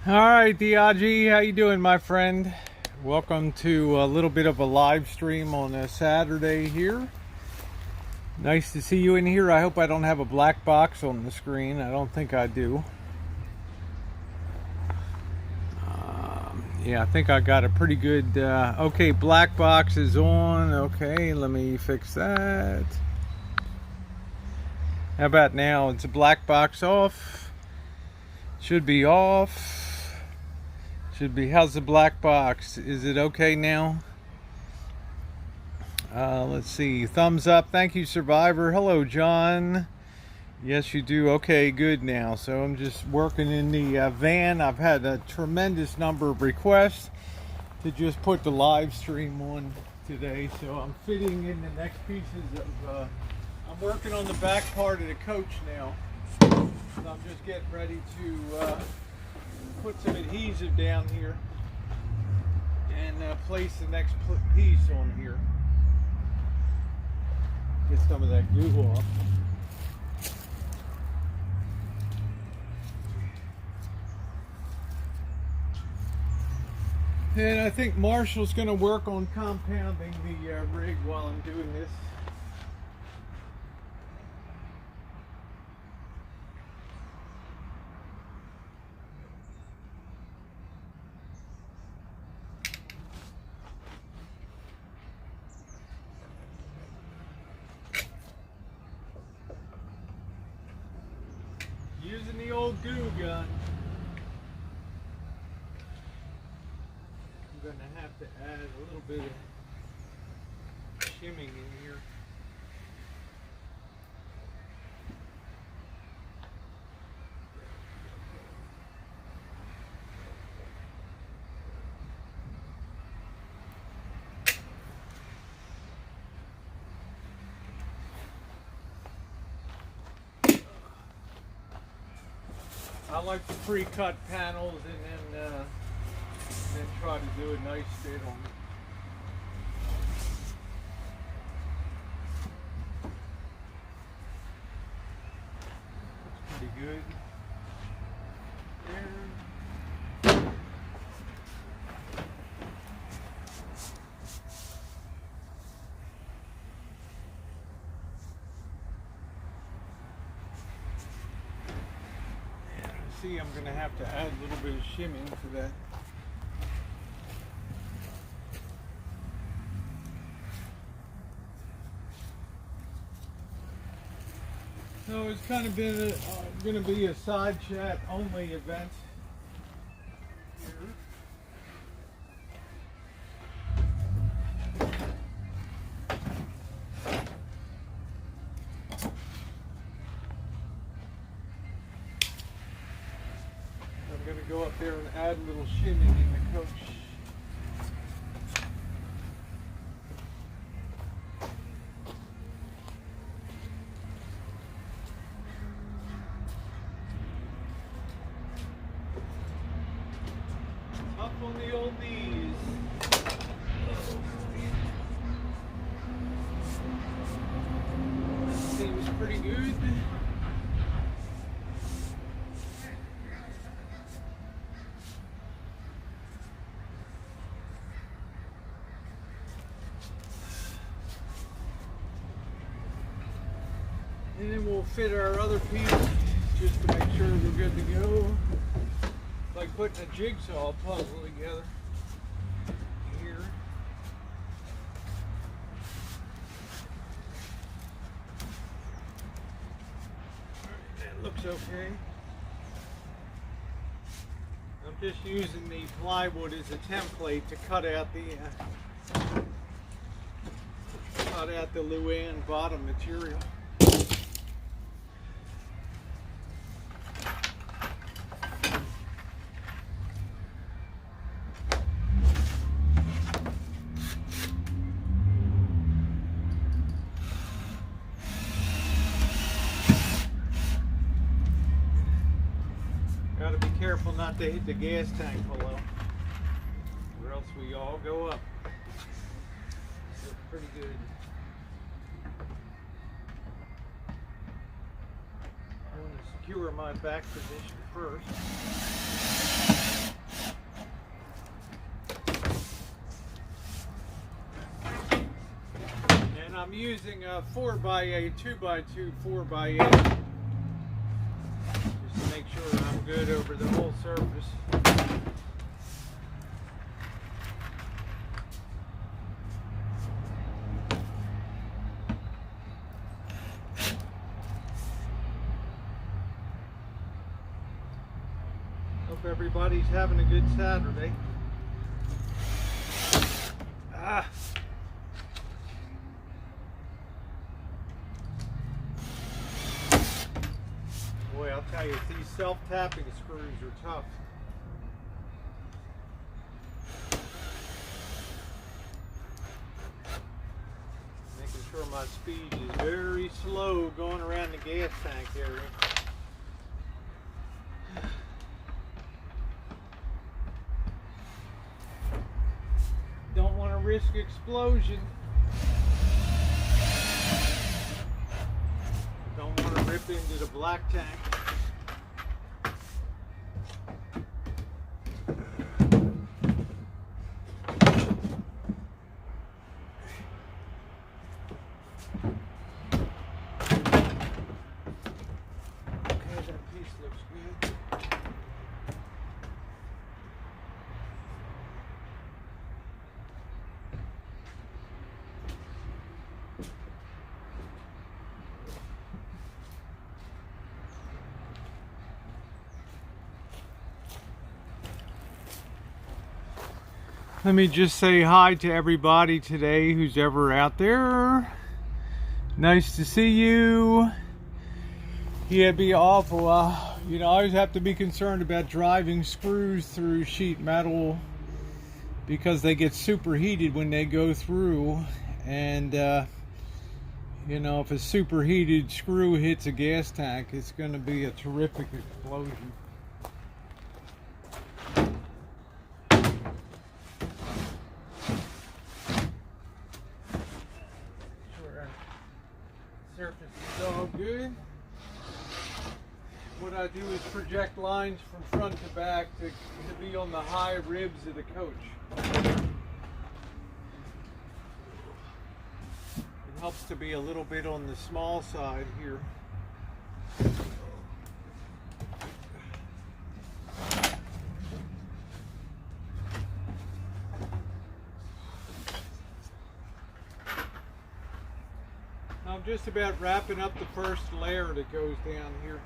All right, Diagi, how you doing, my friend? Welcome to a little bit of a live stream on a Saturday here. Nice to see you in here. I hope I don't have a black box on the screen. I don't think I do. Yeah, I think I got a pretty good... okay, black box is on. Okay, let me fix that. How about now? It's a black box off. Should be off. Should be. How's the black box? Is it okay now? Let's see. Thumbs up. Thank you, Survivor. Hello, John. Yes, you do. Okay, good now. So I'm just working in the van. I've had a tremendous number of requests to just put the live stream on today. So I'm fitting in the next pieces of... I'm working on the back part of the coach now. So I'm just getting ready to put some adhesive down here and place the next piece on here. Get some of that glue off. And I think Marshall's going to work on compounding the rig while I'm doing this. Using the old glue gun. I'm going to have to add a little bit of shimming in here. I like to pre-cut panels and then try to do a nice fit on it. Looks pretty good. There. See, I'm going to have to add a little bit of shimming to that. So it's kind of been going to be a side chat only event here. I'm going to go up there and add a little shimming in the coach. Up on the old knees. Seems pretty good. And then we'll fit our other piece just to make sure we're good to go. Like putting a jigsaw puzzle together here. That looks okay. I'm just using the plywood as a template to cut out the Luan bottom material. Got to be careful not to hit the gas tank below, or else we all go up. Looks pretty good. I want to secure my back position first. I'm using a 4x8, 2x2, 4x8, just to make sure I'm good over the whole surface. Hope everybody's having a good Saturday. Boy, I'll tell you, these self-tapping screws are tough. Making sure my speed is very slow going around the gas tank area. Don't want to risk explosion. Don't want to rip into the black tank. Okay, that piece looks good. Let me just say hi to everybody today who's ever out there. Nice to see you. Yeah, it'd be awful. You know, I always have to be concerned about driving screws through sheet metal because they get superheated when they go through. And, you know, if a superheated screw hits a gas tank, it's going to be a terrific explosion. Surface is all good. What I do is project lines from front to back to be on the high ribs of the coach. It helps to be a little bit on the small side here. I'm just about wrapping up the first layer that goes down here.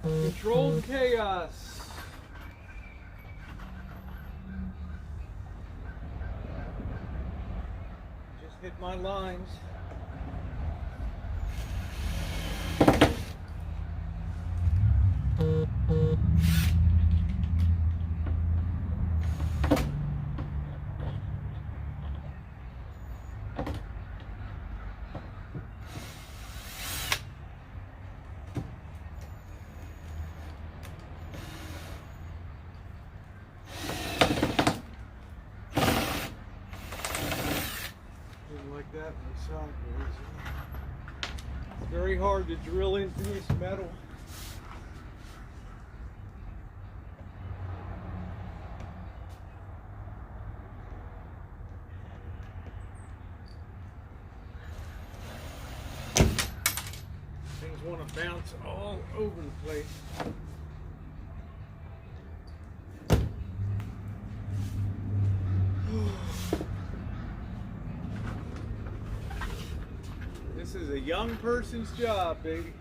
Controlled chaos. Hit my lines. That sideways. It's very hard to drill into this metal. Things want to bounce all over the place. This is a young person's job, baby.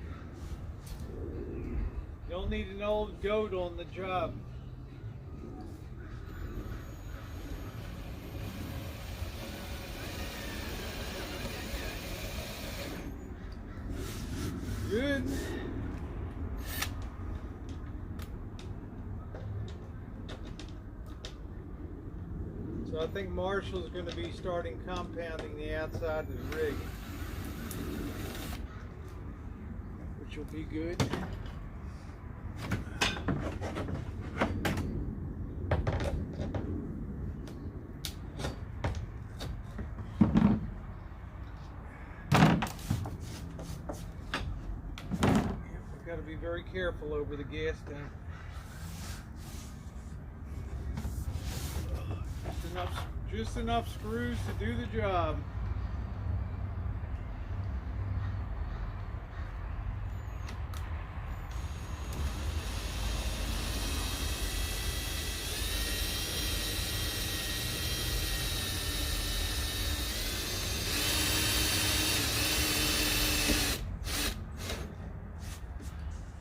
Don't need an old goat on the job. Good. So I think Marshall's going to be starting compounding the outside of the rig, which will be good. got to be very careful over the gas tank. Just enough screws to do the job.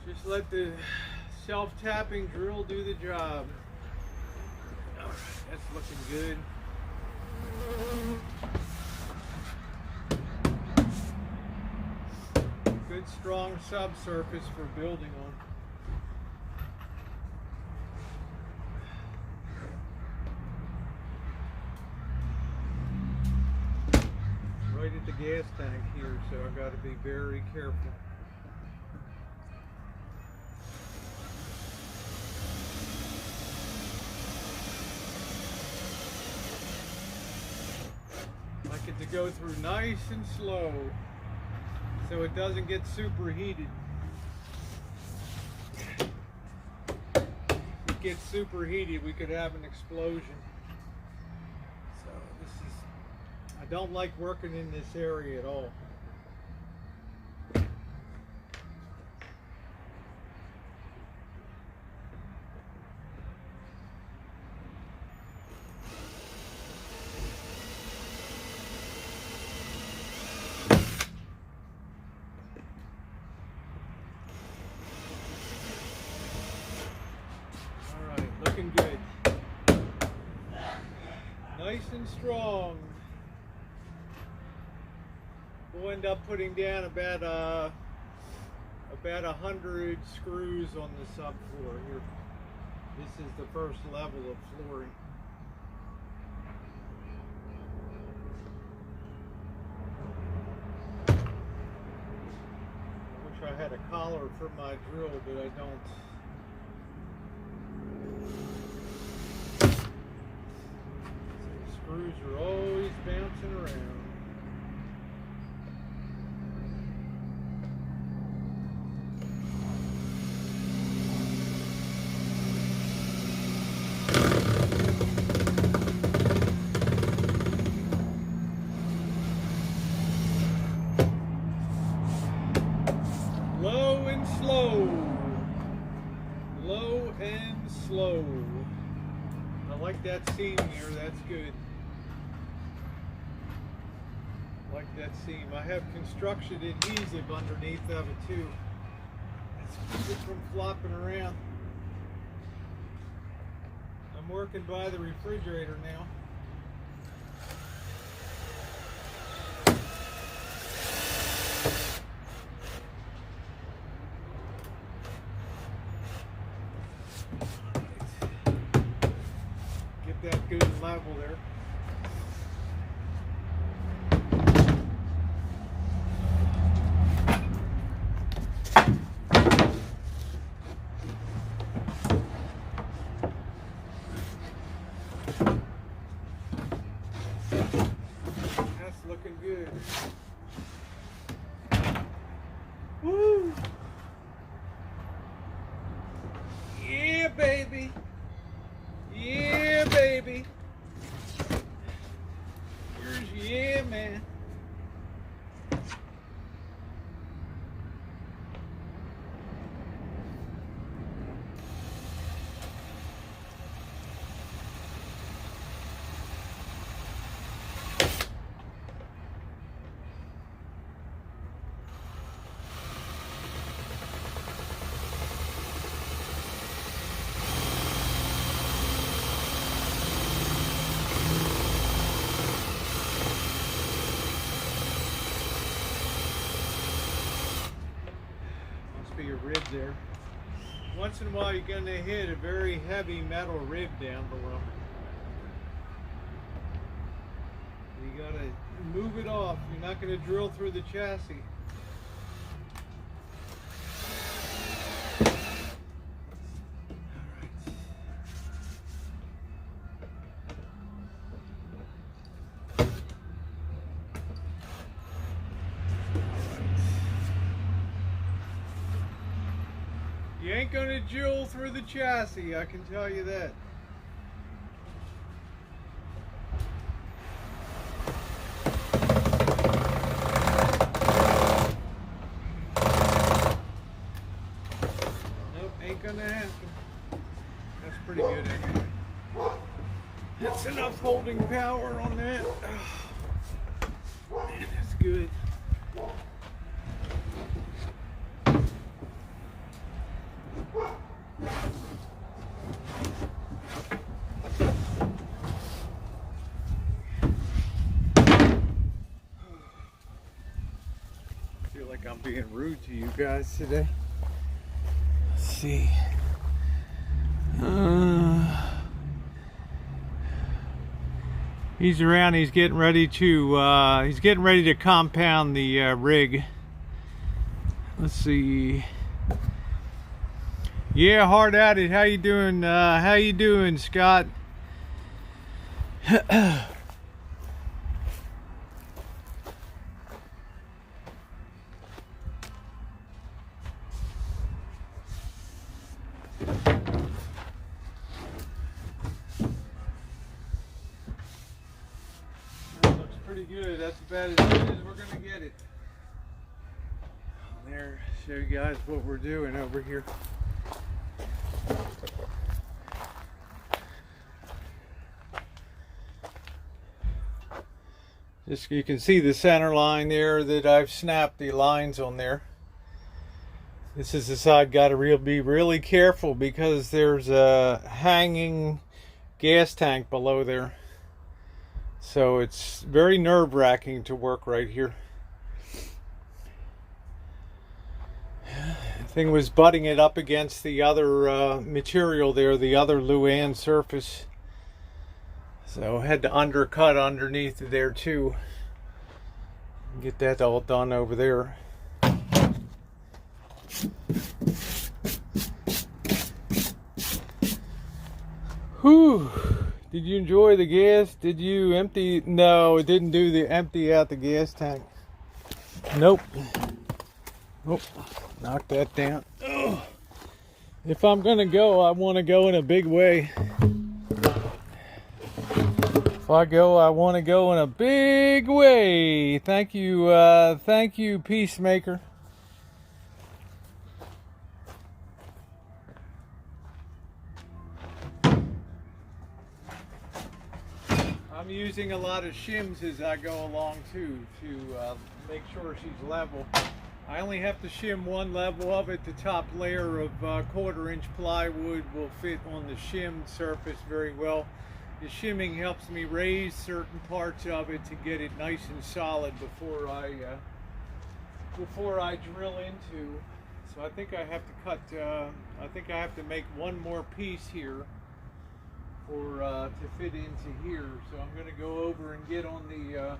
Just let the self-tapping drill do the job. All right, that's looking good. Good strong subsurface for building on. Right at the gas tank here, so I got to be very careful. Like it to go through nice and slow so it doesn't get superheated. If it gets superheated, we could have an explosion. So I don't like working in this area at all. Looking good. Nice and strong. We'll end up putting down about 100 screws on the subfloor here. This is the first level of flooring. I wish I had a collar for my drill, but I don't. Screws are always bouncing around. Low and slow. Low and slow. I like that seam here, that's good. Like that seam. I have construction adhesive underneath of it too. Let's keep it from flopping around. I'm working by the refrigerator now. Get that good and level there. That's looking good. Woo! Yeah, baby. Yeah, baby. Here's yeah, man. Your rib there. Once in a while you're going to hit a very heavy metal rib down below. You got to move it off. You're not going to drill through the chassis. You ain't gonna jewel through the chassis, I can tell you that. Nope, ain't gonna happen. That's pretty good anyway. That's enough holding power on that. Oh, man, that's good. I feel like I'm being rude to you guys today. Let's see. He's around. He's getting ready to compound the rig. Let's see. Yeah, hard at it. How you doing? How you doing, Scott? Pretty good. That's about as good as we're gonna get it. There, show you guys what we're doing over here. Just you can see the center line there that I've snapped the lines on there. This is the side got to be really careful because there's a hanging gas tank below there. So it's very nerve-wracking to work right here. The thing was butting it up against the other material there, the other Luan surface. So I had to undercut underneath there too. Get that all done over there. Whew. Did you enjoy the gas? Did you empty? No, it didn't do the empty out the gas tank. Nope. Oh, knock that down. Ugh. If I'm gonna go, I want to go in a big way. If I go, I want to go in a big way. Thank you, Peacemaker. I'm using a lot of shims as I go along too to make sure she's level. I only have to shim one level of it. The top layer of 1/4-inch plywood will fit on the shimmed surface very well. The shimming helps me raise certain parts of it to get it nice and solid before I drill into. So I think I have to cut. I think I have to make one more piece here for to fit into here. So I'm going to go over and get on the.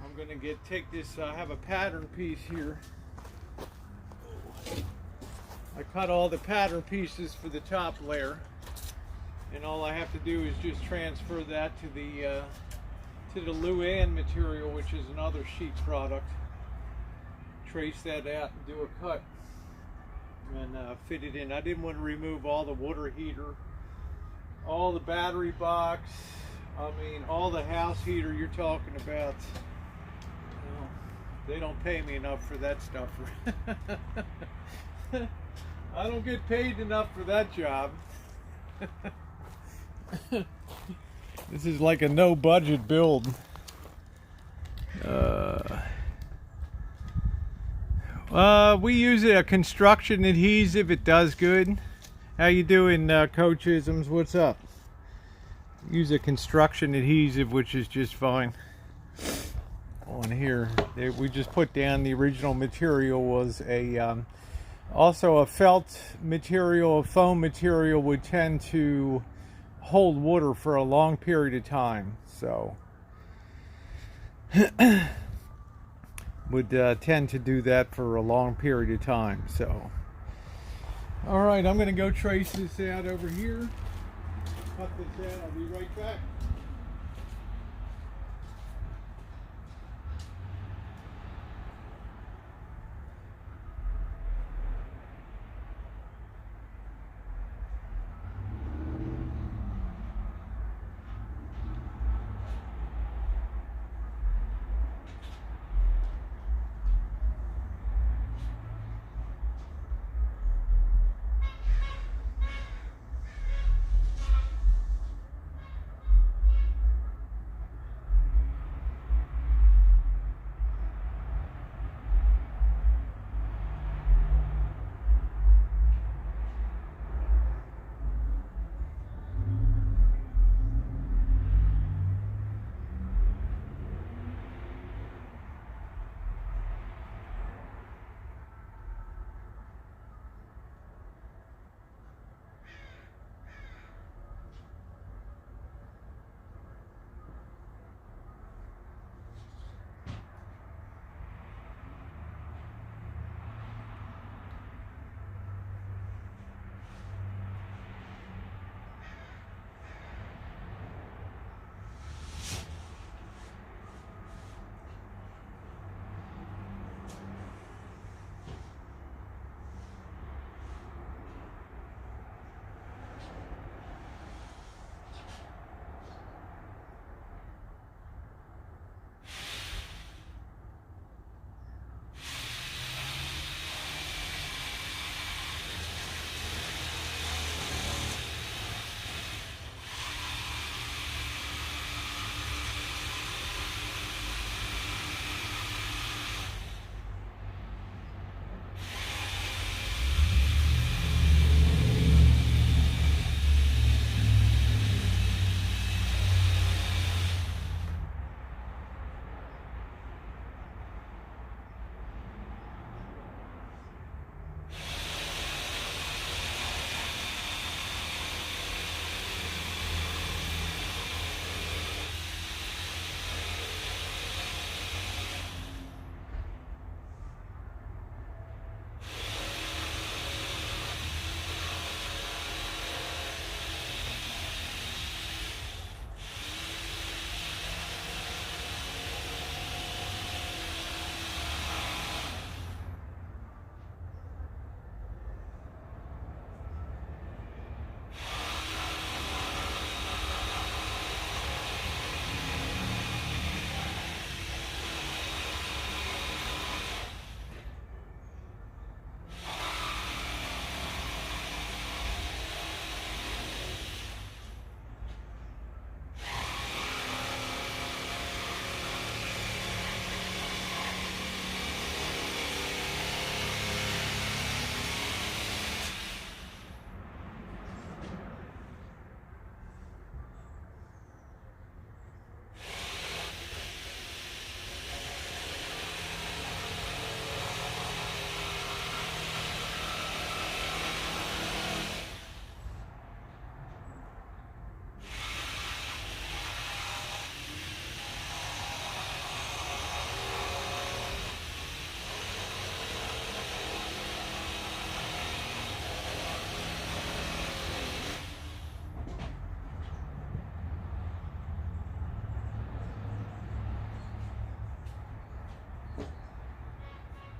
I'm going to take this. I have a pattern piece here. I cut all the pattern pieces for the top layer, and all I have to do is just transfer that to the Luan material, which is another sheet product. Trace that out and do a cut and fit it in. I didn't want to remove all the water heater, all the battery box, I mean all the house heater you're talking about. Well, they don't pay me enough for that stuff. I don't get paid enough for that job. This is like a no budget build. We use a construction adhesive. It does good. How you doing, Coach Isms? What's up? Use a construction adhesive, which is just fine. On here, we just put down the original material was a also a felt material, a foam material would tend to hold water for a long period of time, so would tend to do that for a long period of time. So all right, I'm gonna go trace this out over here, cut this out. I'll be right back.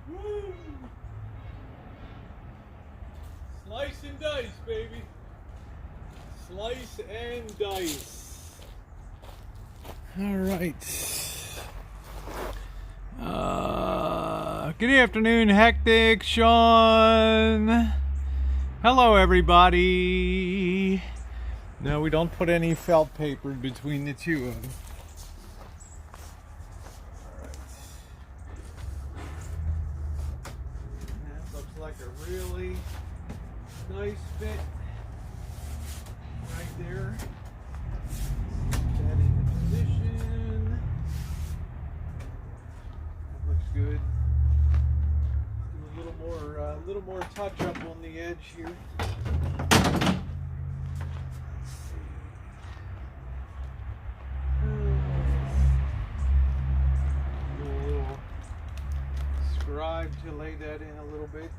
Woo! Slice and dice, baby. Slice and dice. All right. Good afternoon, Hectic, Sean. Hello, everybody. No, we don't put any felt paper between the two of them. That looks like a really nice fit right there. Put that into position. That looks good. Do a little more touch up on the edge here. Do a little scribe to lay that in a little bit.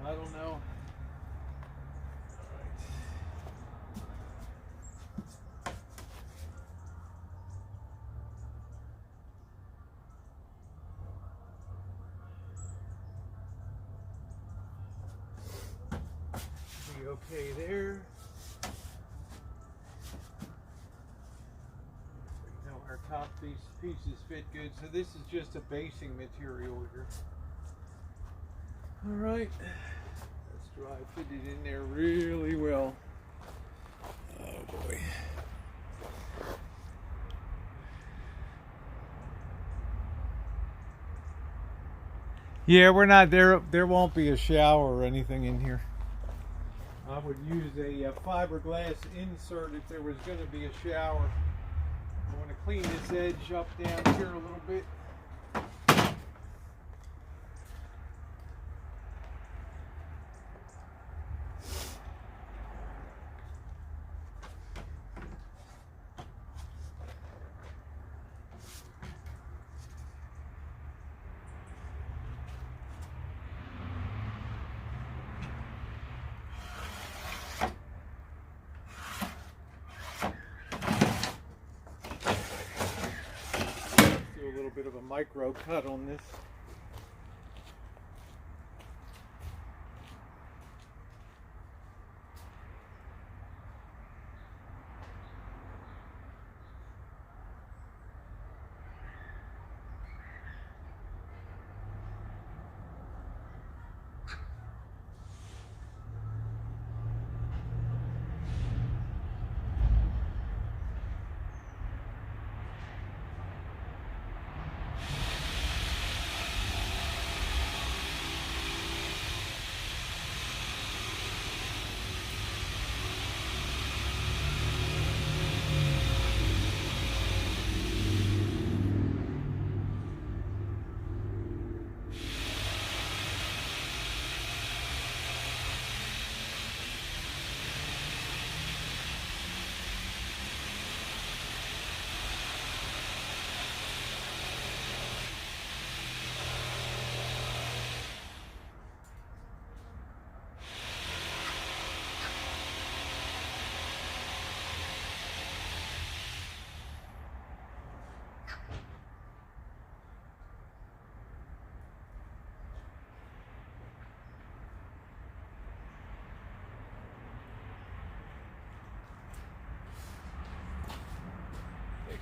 I don't know. Okay there. Now our top pieces fit good. So this is just a basing material here. All right, let's dry fit it in there really well. Oh boy. Yeah, we're not there. There won't be a shower or anything in here. I would use a fiberglass insert if there was going to be a shower. I want to clean this edge up down here a little bit. Bit of a micro cut on this.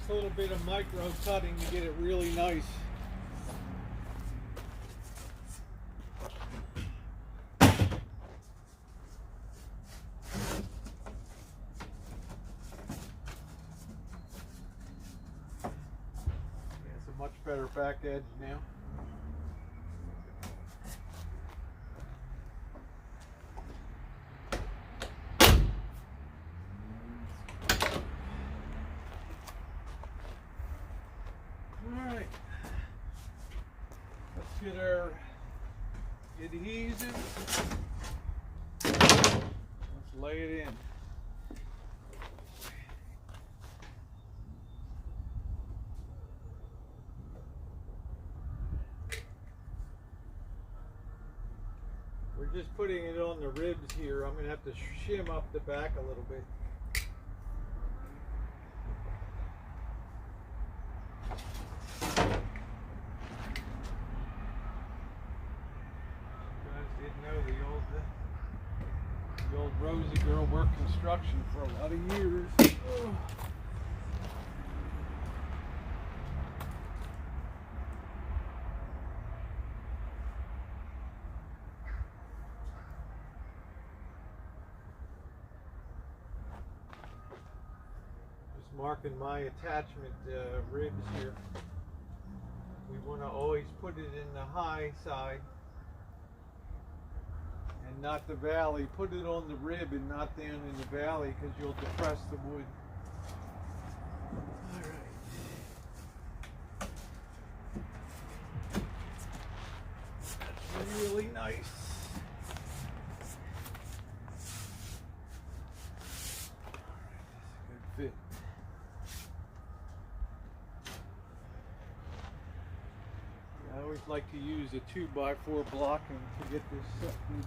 A little bit of micro cutting to get it really nice. It's a much better back edge now. Get our adhesive. Let's lay it in. We're just putting it on the ribs here. I'm going to have to shim up the back a little bit. The old Rosie girl worked construction for a lot of years. Just marking my attachment ribs here. We want to always put it in the high side and not the valley. Put it on the rib and not down in the valley because you'll depress the wood. All right. That's really nice. All right, that's a good fit. I always like to use a 2x4 blocking to get this set good.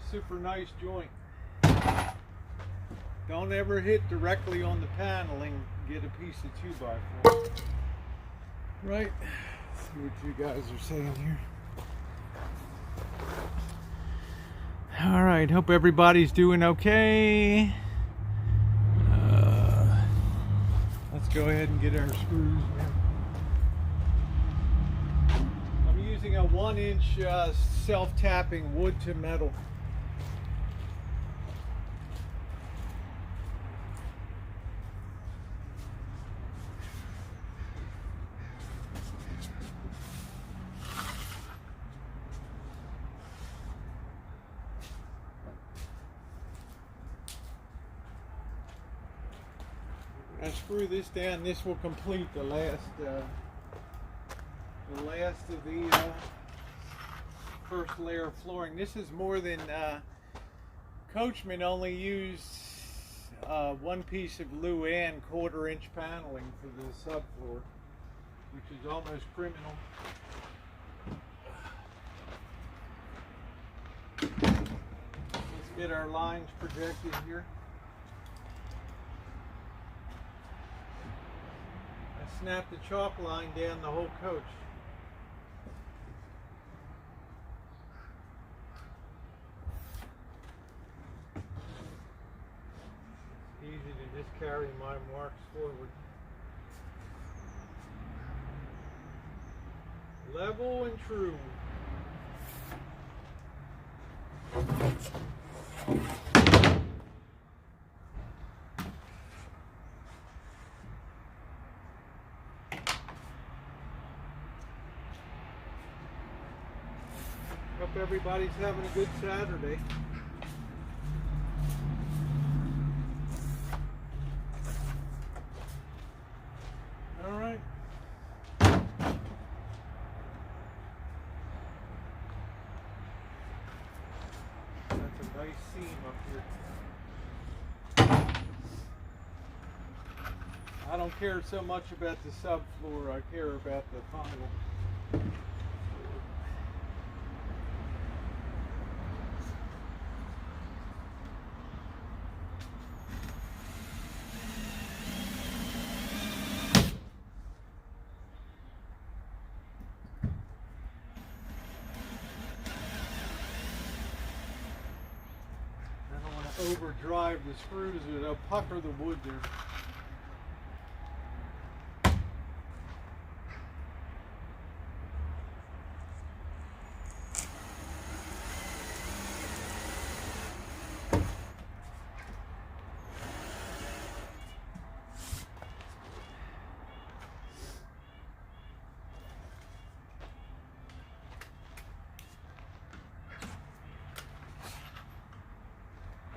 Super nice joint. Don't ever hit directly on the paneling. Get a piece of 2x4. Right. Let's see what you guys are saying here. All right. Hope everybody's doing okay. Let's go ahead and get our screws now. I'm using a 1-inch self-tapping wood to metal. I screw this down. This will complete the last of the first layer of flooring. This is more than Coachman only used one piece of Luan 1/4-inch paneling for the subfloor, which is almost criminal. Let's get our lines projected here. Snap the chalk line down the whole coach. It's easy to just carry my marks forward. Level and true. Hope everybody's having a good Saturday. All right. That's a nice seam up here. I don't care so much about the subfloor, I care about the final. Overdrive the screws, it'll pucker the wood there.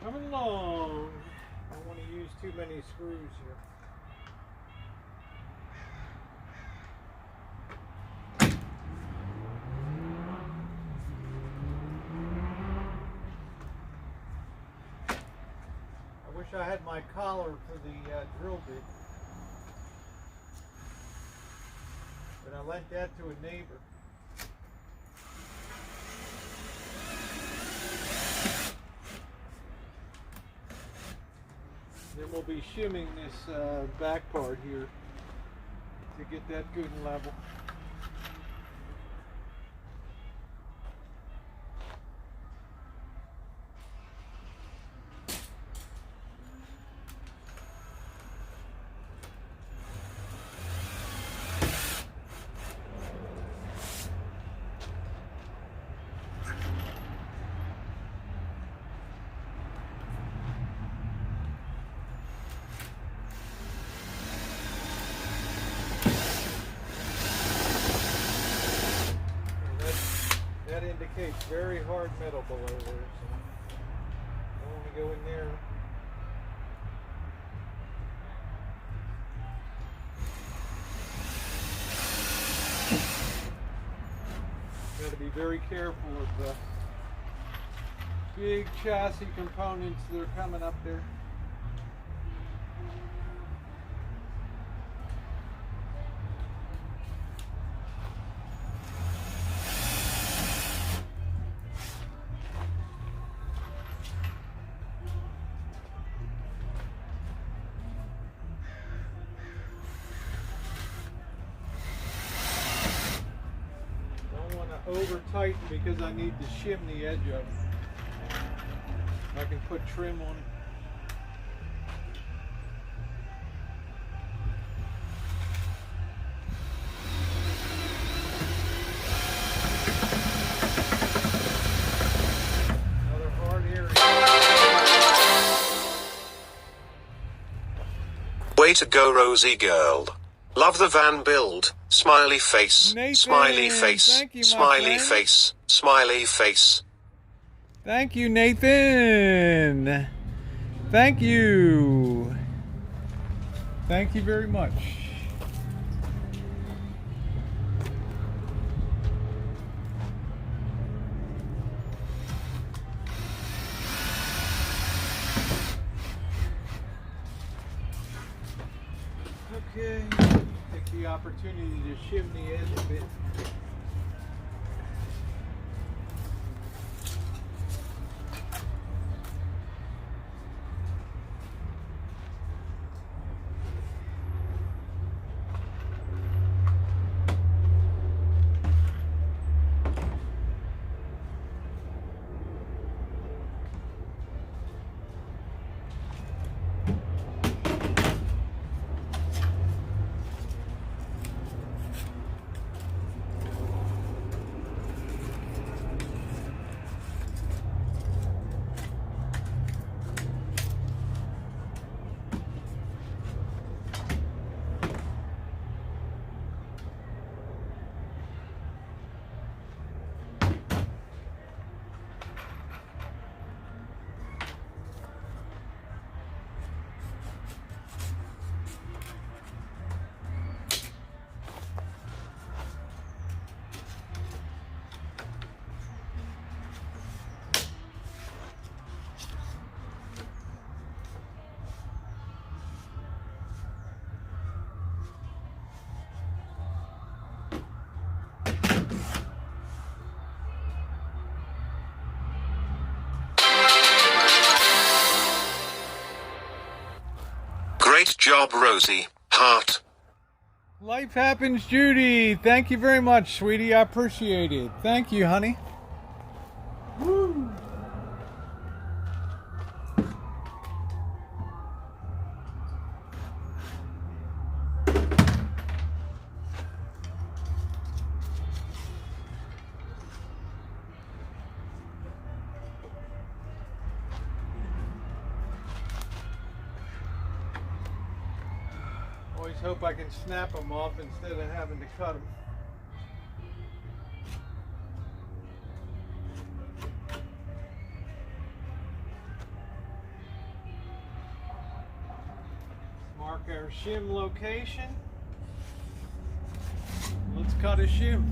Coming along. I don't want to use too many screws here. I wish I had my collar for the drill bit. I lent that to a neighbor. Then we'll be shimming this back part here to get that good and level. That indicates very hard metal below there, so I don't want to go in there. Got to be very careful of the big chassis components that are coming up there. Over tighten because I need to shim the edge of it. I can put trim on it. Another hard area. Way to go, Rosie girl. Love the van build. Smiley face. Nathan, smiley face. thank you, my smiley friend. face. Smiley face. Thank you, Nathan. Thank you. Thank you very much. Okay, take the opportunity to shim the edge a bit. Great job, Rosie. Heart. Life happens, Judy. Thank you very much, sweetie. I appreciate it. Thank you, honey. Woo. Always hope I can snap them off instead of having to cut them. Mark our shim location. Let's cut a shim.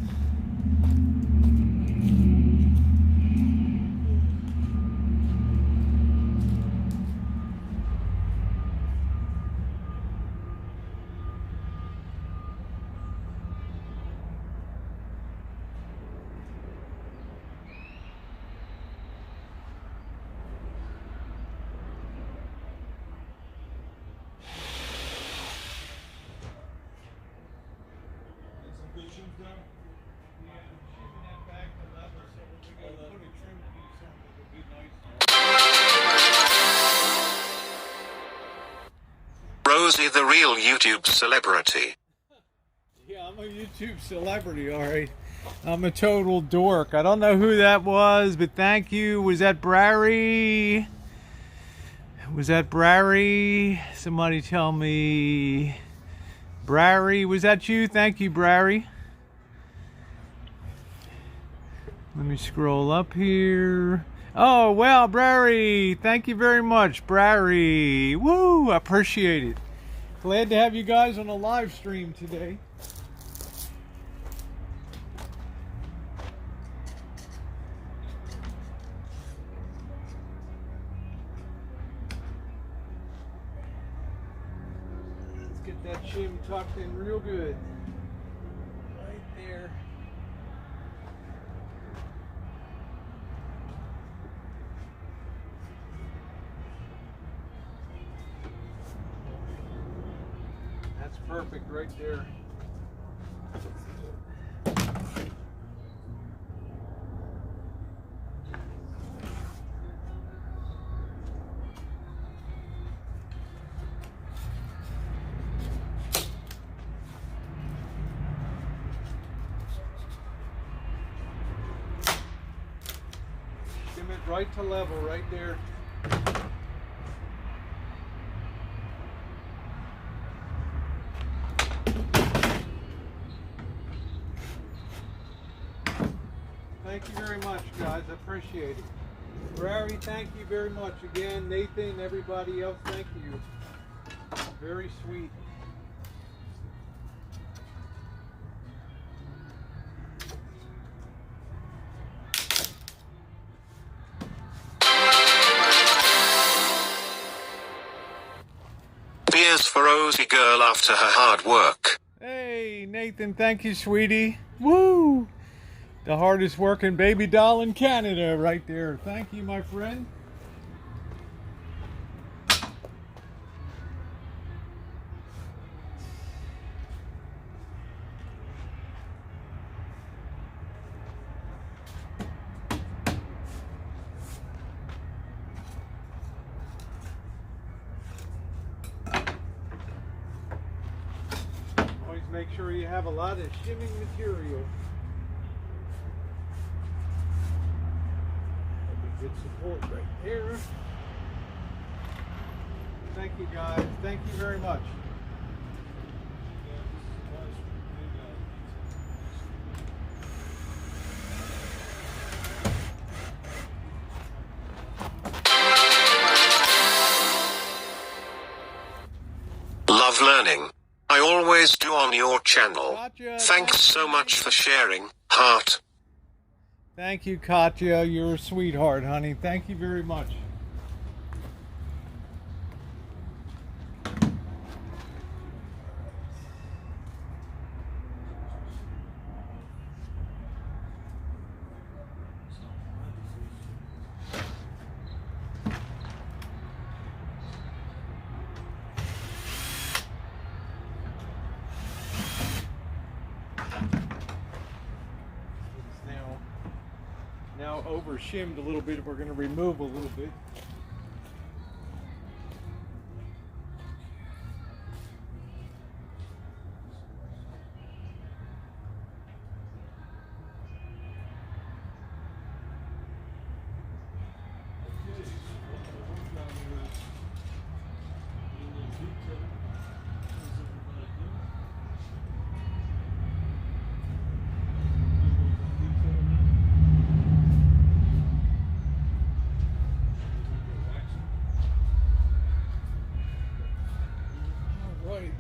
Rosie the real YouTube celebrity. Yeah, I'm a YouTube celebrity, all right. I'm a total dork. I don't know who that was, but thank you. Was that Brary? Was that Brary? Somebody tell me. Brary, was that you? Thank you, Brary. Let me scroll up here. Oh, well, Brary, thank you very much, Brary. Woo, I appreciate it. Glad to have you guys on a live stream today. Let's get that shim tucked in real good. Right there. That's perfect right there. Shim it right to level right there. Thank you very much, guys. I appreciate it. Brary, thank you very much again. Nathan, everybody else, thank you. Very sweet. Beers for Rosie girl after her hard work. Hey, Nathan, thank you, sweetie. Woo! The hardest working baby doll in Canada right there. Thank you, my friend. Always make sure you have a lot of shimming material. Good support right there. Thank you, guys. Thank you very much. Love learning. I always do on your channel. Gotcha. Thanks so much for sharing, heart. Thank you, Katya. You're a sweetheart, honey. Thank you very much. Now over shimmed a little bit. We're going to remove a little bit. Right.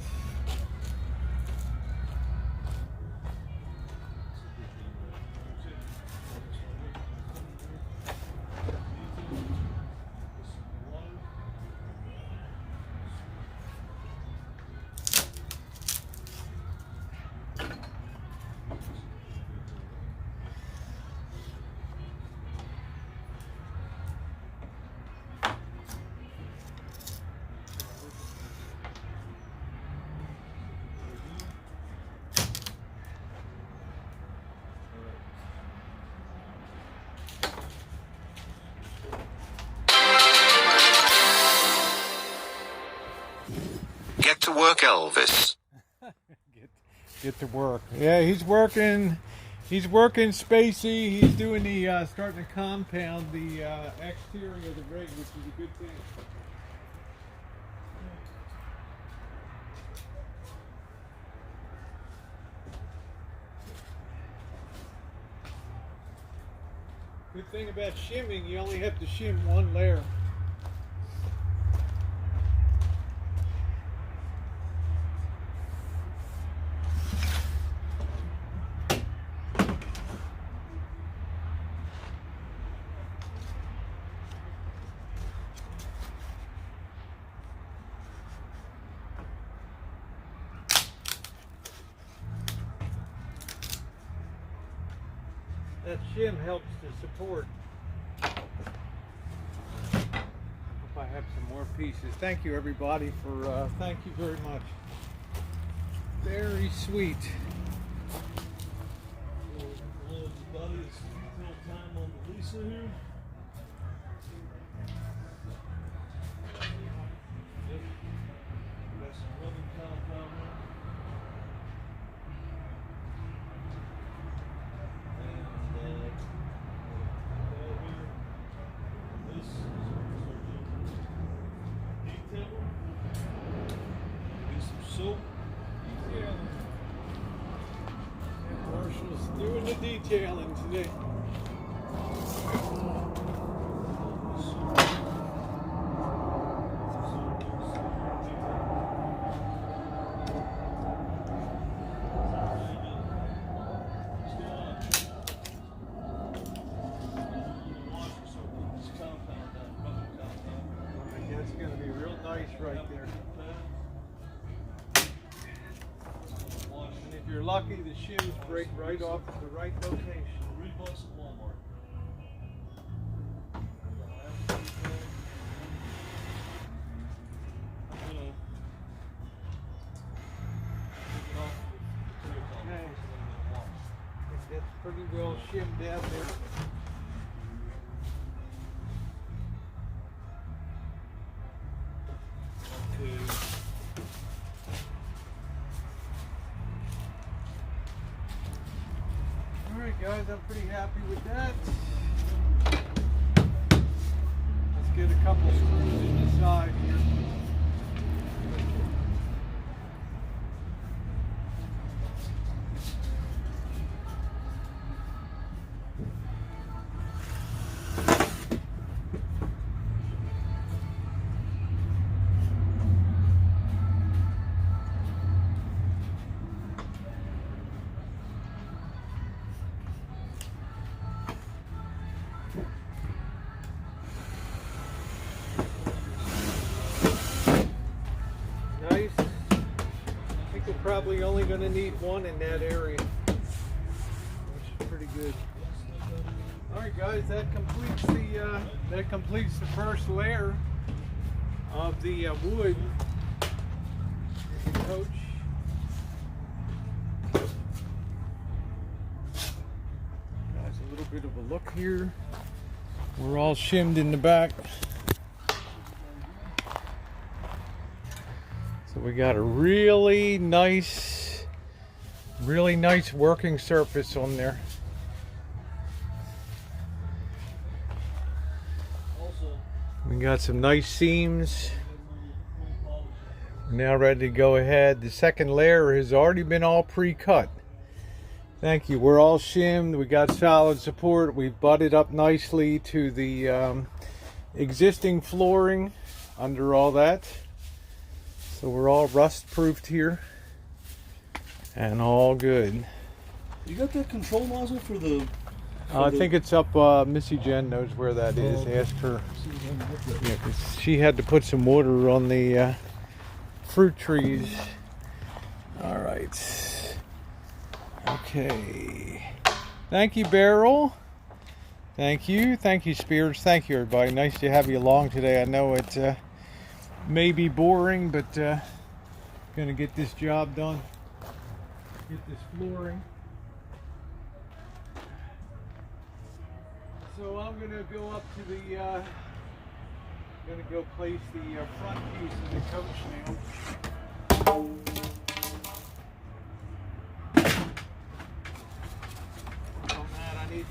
work, Elvis. Get to work. Yeah, he's working. He's working spacey. He's doing the starting to compound the exterior of the rig, which is a good thing. Good thing about shimming, you only have to shim one layer. That shim helps to support. Hope I have some more pieces. Thank you everybody for, thank you very much. Very sweet. Hello everybody, it's detail time on the Lisa here. Yep. Got some rubbing compound here. Marshall's doing the detailing today. That's going to be real nice right there. And if you're lucky, the shims break right off at the right location. $3 at Walmart. Okay. I think that's pretty well shimmed out there. Okay. Alright guys, I'm pretty happy with that. Let's get a couple screws in the side here. Nice. I think we're probably only going to need one in that area, which is pretty good. All right, guys, that completes the first layer of the wood in the coach. Guys, a little bit of a look here. We're all shimmed in the back. So we got a really nice working surface on there. We got some nice seams. We're now ready to go ahead. The second layer has already been all pre-cut. Thank you. We're all shimmed. We got solid support. We've butted up nicely to the existing flooring under all that. So we're all rust proofed here and all good. You got that control nozzle for the... I think it's up, Missy Jen knows where that is. Ask her. Yeah, 'cause she had to put some water on the fruit trees. All right. Okay. Thank you, Beryl. Thank you. Thank you, Spears. Thank you, everybody. Nice to have you along today. I know it may be boring, but gonna get this job done. Get this flooring. So I'm gonna go up to the gonna go place the front piece of the coach now.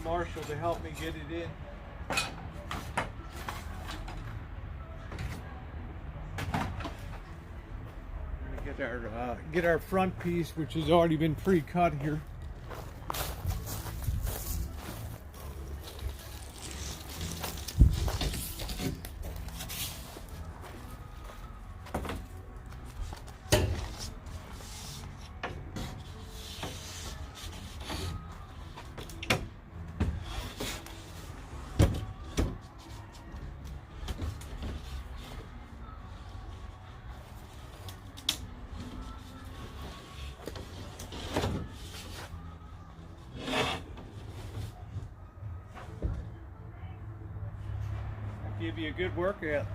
Marshall to help me get it in. I'm gonna get our front piece, which has already been pre-cut here. Give you a good workout.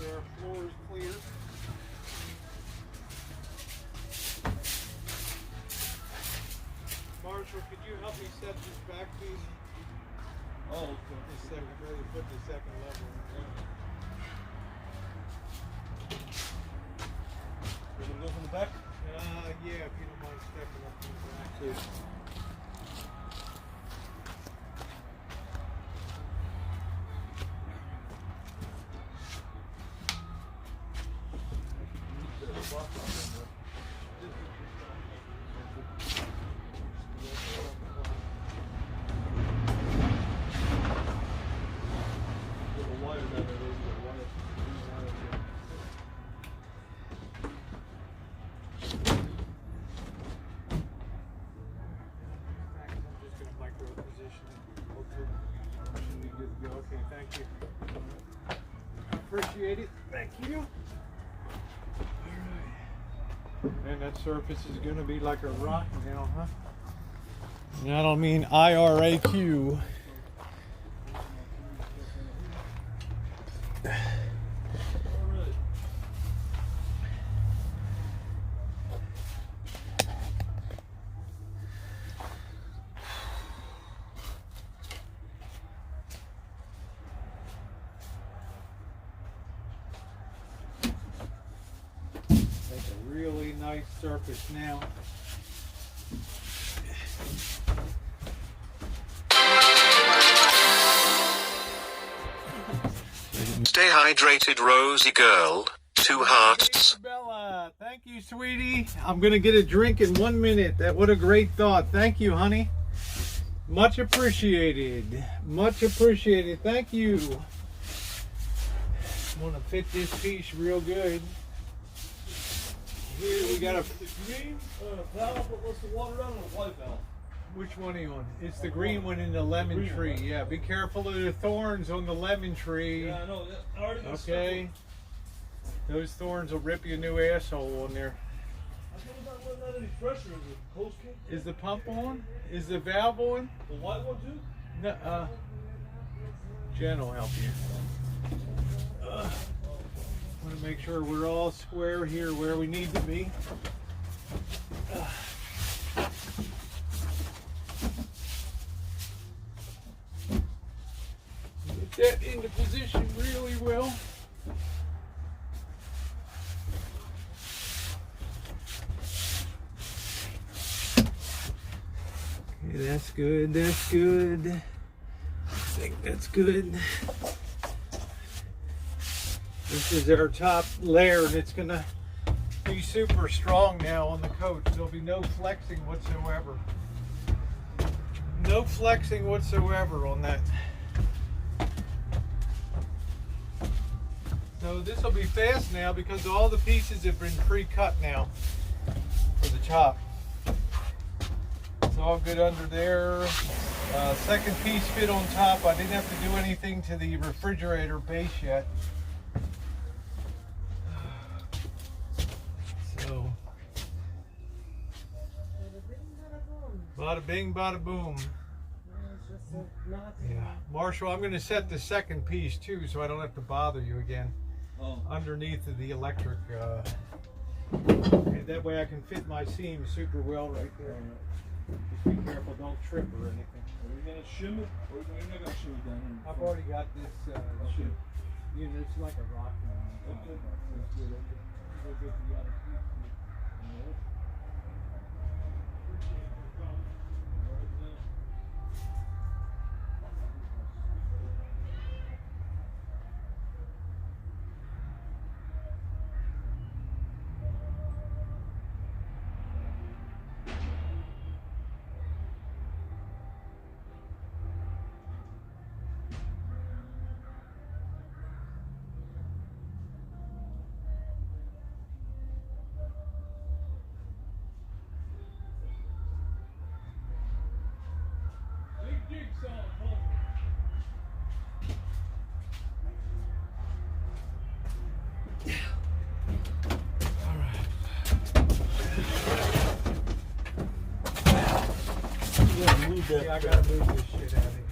Our floor is clear. Marshall, could you help me set this back piece? Oh, The second, really put the second level in. we're gonna go from the back. Yeah, if you don't mind stepping up to the back. Cheers. I'm just going to micro position it. Should be good to go. Okay, thank you. I appreciate it. Thank you. All right. And that surface is going to be like a rock now, huh? And I don't mean IRAQ. Really nice surface now. Stay hydrated, Rosie girl. 2 hearts. Bella, thank you, sweetie. I'm gonna get a drink in 1 minute. What a great thought. Thank you, honey. Much appreciated. Much appreciated. Thank you. Want to fit this piece real good. Here we got a. The green valve, but what's the water on, and the white valve? Which one are you on? It's the green one in the lemon green tree. one. Yeah, be careful of the thorns on the lemon tree. Yeah, I know. I already got Okay. Those thorns will rip you a new asshole on there. I thought about not any pressure. Is it close cake? Is the pump on? Is the valve on? The white one too? No, Jen will help you. Want to make sure we're all square here where we need to be. Get that into position really well. Okay, that's good, that's good. I think that's good. This is our top layer, and it's gonna be super strong now on the coach. There'll be no flexing whatsoever. No flexing whatsoever on that. So this will be fast now because all the pieces have been pre-cut now for the chop. It's all good under there. Second piece fit on top. I didn't have to do anything to the refrigerator base yet. So, bada bing, bada boom. Yeah, Marshall, I'm going to set the second piece too, so I don't have to bother you again. Oh. Underneath of the electric Okay, that way I can fit my seam super well right there. Just be careful, don't trip or anything. Are we gonna shim it? Or we're not gonna shim it down here? I've already got this Okay. you know, it's like a rock now. Okay. That's good. Okay. We'll get the other piece. Alright. Big jigsaw puzzle. Move that. Yeah, I gotta move this shit out of here.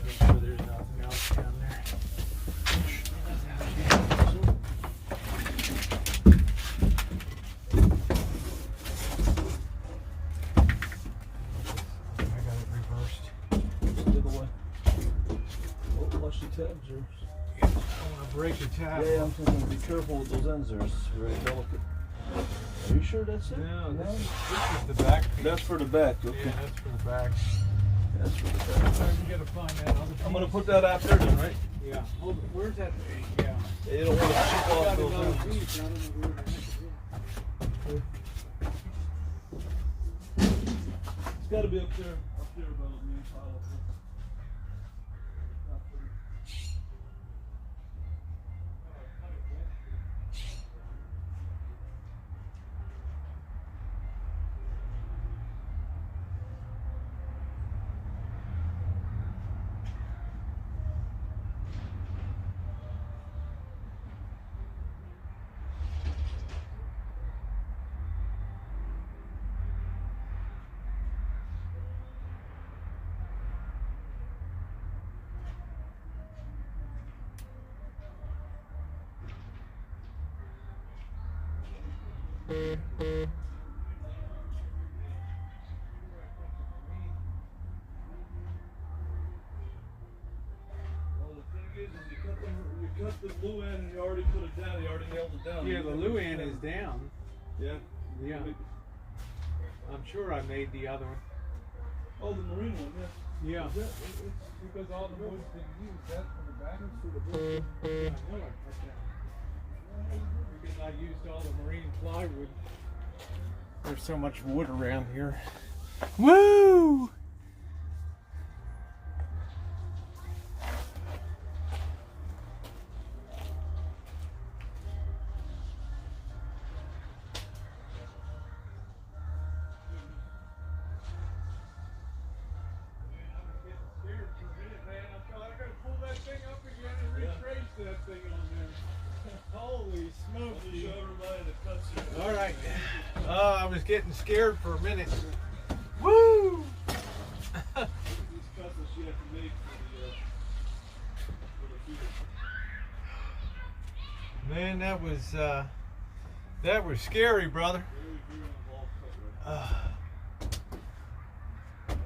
Make sure there's nothing else down there. I got it reversed. The other way. Oh, watch the tabs there. I want to break the tab. Yeah, I'm thinking be careful with those ends there. It's very delicate. Are you sure that's it? No, this is the back piece. That's for the back. Okay. Yeah, that's for the back. That's for the back. So we gotta find that other piece. I'm gonna put that out there then, right? Yeah. Hold it. Where's that? Yeah. They don't want to chip off Got those another ends. piece. I don't know where it is. It's got to be up there about the main pile up there. Well, the thing is you cut the blue end and you already put it down. You already nailed it down. Yeah, the Luan is down. Yeah. Yeah. I'm sure I made the other one. Oh, the marine one, yeah. Yeah. Is that, it's because all the wood's been used. That's for the back. That's for the blue. I know I put that. Because I used all the marine plywood. There's so much wood around here. Woo! Holy smokes. Show everybody the cuts here. All right. I was getting scared for a minute. Woo! These cuts that you have to make for the feeder. Man, that was scary, brother. Very involved cut, right? Alright, we'll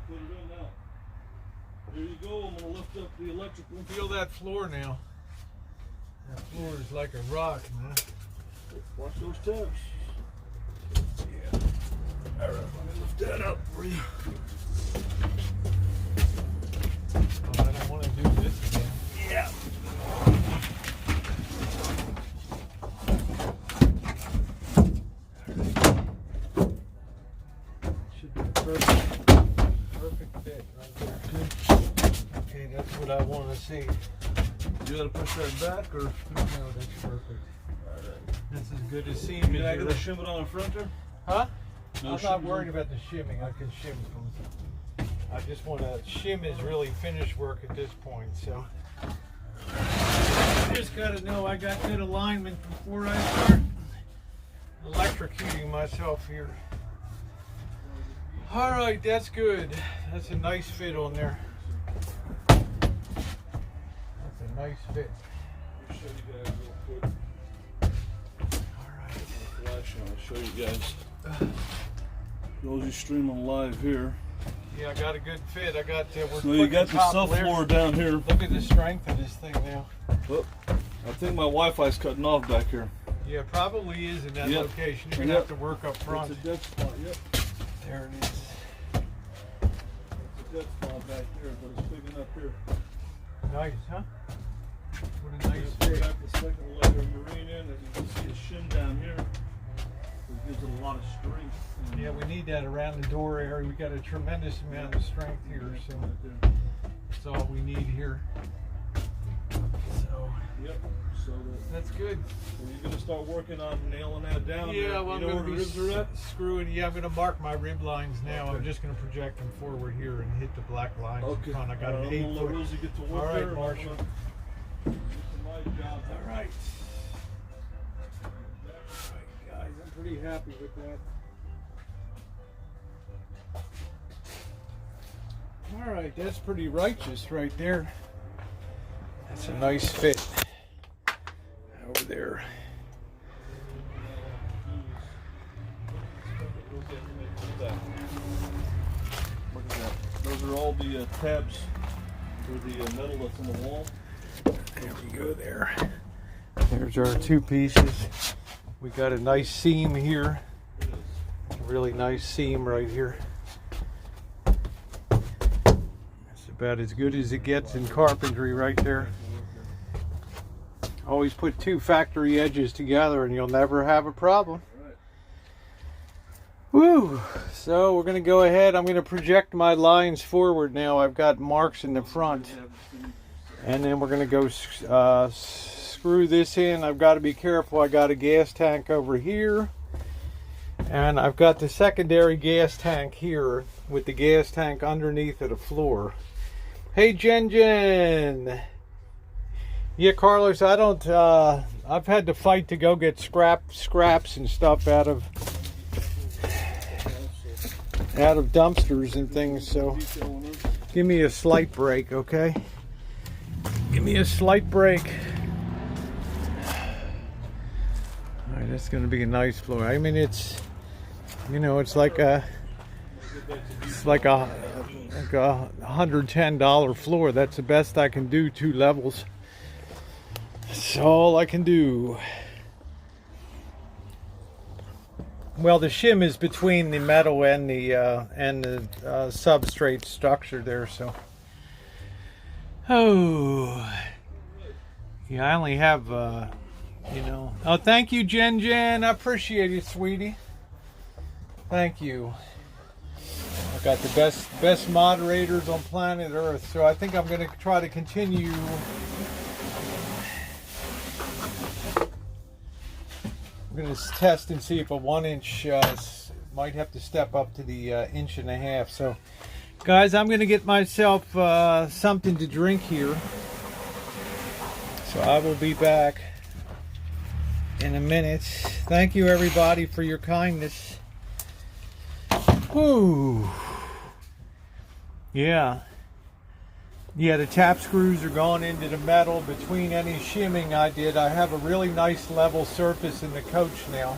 put it in now. There you go. I'm gonna lift up the electrical. Feel that floor now. That floor is like a rock, man. Watch those tabs. Yeah. All right, let me lift that up for you. Oh, I don't want to do this again. Yeah. Should be perfect fit right there. Okay, that's what I want to see. You gotta push that back, or No, that's perfect. That's as good as seam you as gotta shim it on the front there? Huh? No I'm not shim. worried about the shimming. I can shim from. I just want to shim is really finished work at this point. So I just got to know I got good alignment before I start electrocuting myself here. All right, that's good. That's a nice fit on there. nice fit. Let me show you guys real quick. Alright. Flash on, I'll show you guys. Rosie streaming live here. Yeah, I got a good fit. I got we're So you got the top subfloor down here. Look at the strength of this thing now. Oh, I think my Wi-Fi's cutting off back here. Yeah, probably is in that Yep. location. You're gonna Yep. have to work up front. It's a dead spot, yep. There it is. It's a dead spot back here, but it's big enough here. Nice, huh? What a I nice just put fit. back the second layer of marine in, and you can see a shim down here. It gives it a lot of strength. And Yeah, we need that around the door area. We got a tremendous amount of strength here, so right there. that's all we need here. So Yep. So that's good. you're gonna start working on nailing that down. Yeah, there. well, I'm you know gonna where be the ribs are at? screwing. Yeah, I'm gonna mark my rib lines now. I'm Okay. just gonna project them forward here and hit the black lines Okay. in front. I got an I'm gonna 8 let foot. Rosie get to work All right, there, and I'm Marshall. gonna get to my job. All right. Guys, I'm pretty happy with that. All right, that's pretty righteous right there. That's a nice fit over there. Look at that. Those are all the tabs for the metal that's in the wall. There we go there. There's our 2 pieces. We got a nice seam here. A really nice seam right here. That's about as good as it gets in carpentry right there. Always put 2 factory edges together and you'll never have a problem. Woo! So we're going to go ahead. I'm going to project my lines forward now. I've got marks in the front. And then we're going to go screw this in. I've got to be careful. I got a gas tank over here. And I've got the secondary gas tank here with the gas tank underneath of the floor. Hey, Jen. Yeah, Carlos, I don't, I've had to fight to go get scraps and stuff out of dumpsters and things, so give me a slight break, okay? Give me a slight break. All right, that's gonna be a nice floor. I mean, it's, you know, it's like a $110 floor. That's the best I can do, 2 levels. That's all I can do. Well, the shim is between the metal and the substrate structure there, so. Oh, yeah. I only have, you know. Oh, thank you, Jen. I appreciate it, sweetie. Thank you. I've got the best moderators on planet Earth, so I think I'm going to try to continue. I'm going to test and see if a 1-inch might have to step up to the 1.5 inches. So, guys, I'm going to get myself something to drink here. So I will be back in a minute. Thank you, everybody, for your kindness. Woo. Yeah. Yeah, the tap screws are going into the metal between any shimming I did. I have a really nice level surface in the coach now.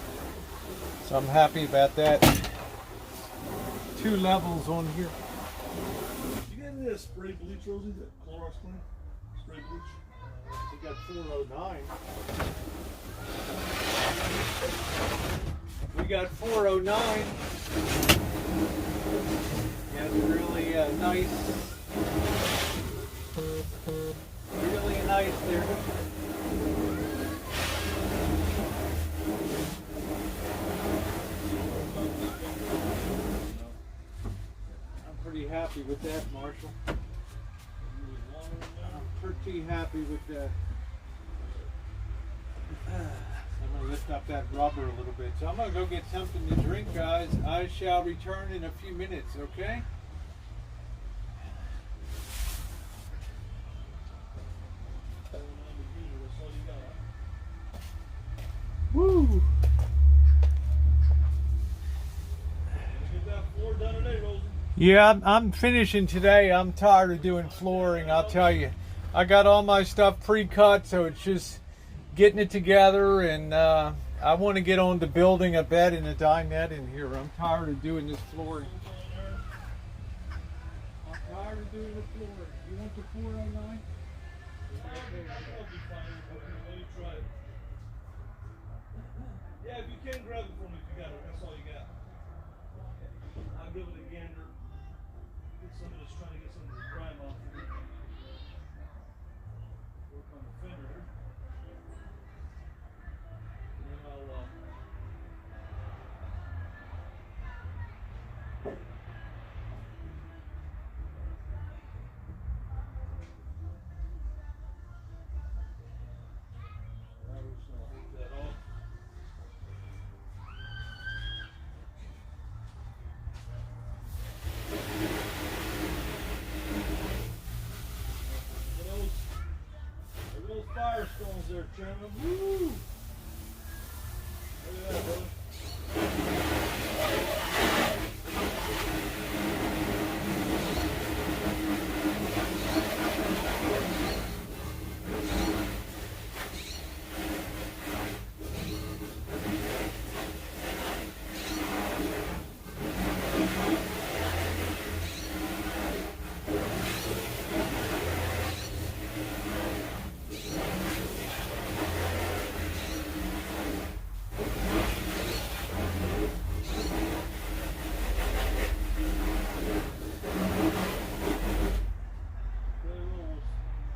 So I'm happy about that. 2 levels on here. You get any of that spray bleach, Rosie? That Clorox clean? Spray bleach? We got 409. We got 409. Yeah, it's really nice. Really nice there. I'm pretty happy with that, Marshall. I'm pretty happy with that. I'm going to lift up that rubber a little bit. So I'm going to go get something to drink, guys. I shall return in a few minutes, okay? Woo! Get that floor done today, Rosie. Yeah, I'm finishing today. I'm tired of doing flooring, I'll tell you. I got all my stuff pre-cut, so it's just getting it together, and I want to get on to building a bed and a dinette in here. I'm tired of doing this flooring. I'm tired of doing the flooring. You want the 409? Yeah, if you can grab it for me, if you got it. That's all you got. I'll give it a gander. Get some of this, trying to get some of this grime off of it. Work on the fender. And then I'll take that off. Look at those Firestones there, Chairman. Woo! Look at that, brother.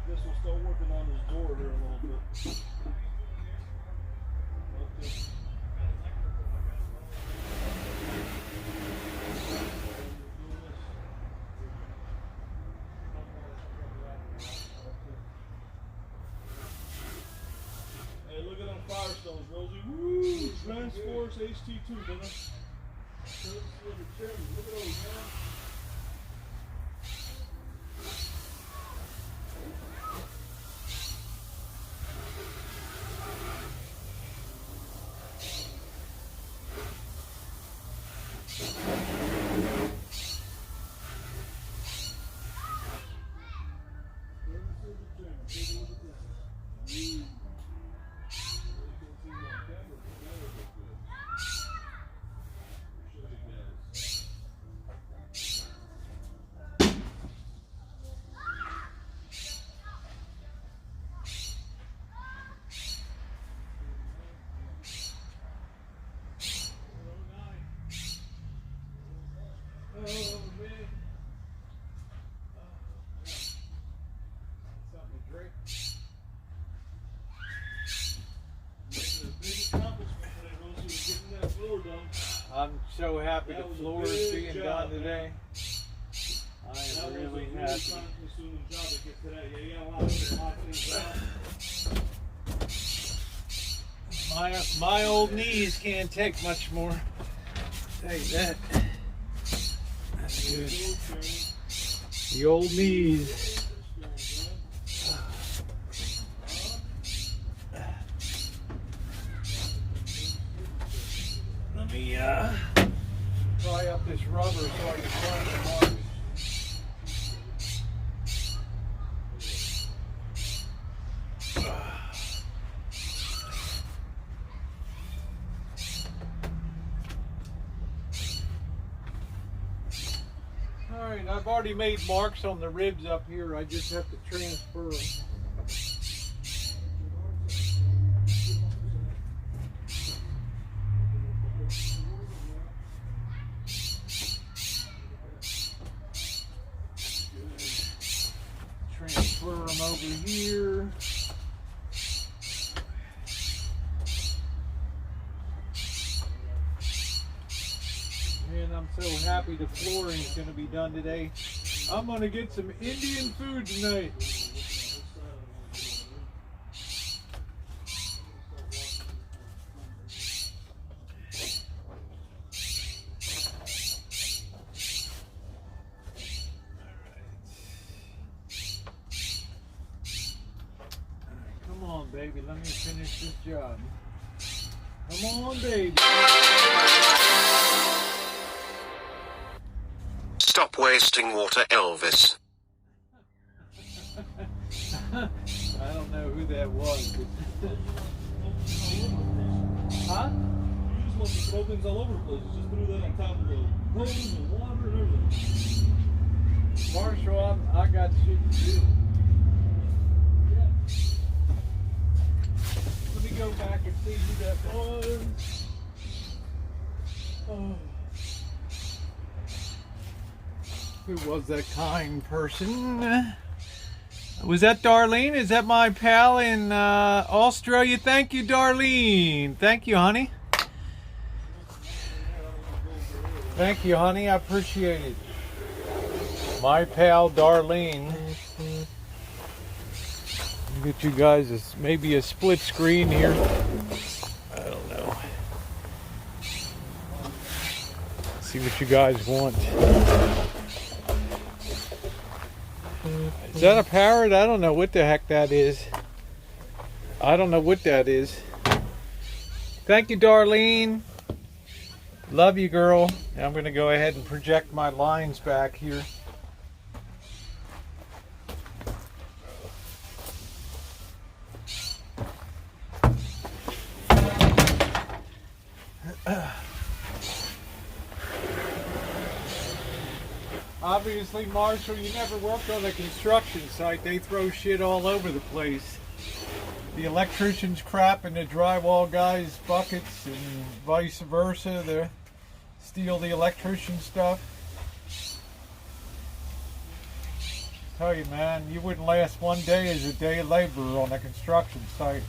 Guess we'll start working on this door here a little bit. Okay. Hey, look at them Firestones, Rosie. Woo! Transforce HT2, brother. Look at those, man. Oh, man. Something to drink. Making a big accomplishment today, Rosie, was getting that floor done. I'm so happy That the was a floor is big being job, done man. today. I That am was really a happy. time-consuming job to get to that. Yeah, you got a lot of hot things out. My old knees can't take much more. Tell you that. That's good. The old knees. Let me try up this rubber so I can find the marks. Alright, I've already made marks on the ribs up here. I just have to transfer them. Transfer them over here. Man, I'm so happy the flooring is going to be done today. I'm going to get some Indian food tonight. Come on, baby. Let me finish this job. Come on, baby. Stop wasting water, Elvis. that was. Huh? You just want to throw things all over the place. You just threw that on top of the hose and water and everything. Marshall, I got shit to do. Yeah. Let me go back and see who that was. Oh. Who was that kind person? Was that Darlene? Is that my pal in Australia? Thank you, Darlene. Thank you, honey. Thank you, honey. I appreciate it. My pal, Darlene. Get you guys maybe a split screen here. I don't know. See what you guys want. Is that a parrot? I don't know what the heck that is. I don't know what that is. Thank you, Darlene. Love you, girl. Now I'm going to go ahead and project my lines back here. Obviously, Marshall, you never worked on a construction site. They throw shit all over the place. The electricians crap in the drywall guys' buckets and vice versa. They steal the electrician stuff. Tell you, man, you wouldn't last one day as a day laborer on a construction site.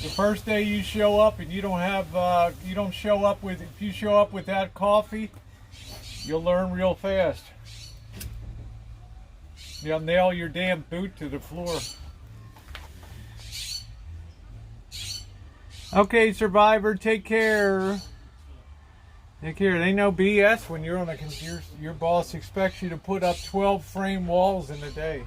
The first day you show up and you don't have, you don't show up with, if you show up without coffee, you'll learn real fast. You'll nail your damn boot to the floor. Okay, Survivor, take care. Take care. It ain't no BS when you're on a computer. Your boss expects you to put up 12 frame walls in a day.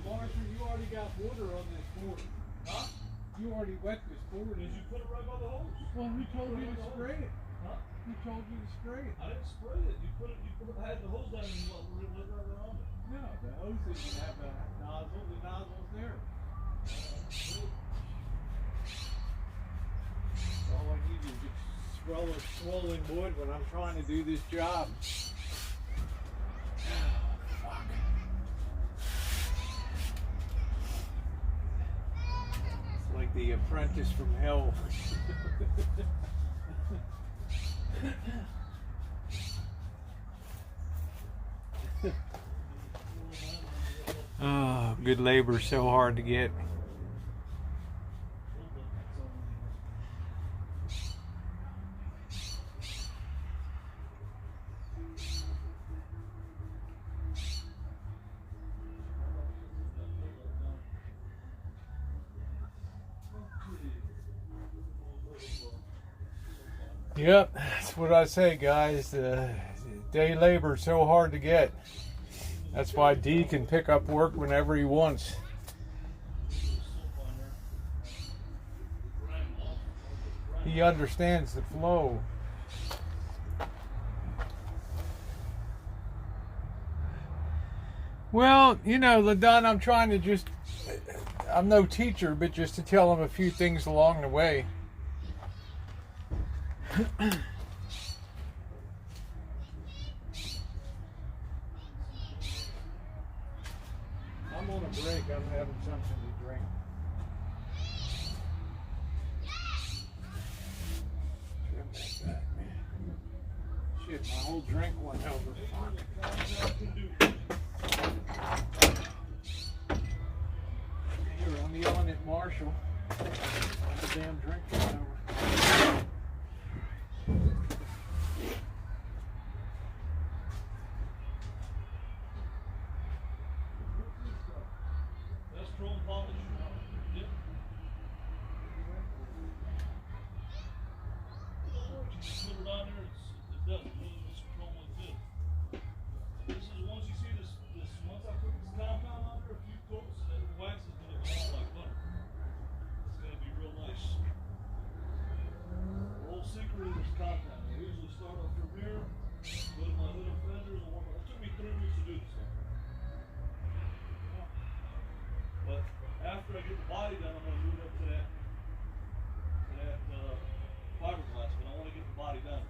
Marshall, you already got water on this board. Huh? You already wet this board. Did you put it right by the hose? Well, who told you to spray it? Huh? Who told you to spray it? I didn't spray it. I had the hose down and you let it right on it. No, the hose didn't have a nozzle. The nozzle's there. All I need is a swollen wood when I'm trying to do this job. Fuck. It's like The Apprentice from hell. Oh, good labor, so hard to get. Yep, that's what I say, guys. Day labor so hard to get. That's why D can pick up work whenever he wants. He understands the flow. Well, you know, LaDon, I'm trying to just, I'm no teacher, but just to tell him a few things along the way. I'm on a break. I'm having something to drink. Trim that back, man. Shit, my whole drink went over. Fuck. Here, I'm yelling at Marshall. The damn drink went over. That's chrome polish. Yep. Just put it on there. It doesn't. It's chrome like this. This is once you see this. Once I put this compound on there, a few coats, the wax is gonna come out like butter. It's gonna be real nice. The whole secret is this compound. I usually start off from here, go to my little fenders, and warm it. It took me 3 weeks to do this stuff. after I get the body done, I'm gonna move up to that fiberglass, but I want to get the body done.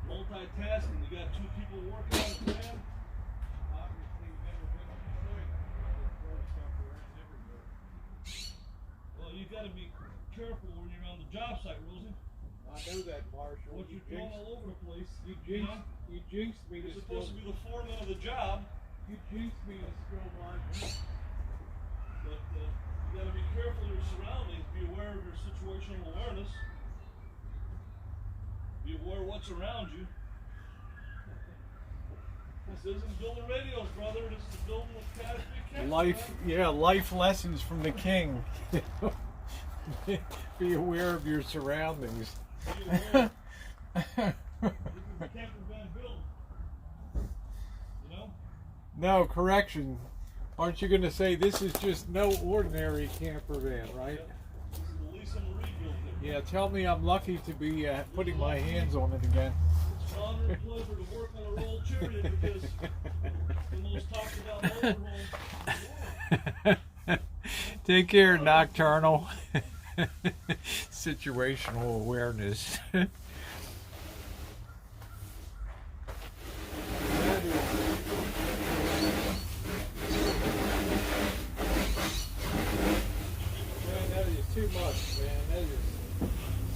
Multitasking. You got two people working on the plan. Obviously, we've never been on the site. Throw stuff around everywhere. Well, you got to be careful when you're on the job site, Rosie. I know that, Marshall. What you're throwing all over the place. You know? jinxed me You're to supposed to be the foreman of the job. You jinxed me to spill my drink. But you got to be careful of your surroundings. Be aware of your situational awareness. Be aware of what's around you. This isn't building radios, brother. This is building with catastrophe. Life lessons from the king. Be aware of your surroundings. Be aware. This is the camper van build. You know? No, correction. Aren't you going to say this is just no ordinary camper van, right? This is the Lisa Marie build there. Yeah, tell me I'm lucky to be putting my hands on it again. It's an honor and pleasure to work on a roll chariot because the most talked about motorhome. Take care, Nocturnal. Situational awareness. Too much, man. That is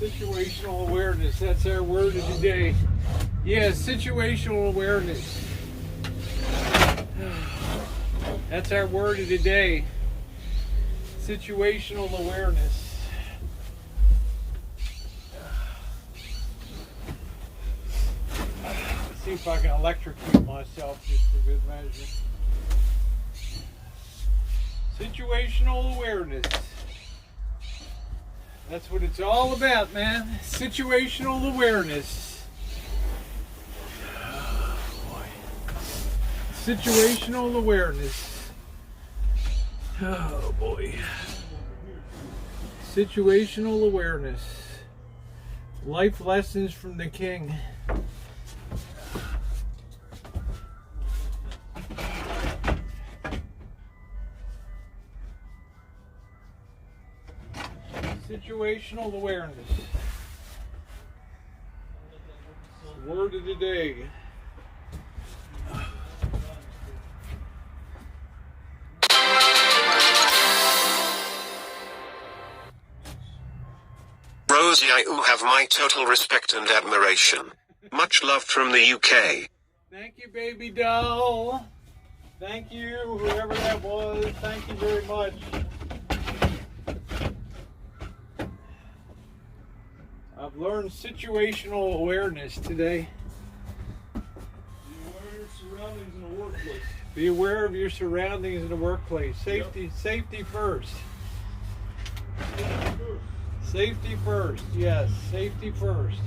situational awareness. That's our word of the day. Yeah, situational awareness. That's our word of the day. Situational awareness. Let's see if I can electrocute myself just for good measure. Situational awareness. That's what it's all about, man. Situational awareness. Oh, boy. Situational awareness. Oh, boy. Situational awareness. Life lessons from the king. Situational awareness. Word of the day. Rosie, you have my total respect and admiration. Much love from the UK. Thank you, baby doll. Thank you, whoever that was. Thank you very much. I've learned situational awareness today. Be aware of your surroundings in the workplace. Be aware of your surroundings in the workplace. Safety, safety first. Safety first. Yes, safety first.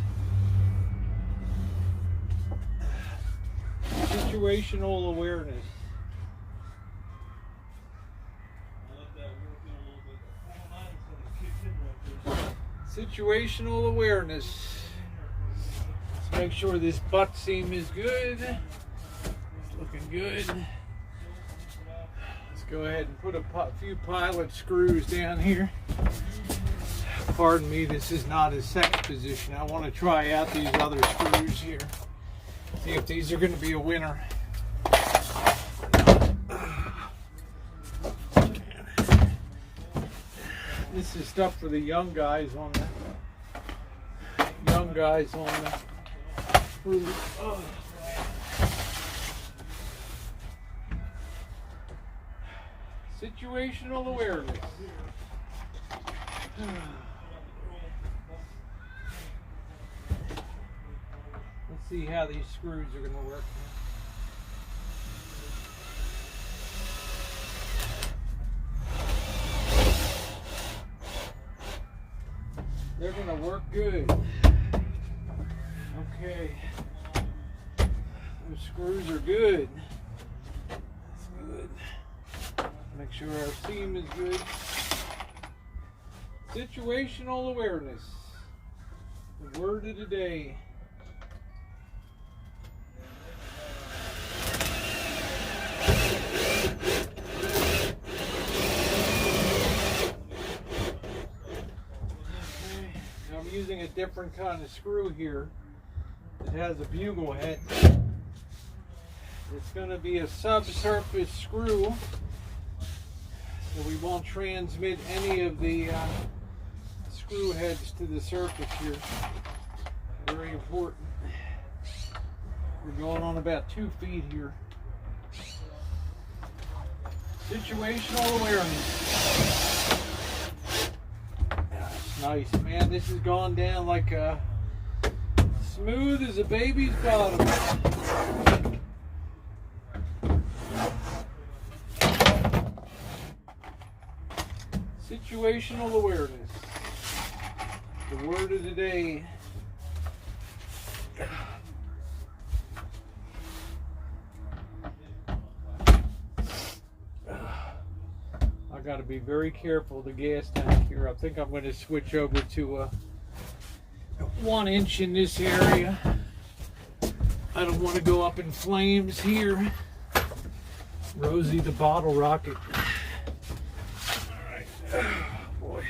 Situational awareness. I'll let that work in a little bit. Mine's gonna kick in right there. Situational awareness. Let's make sure this butt seam is good. It's looking good. Let's go ahead and put a few pilot screws down here. Pardon me, this is not a sex position. I want to try out these other screws here. See if these are going to be a winner. This is stuff for the young guys on the cruise. Oh. Situational awareness. Let's see how these screws are going to work. They're going to work good. Okay. Those screws are good. That's good. Make sure our seam is good. Situational awareness. The word of the day. using a different kind of screw here. It has a bugle head. It's going to be a subsurface screw, so we won't transmit any of the screw heads to the surface here. Very important. We're going on about 2 feet here. Situational awareness. That's nice, man. This has gone down like smooth as a baby's bottom. Situational awareness. The word of the day. I got to be very careful of the gas tank here. I think I'm going to switch over to 1 inch in this area. I don't want to go up in flames here. Rosie the bottle rocket. Alright. Oh, boy.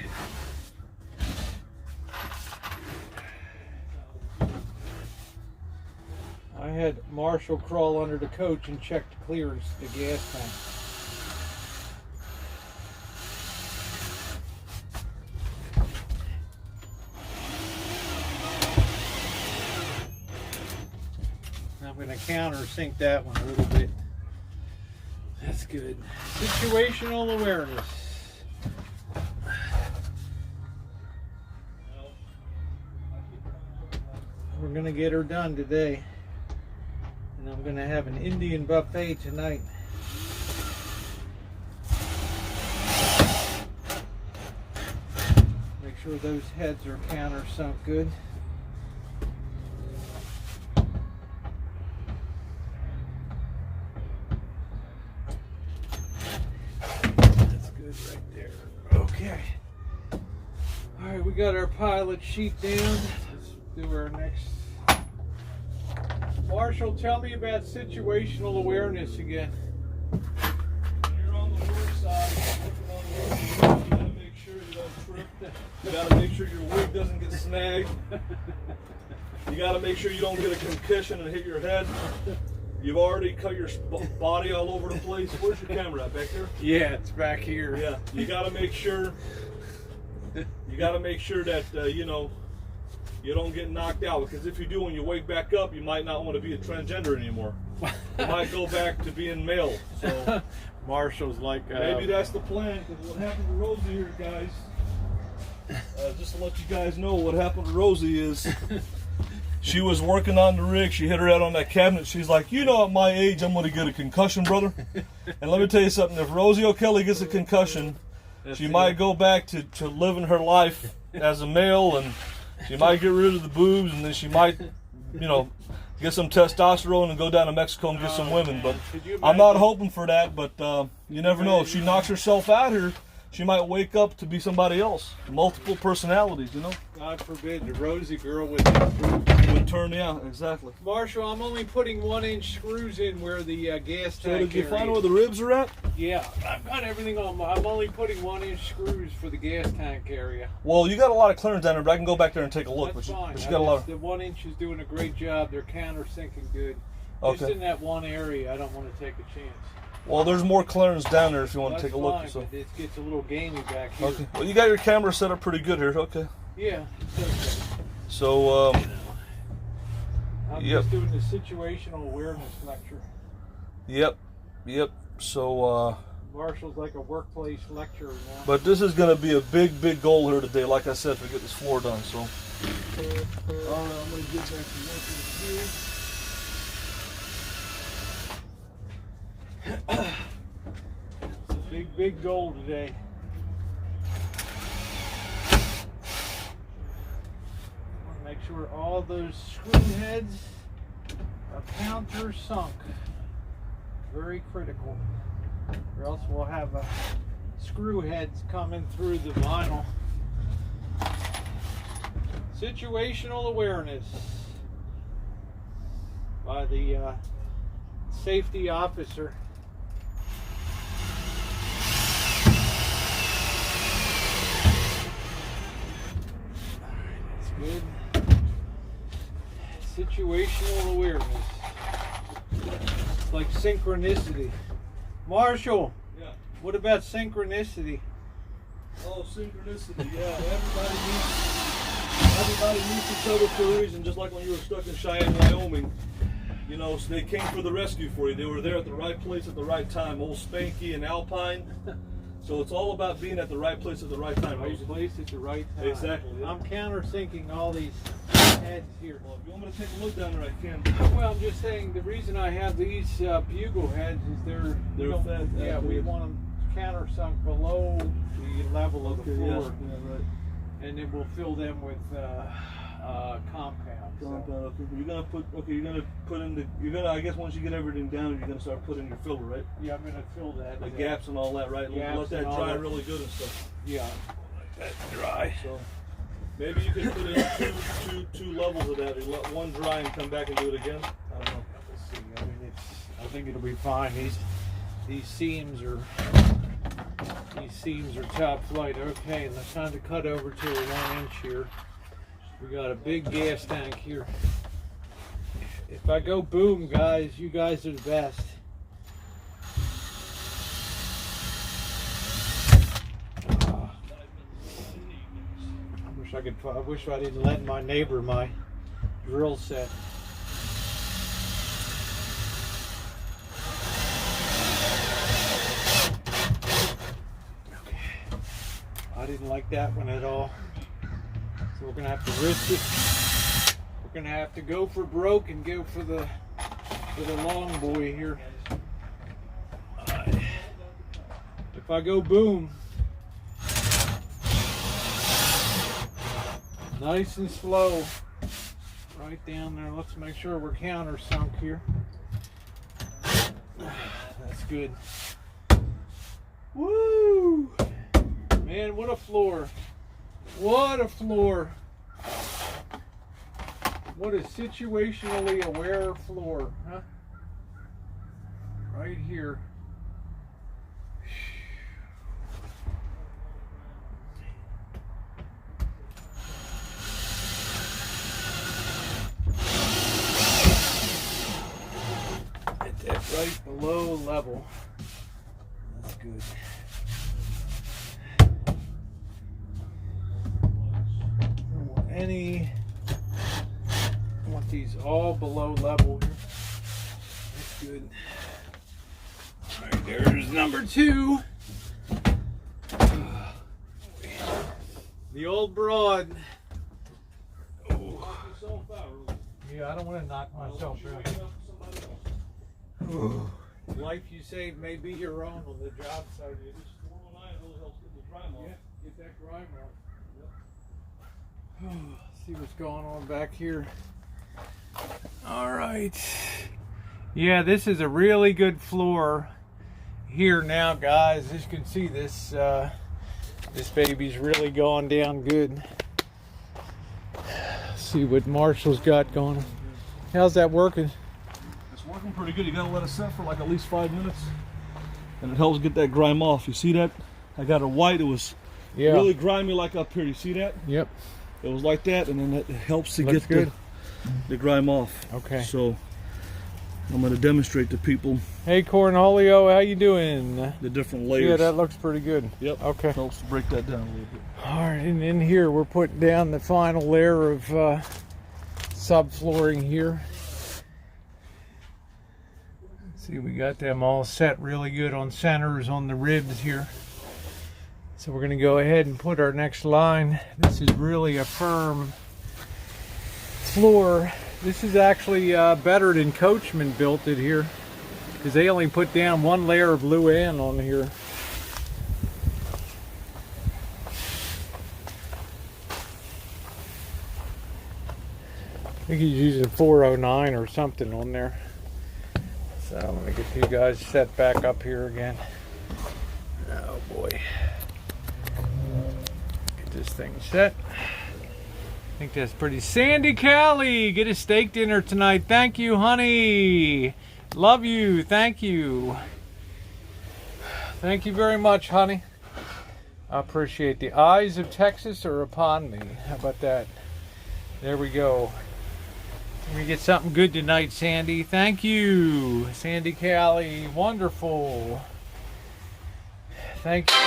I had Marshall crawl under the coach and check the clearance of the gas tank. I'm going to countersink that one a little bit. That's good. Situational awareness. We're going to get her done today. And I'm going to have an Indian buffet tonight. Make sure those heads are countersunk good. Okay. Alright, we got our pilot sheet down. Let's do our next. Marshall, tell me about situational awareness again. When you're on the work side, working on the work, you gotta make sure you don't trip. You gotta make sure your wig doesn't get snagged. You gotta make sure you don't get a concussion and hit your head. You've already cut your body all over the place. Where's your camera at? Back there? Yeah, it's back here. Yeah. You got to make sure. You got to make sure that you know, you don't get knocked out, because if you do, when you wake back up, you might not want to be a transgender anymore. You might go back to being male. So Marshall's like. Maybe that's the plan. Because what happened to Rosie here, guys? Just to let you guys know, what happened to Rosie is. She was working on the rig. She hit her head on that cabinet. She's like, you know, at my age, I'm going to get a concussion, brother. And let me tell you something. If Rosie O'Kelly gets a concussion, she might go back to living her life as a male, and she might get rid of the boobs, and then she might, you know, get some testosterone and go down to Mexico and get some women. But I'm not hoping for that, but you never know. If she knocks herself out here, she might wake up to be somebody else. Multiple personalities, you know? God forbid the Rosie girl would turn, yeah, exactly. Marshall, I'm only putting 1 inch screws in where the gas tank. So did you area find is. where the ribs are at? Yeah, I've got everything on. I'm only putting 1 inch screws for the gas tank area. Well, you got a lot of clearance down there, but I can go back there and take a look. That's fine. But you got a lot of... The 1 inch is doing a great job. They're countersinking good. Just Okay. in that one area, I don't want to take a chance. Well, there's more clearance down there if you want to take a look. Fine, So. but it gets a little gamey back here. Okay. Well, you got your camera set up pretty good here. Okay. Yeah. So, I'm Yep. just doing the situational awareness lecture. yep. So, Marshall's like a workplace lecturer now. but this is going to be a big goal here today. Like I said, to get this floor done. So. All right, I'm going to get back to working here. It's a big goal today. Make sure all those screw heads are countersunk. Very critical. Or else we'll have screw heads coming through the vinyl. Situational awareness by the safety officer. Situational awareness. It's like synchronicity. Marshall, Yeah. what about synchronicity? Oh, synchronicity. Yeah, everybody meets each other for a reason. Just like when you were stuck in Cheyenne, Wyoming. You know, so they came for the rescue for you. They were there at the right place at the right time. Old Spanky and Alpine. So it's all about being at the right place at the right time. Right place at the right time. Exactly. Yeah. I'm countersinking all these heads here. Well, if you want me to take a look down there, I can. Well, I'm just saying the reason I have these bugle heads is they're fed. Yeah, we want them countersunk below the level of the floor, Yeah, right. and then we'll fill them with compound. So. I guess once you get everything down, you're gonna start putting your filler, right? Yeah, I'm gonna fill that. The gaps and all that, right? Gaps Let that and all dry that. really good and stuff. Yeah, let that dry. So maybe you could put in two levels of that. You let one dry and come back and do it again. I don't know. Let's see. I mean, I think it'll be fine. These seams are top flight. Okay, and it's time to cut over to a 1 inch here. We got a big gas tank here. If I go boom, guys, you guys are the best. I wish I didn't lend my neighbor my drill set. Okay. I didn't like that one at all. So we're gonna have to risk it. We're gonna have to go for broke and go for the long boy here. If I go boom, nice and slow, right down there. Let's make sure we're countersunk here. That's good. Woo! Man, what a floor. What a floor. What a situationally aware floor, huh? Right here. That's right below level. That's good. I want these all below level here. That's good. All right, there's number 2. The old broad. Oh. Yeah, I don't want to knock myself out. Life you save may be your own on the job site. Yeah, get that grime out. See what's going on back here. All right. Yeah, this is a really good floor here now, guys. As you can see, this baby's really going down good. See what Marshall's got going. How's that working? It's working pretty good. You gotta let it set for like at least 5 minutes, and it helps get that grime off. You see that? I got it white. It was really grimy like up here. You see that? Yep. It was like that, and then it helps to Looks get good. the grime off. Okay. So I'm going to demonstrate to people Hey Cornholio, how you doing? the different layers. Yeah, that looks pretty good. Yep. Okay. Helps to break that down a little bit. All right, and in here we're putting down the final layer of subflooring here. See, we got them all set really good on centers on the ribs here. So we're going to go ahead and put our next line. This is really a firm floor. This is actually better than Coachman built it here, because they only put down 1 layer of Luan on here. I think he's using 409 or something on there. So let me get you guys set back up here again. Oh boy. Get this thing set. I think that's pretty. Sandy Callie, get a steak dinner tonight. Thank you, honey. Love you. Thank you. Thank you very much, honey. I appreciate the eyes of Texas are upon me. How about that? There we go. We get something good tonight, Sandy. Thank you, Sandy Callie. Wonderful. Thank you.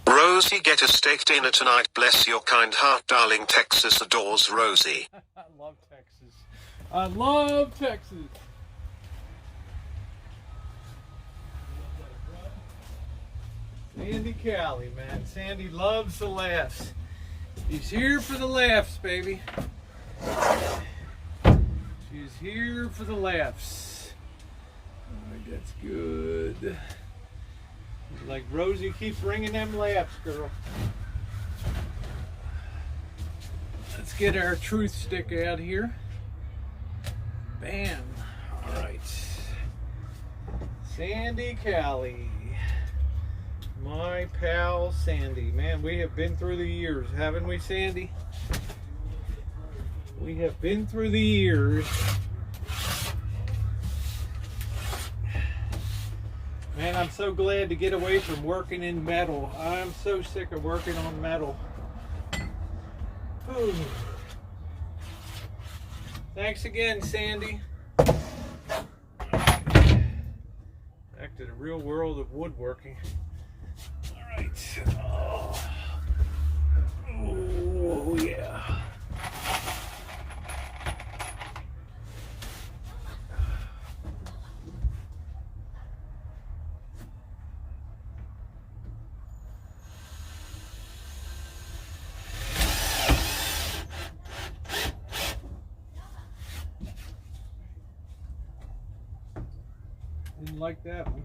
Rosie, get a steak dinner tonight. Bless your kind heart, darling. Texas adores Rosie. I love Texas. I love Texas. Sandy Callie, man. Sandy loves the laughs. She's here for the laughs, baby. She's here for the laughs. Alright, that's good. Like Rosie keeps bringing them laughs, girl. Let's get our truth stick out here. Bam. Alright. Sandy Callie. My pal Sandy. Man, we have been through the years, haven't we, Sandy? We have been through the years. Man, I'm so glad to get away from working in metal. I'm so sick of working on metal. Ooh. Thanks again, Sandy. Back to the real world of woodworking. Alright. Oh, yeah. Didn't like that one.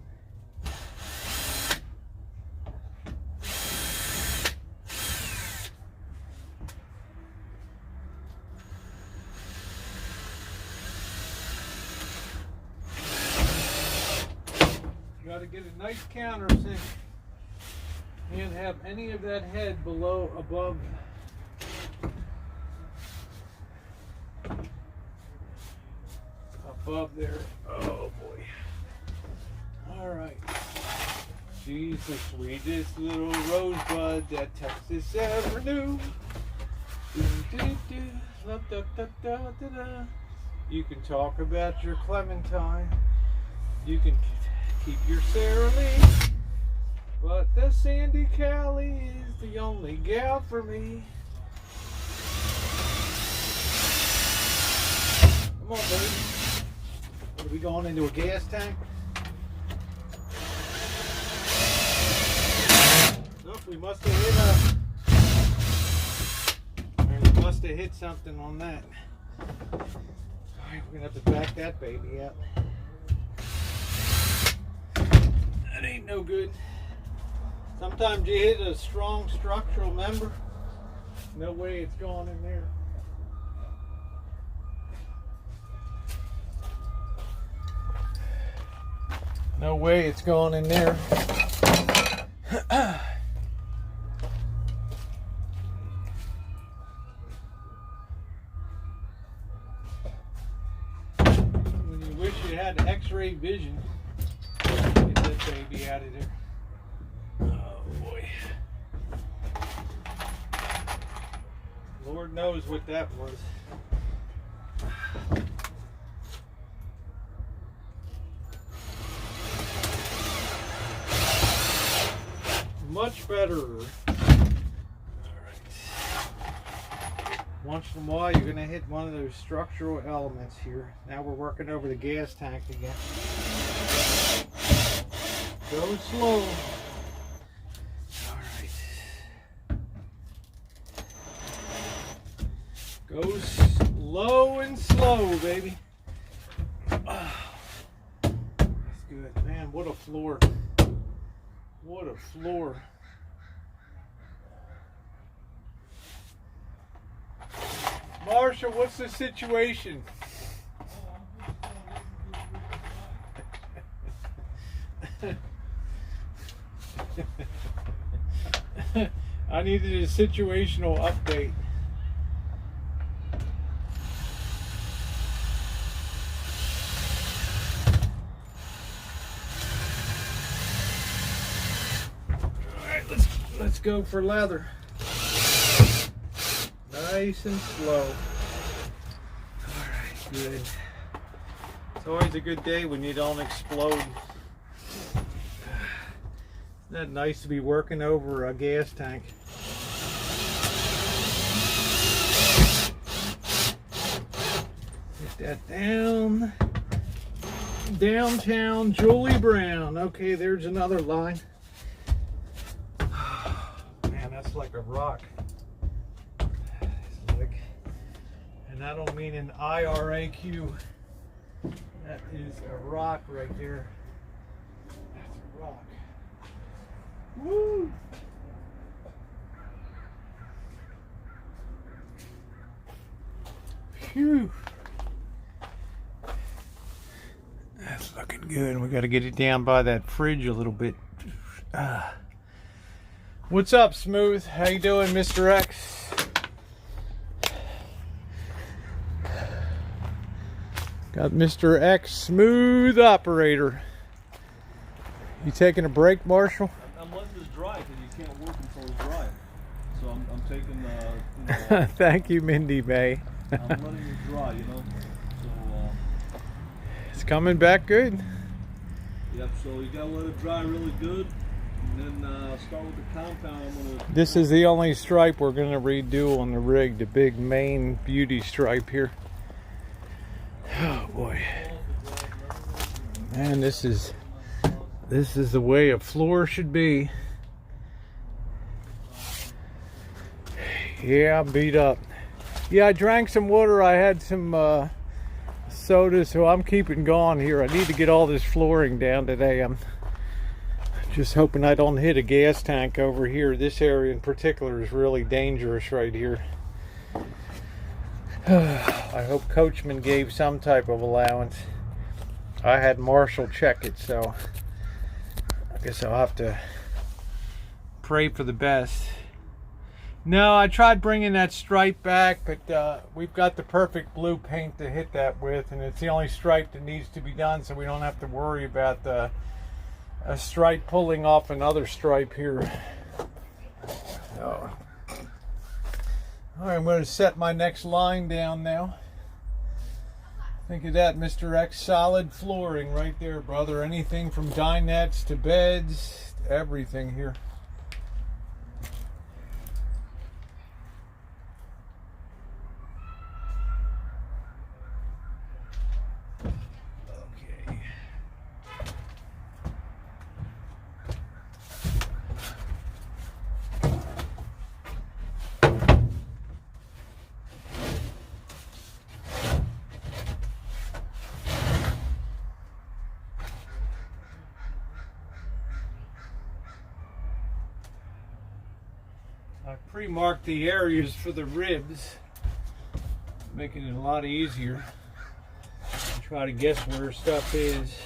Got to get a nice countersink. Can't have any of that head above. Above there. Oh boy. Alright. She's the sweetest little rosebud that Texas ever knew. You can talk about your Clementine. You can keep your Sarah Lee. But the Sandy Callie is the only gal for me. Come on, baby. What, are we going into a gas tank? Look, we must have hit something on that. Alright, we're gonna have to back that baby out. That ain't no good. Sometimes you hit a strong structural member. No way it's going in there. No way it's going in there. When you wish you had X-ray vision, get that baby out of there. Oh boy. Lord knows what that was. Much better. Alright. Once in a while you're going to hit one of those structural elements here. Now we're working over the gas tank again. Go slow. Alright. Go slow and slow, baby. Oh, that's good. Man, what a floor. What a floor. Marsha, what's the situation? I needed a situational update. All right, let's go for leather. Nice and slow. Alright, good. It's always a good day when you don't explode. Isn't that nice to be working over a gas tank? Get that down. Downtown Julie Brown. Okay, there's another line. Man, that's like a rock. It's like, and I don't mean an IRAQ. That is a rock right there. That's a rock. Woo! Phew. That's looking good. We got to get it down by that fridge a little bit. What's up, Smooth? How you doing, Mr. X? Got Mr. X, smooth operator. You taking a break, Marshall? I'm letting this dry because you can't work until it's dry. So I'm taking, you know, Thank you, Mindy May. I'm letting it dry, you know. So, It's coming back good. yep, so you gotta let it dry really good. And then start with the compound. I'm gonna. This is the only stripe we're going to redo on the rig, the big main beauty stripe here. Oh boy. Man, this is the way a floor should be. Yeah, I'm beat up. Yeah, I drank some water. I had some soda, so I'm keeping going here. I need to get all this flooring down today. I'm just hoping I don't hit a gas tank over here. This area in particular is really dangerous right here. I hope Coachman gave some type of allowance. I had Marshall check it, so I guess I'll have to pray for the best. No, I tried bringing that stripe back, but we've got the perfect blue paint to hit that with, and it's the only stripe that needs to be done, so we don't have to worry about a stripe pulling off another stripe here. So, all right, I'm going to set my next line down now. Think of that, Mr. X. Solid flooring right there, brother. Anything from dinettes to beds, to everything here. Okay. I pre-marked the areas for the ribs, making it a lot easier to try to guess where stuff is.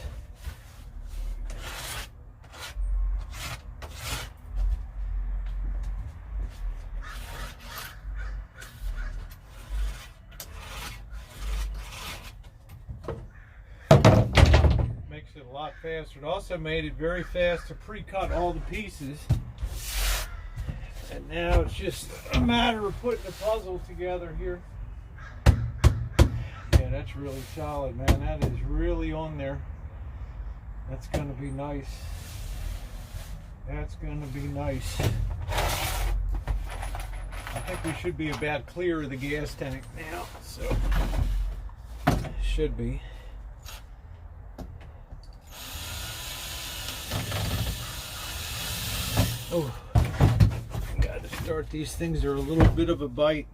Makes it a lot faster. It also made it very fast to pre-cut all the pieces. And now it's just a matter of putting the puzzle together here. Yeah, that's really solid, man. That is really on there. That's going to be nice. That's going to be nice. I think we should be about clear of the gas tank now. So, should be. Oh. Start these things are a little bit of a bite.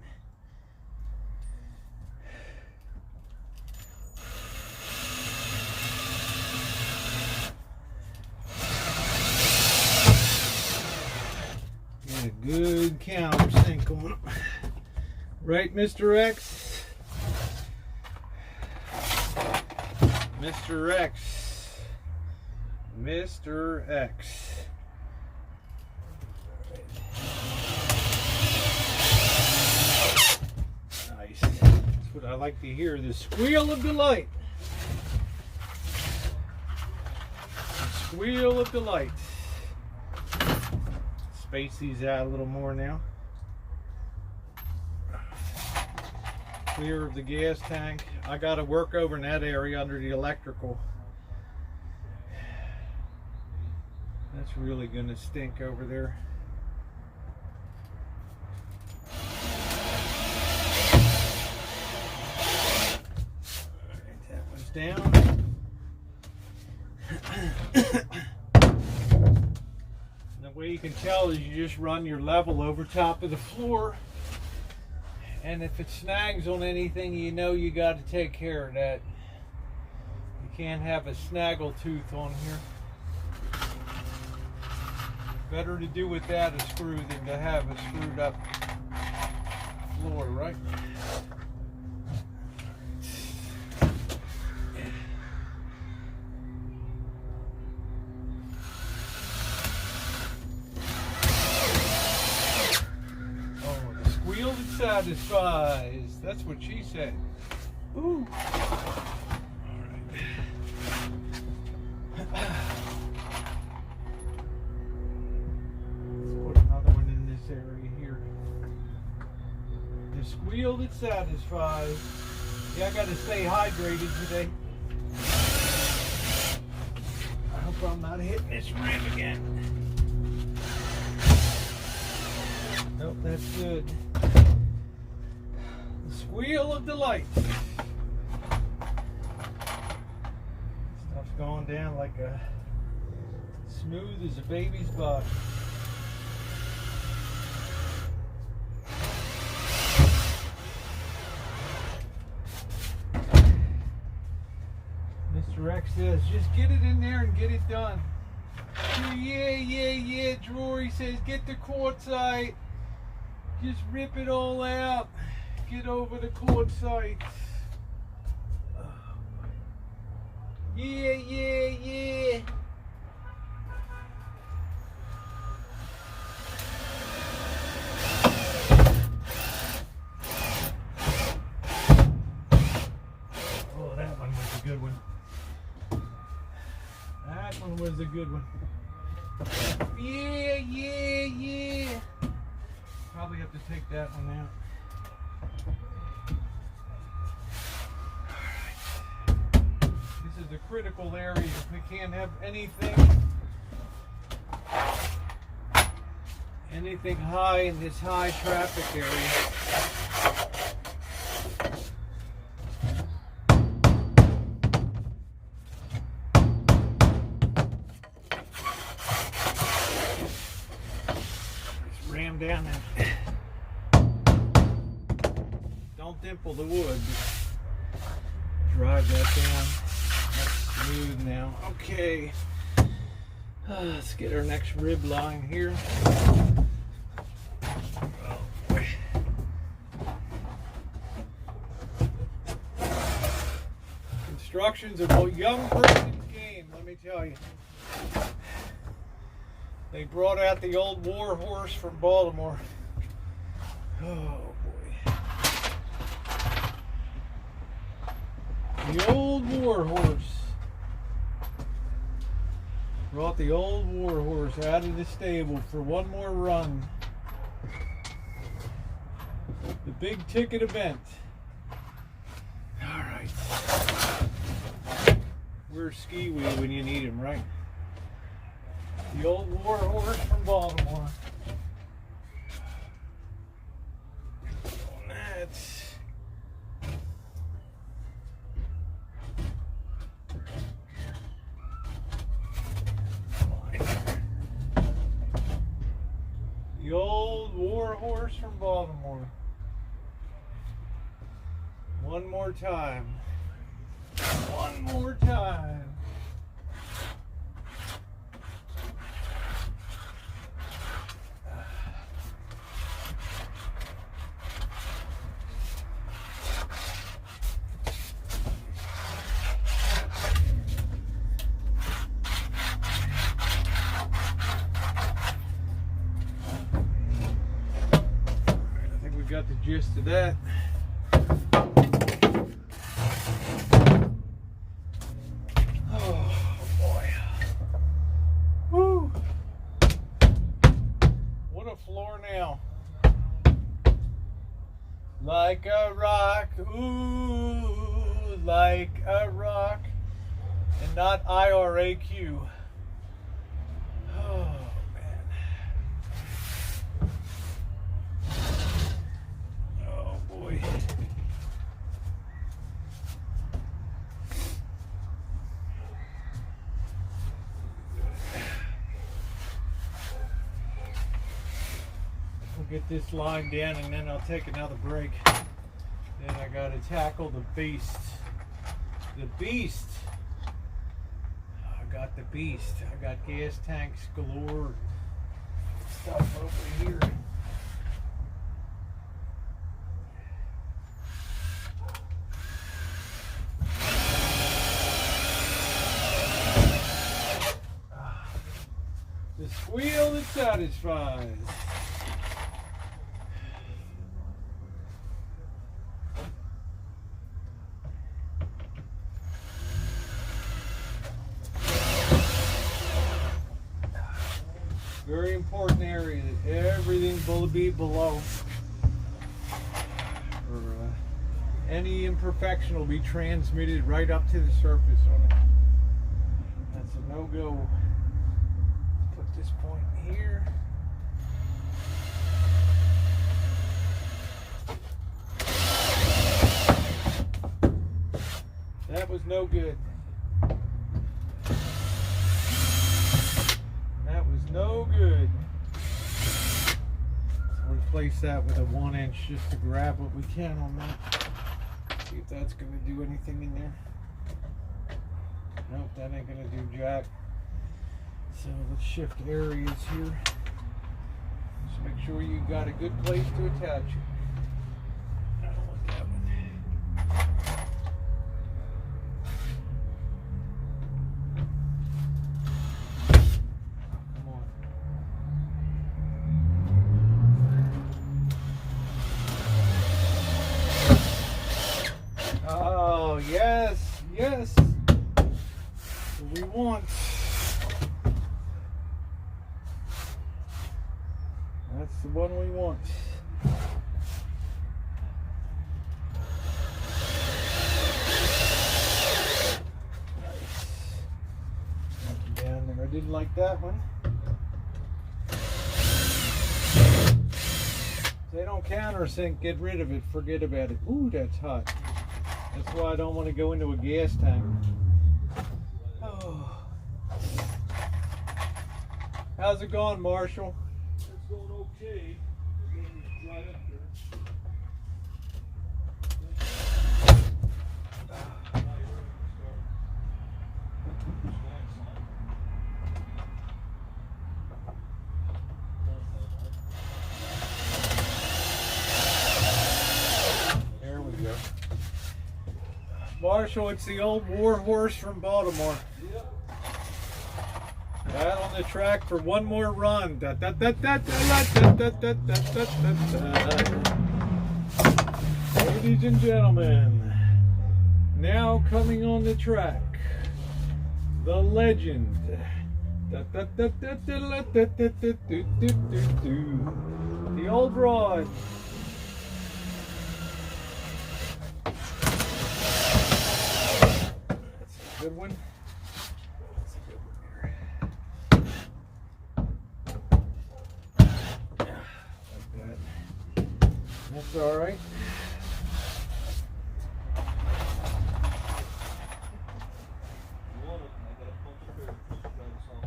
Get a good countersink on them. Right, Mr. X? Mr. X. Mr. X. What I like to hear, the squeal of delight. The squeal of delight. Space these out a little more now. clear of the gas tank. I got to work over in that area under the electrical. That's really going to stink over there. Alright, that one's down. The way you can tell is you just run your level over top of the floor, and if it snags on anything, you know you got to take care of that. You can't have a snaggle tooth on here. Better to do with that a screw than to have a screwed up floor, right? Satisfies. That's what she said. Ooh. Alright. Let's put another one in this area here. The squeal that satisfies. Yeah, I gotta stay hydrated today. I hope I'm not hitting this rim again. Nope, that's good. Squeal of delight. Stuff's going down like a smooth as a baby's butt. Mr. X says, just get it in there and get it done. Yeah, Drory says, get the quartzite. Just rip it all out. Get over the quartzite. Yeah. Oh, that one was a good one. That one was a good one. Yeah. Probably have to take that one out. This is the critical area. We can't have anything high in this high traffic area. Just ram down and don't dimple the wood. Just drive that down. Smooth now. Okay. Let's get our next rib line here. Oh boy. Construction's a young person's game, let me tell you. They brought out the old war horse from Baltimore. Oh boy. The old war horse. Brought the old war horse out of the stable for one more run. The big ticket event. Alright. Where's Ski Wheel when you need him, right? The old war horse from Baltimore. That's... the old war horse from Baltimore. One more time. One more time. Got the gist of that. Oh boy. Woo. What a floor now. Like a rock, ooh, like a rock, and not IRAQ. Oh, man. Oh, boy. We'll get this line down and then I'll take another break. Then I gotta tackle the beast. The beast! I got the beast. I got gas tanks galore. Stuff over here. The squeal that satisfies. Very important area that everything will be below. Or any imperfection will be transmitted right up to the surface on it. That's a no-go. Put this point here. That was no good. That was no good. So replace that with a 1-inch just to grab what we can on that. See if that's going to do anything in there. Nope, that ain't going to do jack. So let's shift areas here. Just make sure you got a good place to attach it. I don't want that one. Oh, yes, yes. What we want. That's the one we want. Nice. Nothing down there. I didn't like that one. If they don't countersink, get rid of it. Forget about it. Ooh, that's hot. That's why I don't want to go into a gas tank. Oh. How's it going, Marshall? It's going okay. It's going right up there. There we go. Marshall, it's the old war horse from Baltimore. Yep. Out on the track for one more run. Da, da, da, da, da, da, da, da, da, da, da. Ladies and gentlemen, now coming on the track, the legend. Da, da, da, da, da, da, da, da, da, do, do, do, do. The old rod. That's a good one. That's a good one here. Like that. That's all right. One of them, I got a bunch of here. Try this off.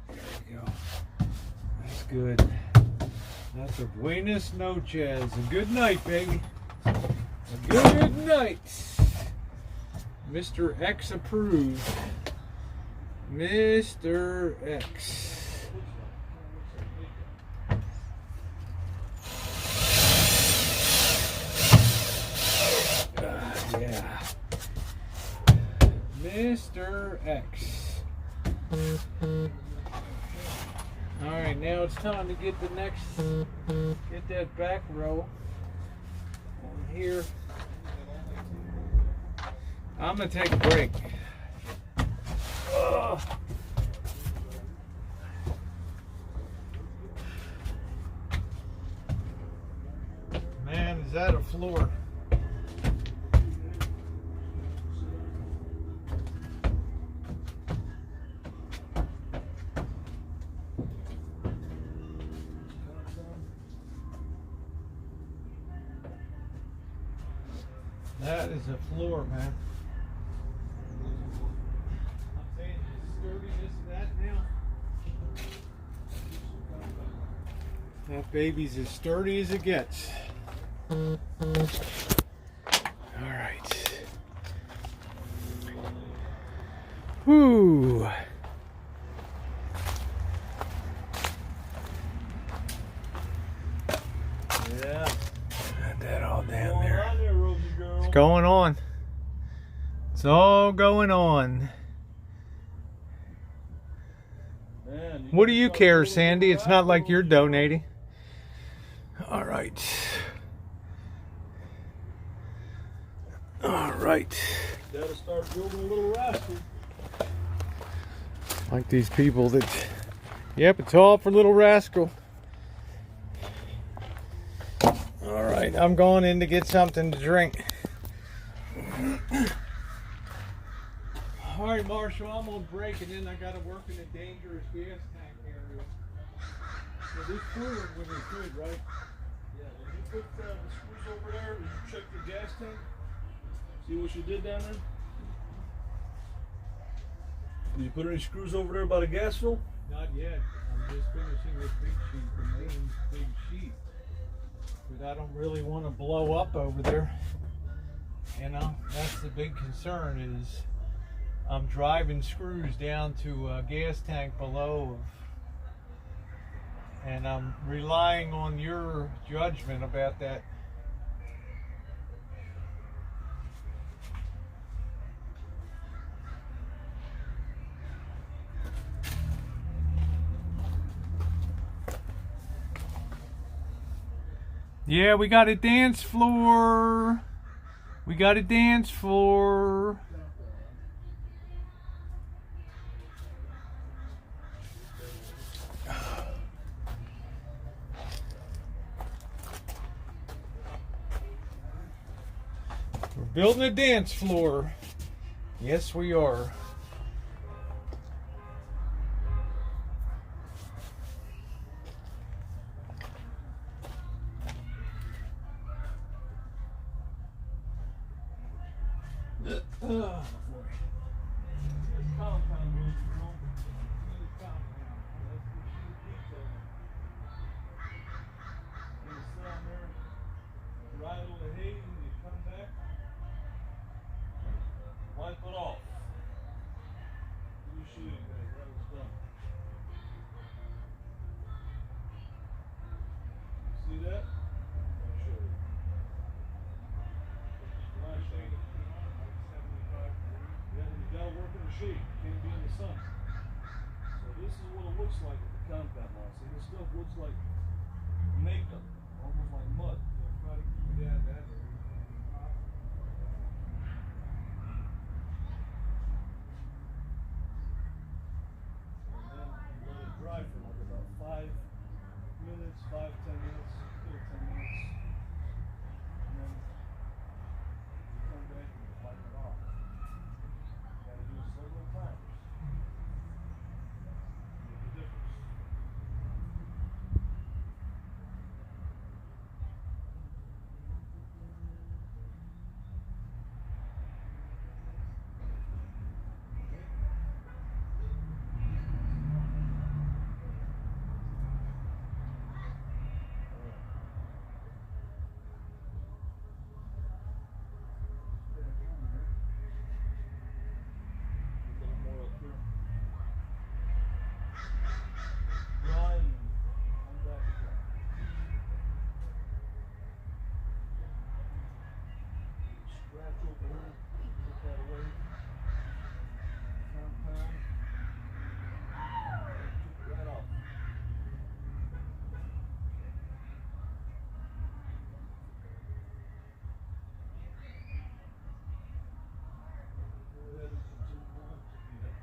There we go. That's good. That's a buenas noches. A good night, baby. A good night. Mr. X approved. Mr. X. Yeah. Mr. X. Alright, now it's time to get the next, get that back row on here. I'm going to take a break. Man, is that a floor? That is a floor, man. I'm saying it's sturdiness of that now. That baby's as sturdy as it gets. All right. Whoo. Yeah. Got that all down Going there. on there, Rosie girl. It's going on. It's all going on. Man, What do gotta you start care, building Sandy? a It's not like you're Rosie. donating. All right. All right. Gotta start building a little rascal. Like these people that. Yep, it's all for Little Rascal. All right, I'm going in to get something to drink. All right, Marshall, I'm on break, and then I got to work in a dangerous gas tank area. So this cooler when it's good, right? Yeah, when you put the screws over there, you check the gas tank. See what you did down there? Did you put any screws over there by the gas fill? Not yet. I'm just finishing this big sheet, the main big sheet. But I don't really want to blow up over there. You know, that's the big concern is I'm driving screws down to a gas tank below. And I'm relying on your judgment about that. Yeah, we got a dance floor. We got a dance floor. We're building a dance floor. Yes, we are. Wipe it off. You should that was done. See that? I'll show you. Last shade. Yeah, you gotta work in the shade. You can't be in the sun. So this is what it looks like at the compound line. See, this stuff looks like makeup, almost like mud. Try to keep it out that area. Let it dry for like about 5 minutes, 5-10 minutes, still 10 minutes. And then you come back and you wipe it off. You gotta do it several times. Make a difference. A little more up here. Dry and come back again. Scratch over here, put that away. Compound. Took that off. Go ahead and continue on to do that.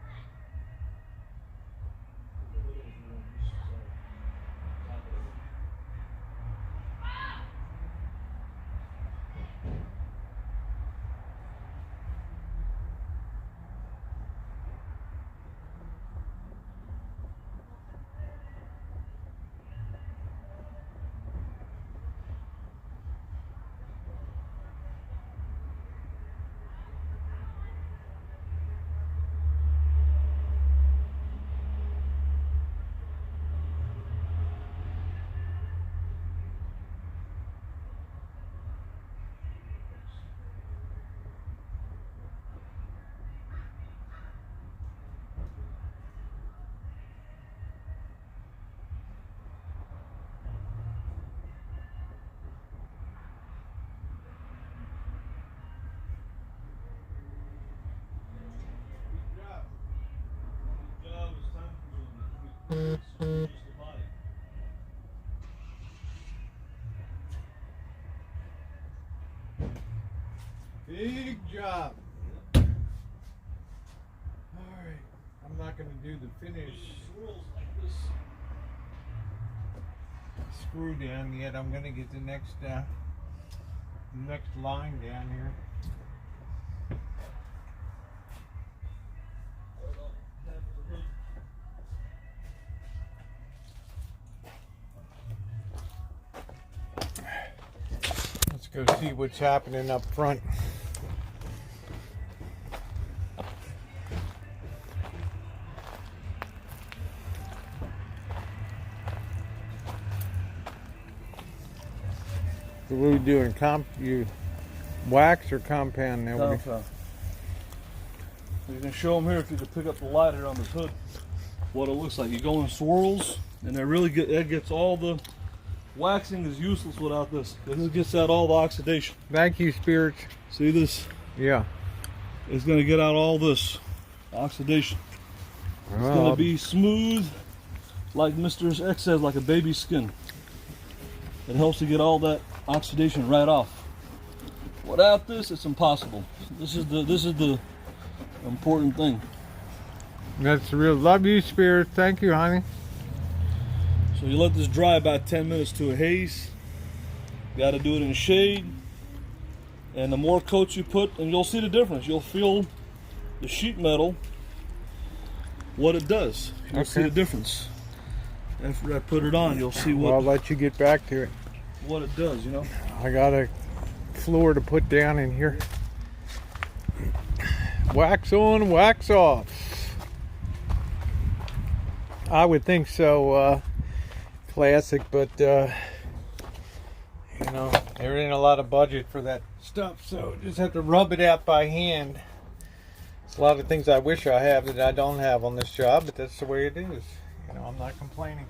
the body. Big job. Alright, I'm not going to do the finish Swirls like this. screw down yet. I'm going to get the next line down here. Right off the half of the hood. Let's go see what's happening up front. So what are we doing? You wax or compound now? Compound. You can show them here if you could pick up the light here on this hood. What it looks like. You go in swirls, and it gets all the waxing is useless without this. This gets out all the oxidation. Thank you, Spirits. See this? Yeah. It's gonna get out all this oxidation. It's gonna be smooth, like Mr. X says, like a baby's skin. It helps to get all that oxidation right off. Without this, it's impossible. This is the important thing. That's real. Love you, Spirit. Thank you, honey. So you let this dry about 10 minutes to a haze. You got to do it in shade. And the more coats you put, and you'll see the difference. You'll feel the sheet metal, what it does. You'll see the difference. After I put it on, you'll see Well, I'll let you get back to it. what it does, you know. I got a floor to put down in here. Wax on, wax off. I would think so. Classic, but you know, there ain't a lot of budget for that stuff, so just have to rub it out by hand. It's a lot of things I wish I have that I don't have on this job, but that's the way it is. You know, I'm not complaining.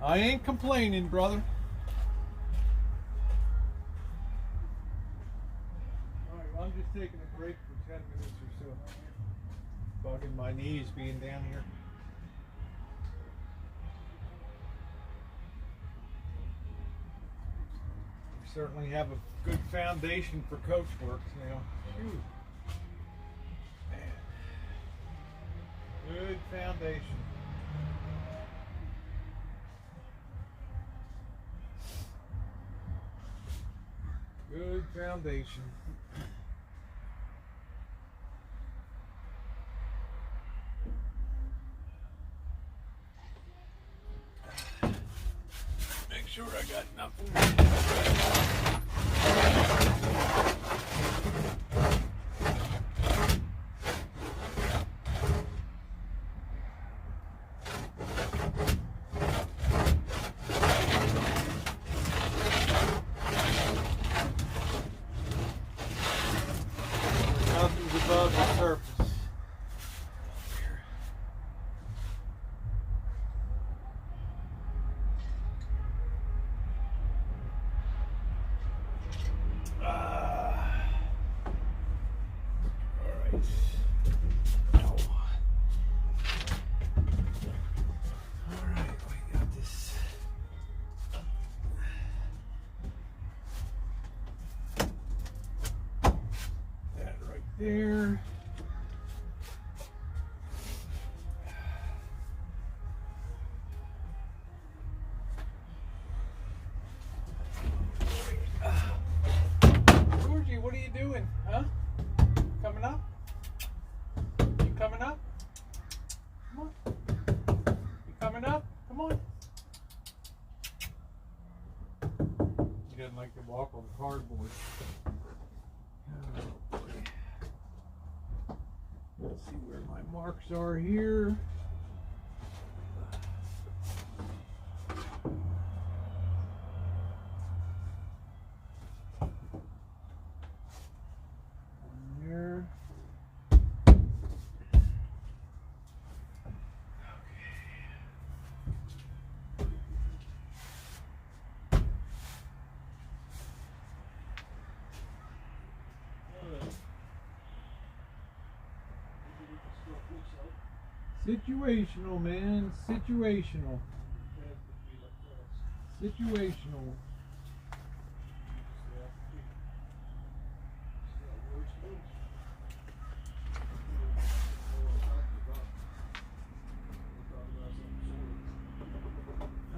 I ain't complaining, brother. Alright, well, I'm just taking a break for 10 minutes or so. Bugging my knees being down here. We certainly have a good foundation for Coachworks now. Phew. Man. Good foundation. Good foundation. Make sure I got nothing. Nothing's above the surface. Alright. No. Alright, we got this. That right there. Georgie, what are you doing? Huh? Coming up? You coming up? Come on. You coming up? Come on. He doesn't like to walk on cardboard. Oh, boy. Let's see where my marks are here. There. Situational, man. Situational. Situational.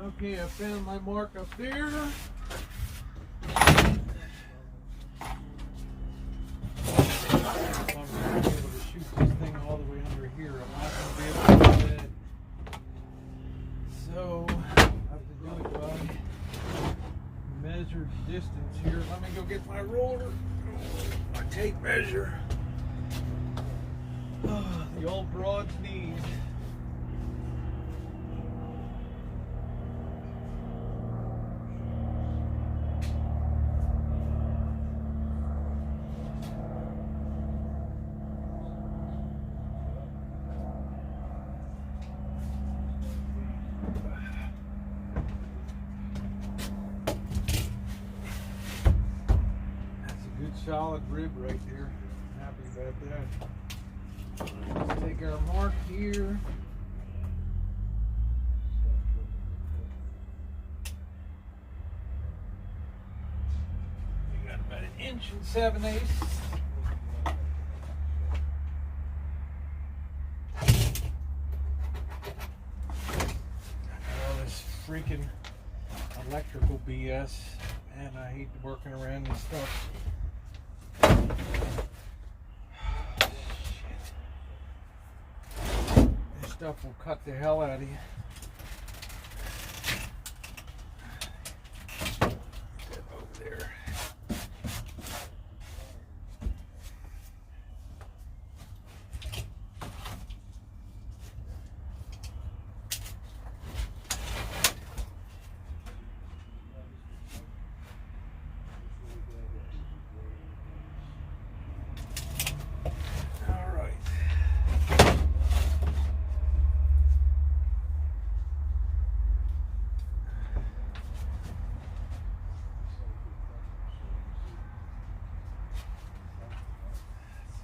Okay, I found my mark up there. I'm going to be able to shoot this thing all the way under here. I'm not going to be able to do that. So, I have to do it by measured distance here. Let me go get my roller, my tape measure. Oh, the old broad's knees. Solid rib right there. Happy about that. Let's take our mark here. We got about 1 7/8 inches. All this freaking electrical BS, and I hate working around this stuff. This stuff will cut the hell out of you. Put that over there.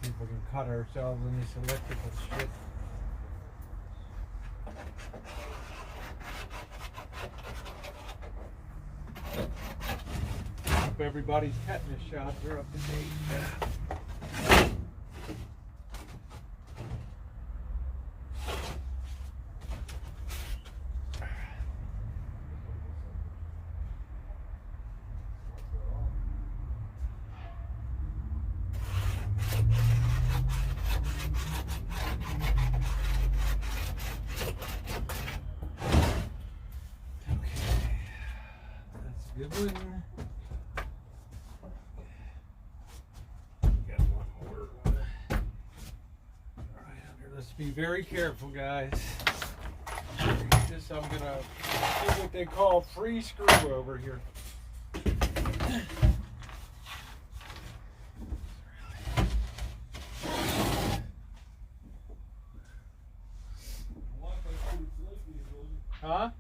See if we can cut ourselves in this electrical shit. Hope everybody's tetanus shots are up to date. Good one. Got one more. All right, under. Let's be very careful, guys. This I'm gonna do what they call free screw over here. Huh?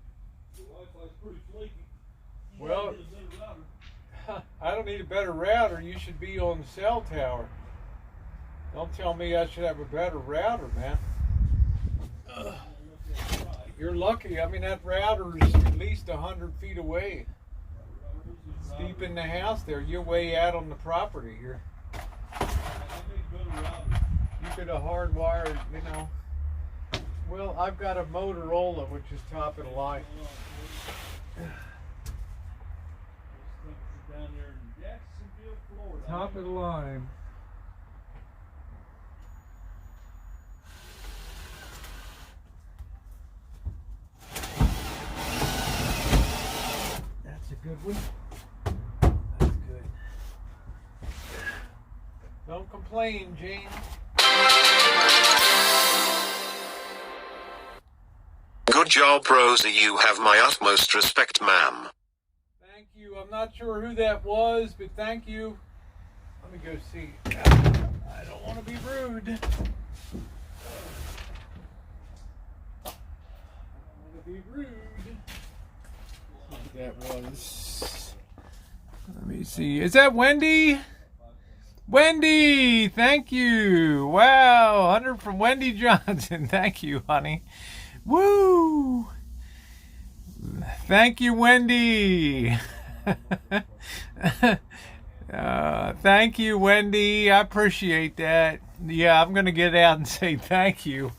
Well, I don't need a better router. You should be on the cell tower. Don't tell me I should have a better router, man. You're lucky. I mean, that router is at least 100 feet away. It's deep in the house there. You're way out on the property here. You could have hardwired, you know. Well, I've got a Motorola, which is top of the line. Down there in Jacksonville, Florida. Top of the line. That's a good one. That's good. Don't complain, Jane. Good job, Rosie. You have my utmost respect, ma'am. Thank you. I'm not sure who that was, but thank you. Let me go see. I don't want to be rude. I don't want to be rude. Who that was. Let me see. Is that Wendy? Wendy, thank you. Wow, 100 from Wendy Johnson. Thank you, honey. Woo! Thank you, Wendy. Thank you, Wendy. I appreciate that. Yeah, I'm going to get out and say thank you.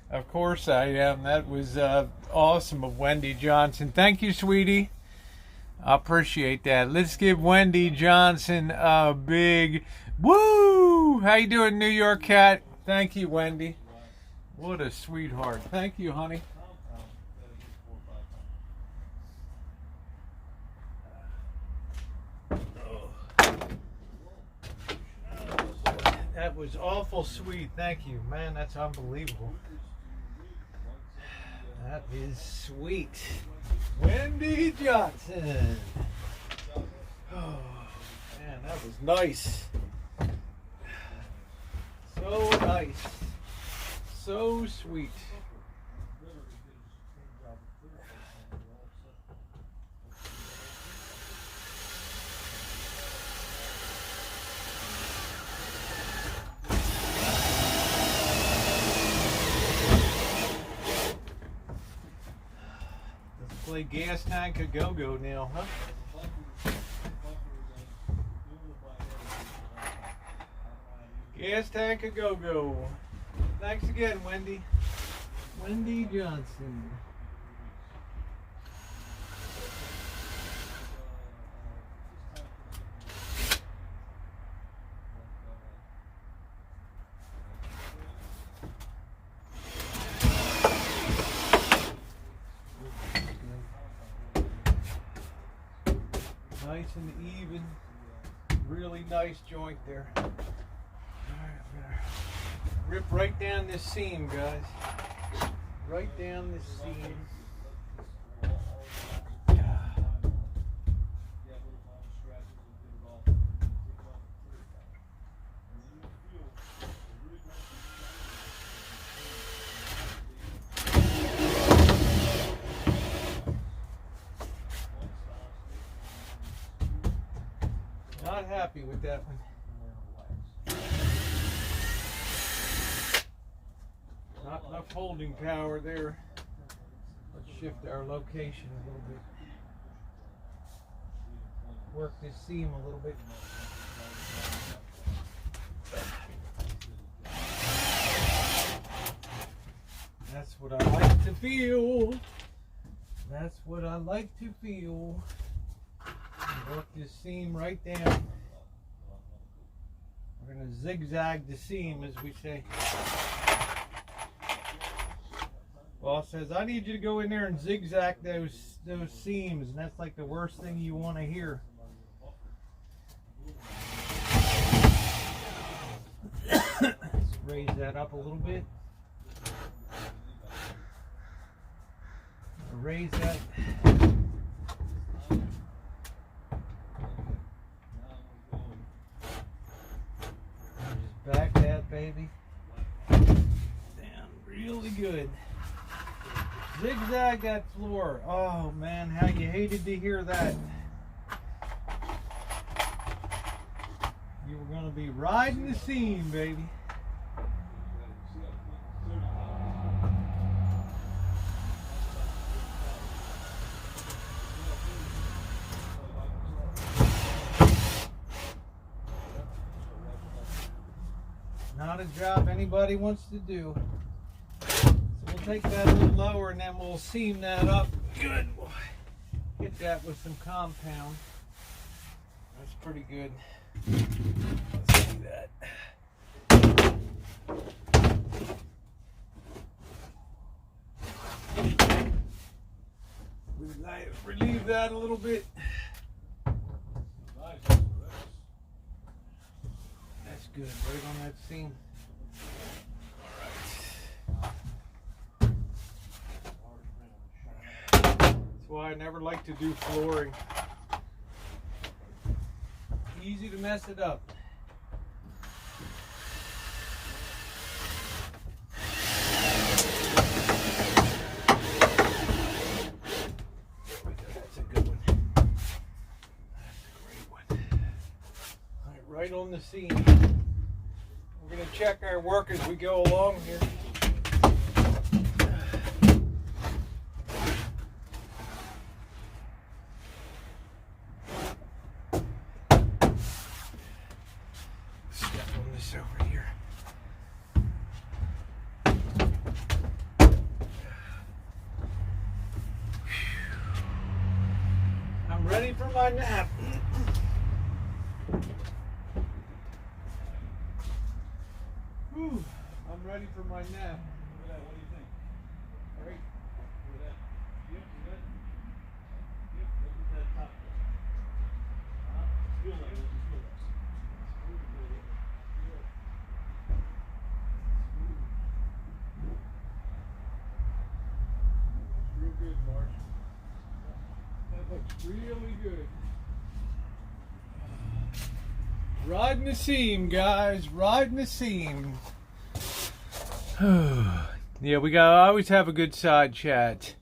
Of course I am. That was awesome of Wendy Johnson. Thank you, sweetie. I appreciate that. Let's give Wendy Johnson a big woo. How you doing, New York Cat? Thank you, Wendy. What a sweetheart. Thank you, honey. That was awful sweet. Thank you. Man, that's unbelievable. That is sweet. Wendy Johnson. Oh, man, that was nice. So nice. So sweet. Play Gas Tank a Go-Go now, huh? Gas Tank a Go-Go. Thanks again, Wendy. Wendy Johnson. Nice and even. Really nice joint there. Alright, I'm gonna rip right down this seam, guys. Right down this seam. Not happy with that one. Not enough holding power there. Let's shift our location a little bit. Work this seam a little bit. That's what I like to feel. That's what I like to feel. Work this seam right down. We're going to zigzag the seam, as we say. Boss says, I need you to go in there and zigzag those seams, and that's like the worst thing you want to hear. Let's raise that up a little bit. Raise that. Back that baby down really good. Zigzag that floor. Oh man, how you hated to hear that. You were going to be riding the seam, baby. Not a job anybody wants to do. So we'll take that a little lower and then we'll seam that up. Good. We'll hit that with some compound. That's pretty good. Let's do that. Relieve that a little bit. That's good, right on that seam. Alright. That's why I never like to do flooring. Easy to mess it up. right on the seam. We're going to check our work as we go along here. Step on this over here. I'm ready for my nap. Whew, I'm ready for my nap. Look at that. What do you think? Great. Look at that. Yep, you got it. Yep, look at that top. Feel like it. Just feel that. Real good, Marshall. That looks really good. Riding the seam, guys. Riding the seam. Yeah, we gotta always have a good side chat.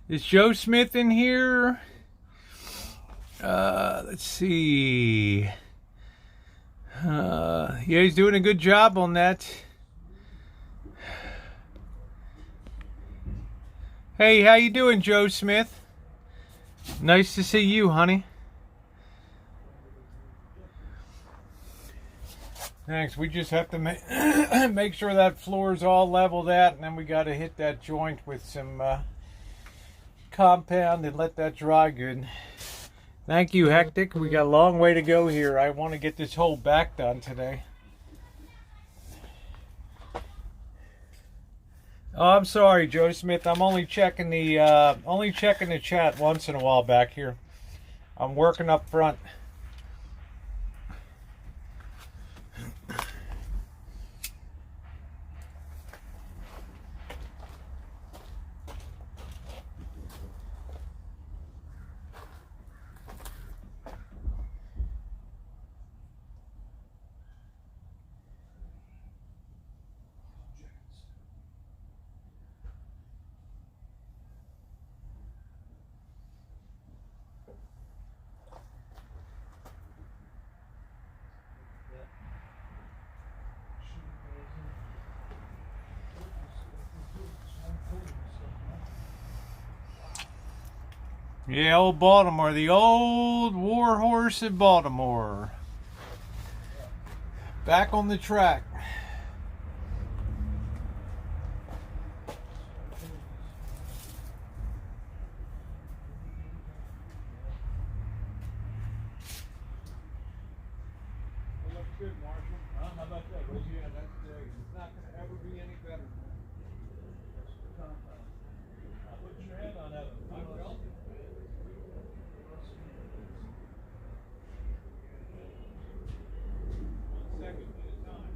Is Joe Smith in here? Let's see. Yeah, he's doing a good job on that. Hey, how you doing, Joe Smith? Nice to see you, honey. Thanks. We just have to make sure that floor is all leveled out, and then we got to hit that joint with some compound and let that dry good. Thank you, Hectic. We got a long way to go here. I want to get this whole back done today. Oh, I'm sorry, Joe Smith. I'm only checking the chat once in a while back here. I'm working up front. Yeah, old Baltimore, the old war horse of Baltimore. Back on the track. That looks good, Marshall. How about that? Rosie? Yeah, that's it's not going to ever be any better. Put your hand on that. I will. One second at a time.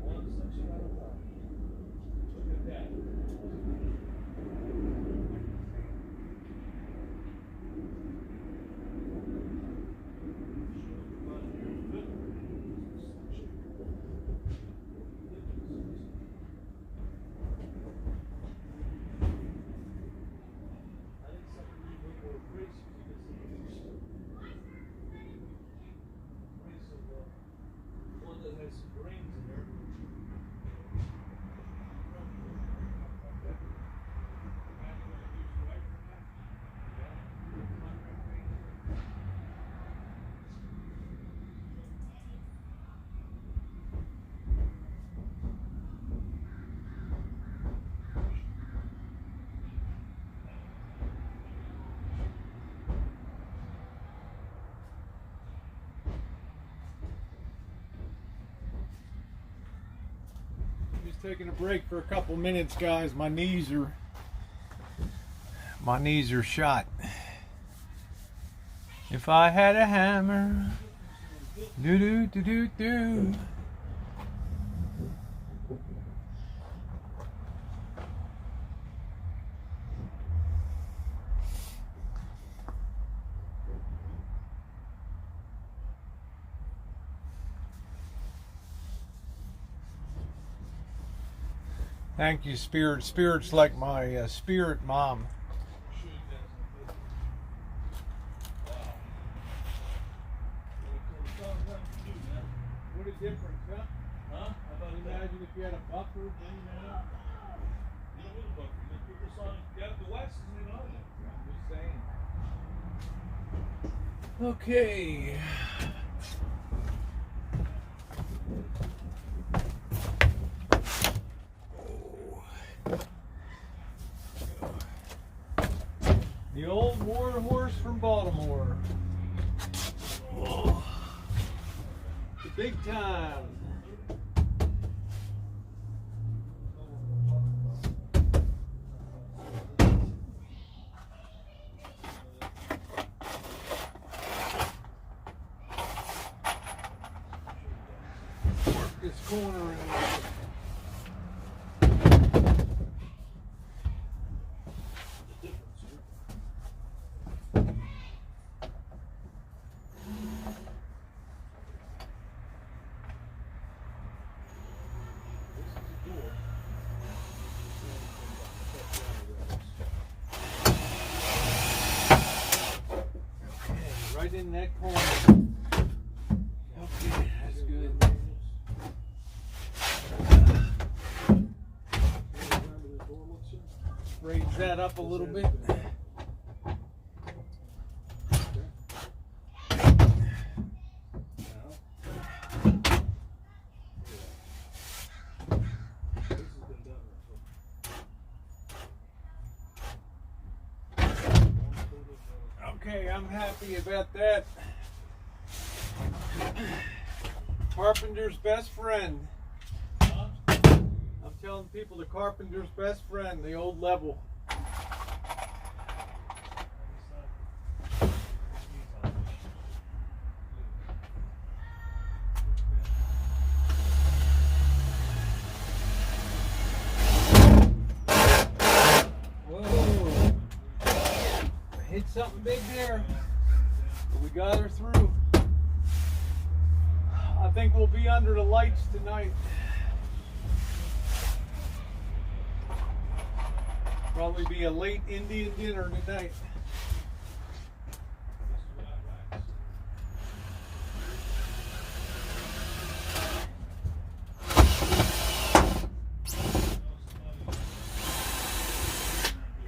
One section at a time. Look at that. One that has some grains in there. Just taking a break for a couple minutes, guys. My knees are shot. If I had a hammer, do do do do do. Thank you, Spirit. Spirit's like my spirit mom. difference, huh? Huh? How about that? Imagine if you had a buffer. You don't need a buffer. You put this on. Yeah, the wax isn't even on yet. I'm just saying. Okay. The old war horse from Baltimore. Oh. The big time. Work this corner in. Right in that corner. Okay, that's good. Raise that up a little bit. Okay, I'm happy about that. Carpenter's best friend. Huh? I'm telling people the carpenter's best friend, the old level. Whoa. Hit something big there. But we got her through. I think we'll be under the lights tonight. Probably be a late Indian dinner tonight.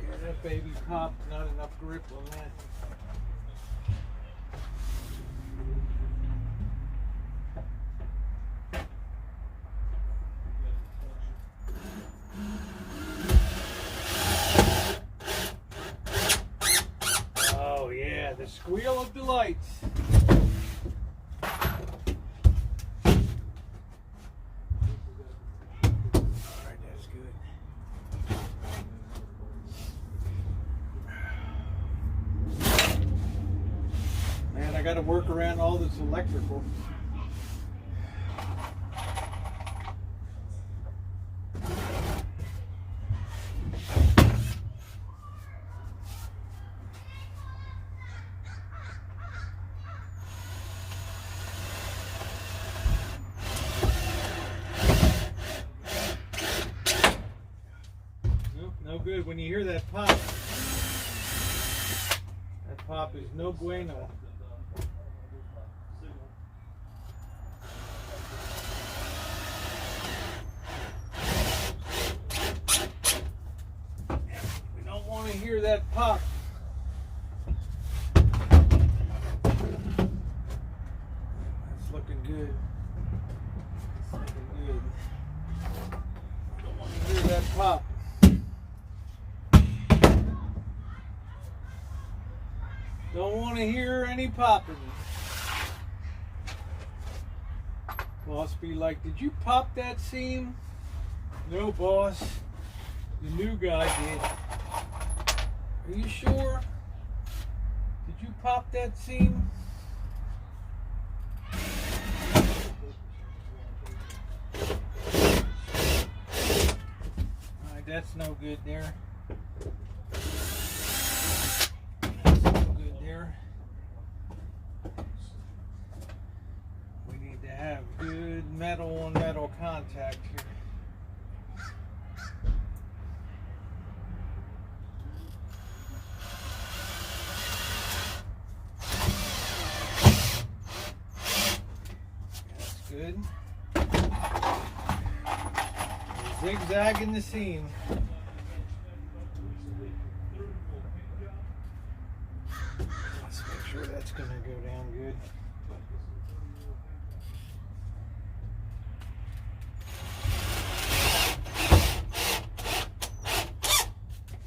Yeah, that baby pop, not enough grip on that. Oh yeah, the squeal of delight. Alright, that's good. Man, I gotta work around all this electrical. Nope, no good. When you hear that pop is no bueno. We don't want to hear that pop. That's looking good. It's looking good. Don't want to hear that pop. Don't want to hear any popping. Boss be like, did you pop that seam? No, boss. The new guy did. Are you sure? Did you pop that seam? Alright, that's no good there. We need to have good metal on metal contact here. That's good. good. Zigzagging the seam. Let's make sure that's going to go down good.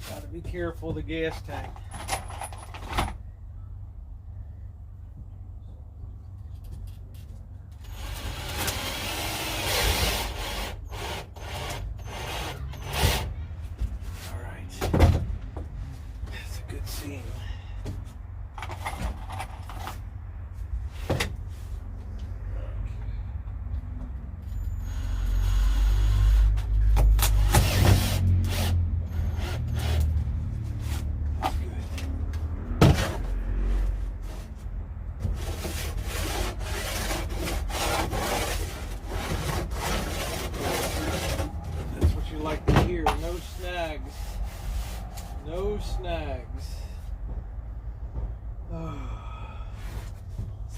Gotta be careful of the gas tank. Like to hear, no snags, no snags.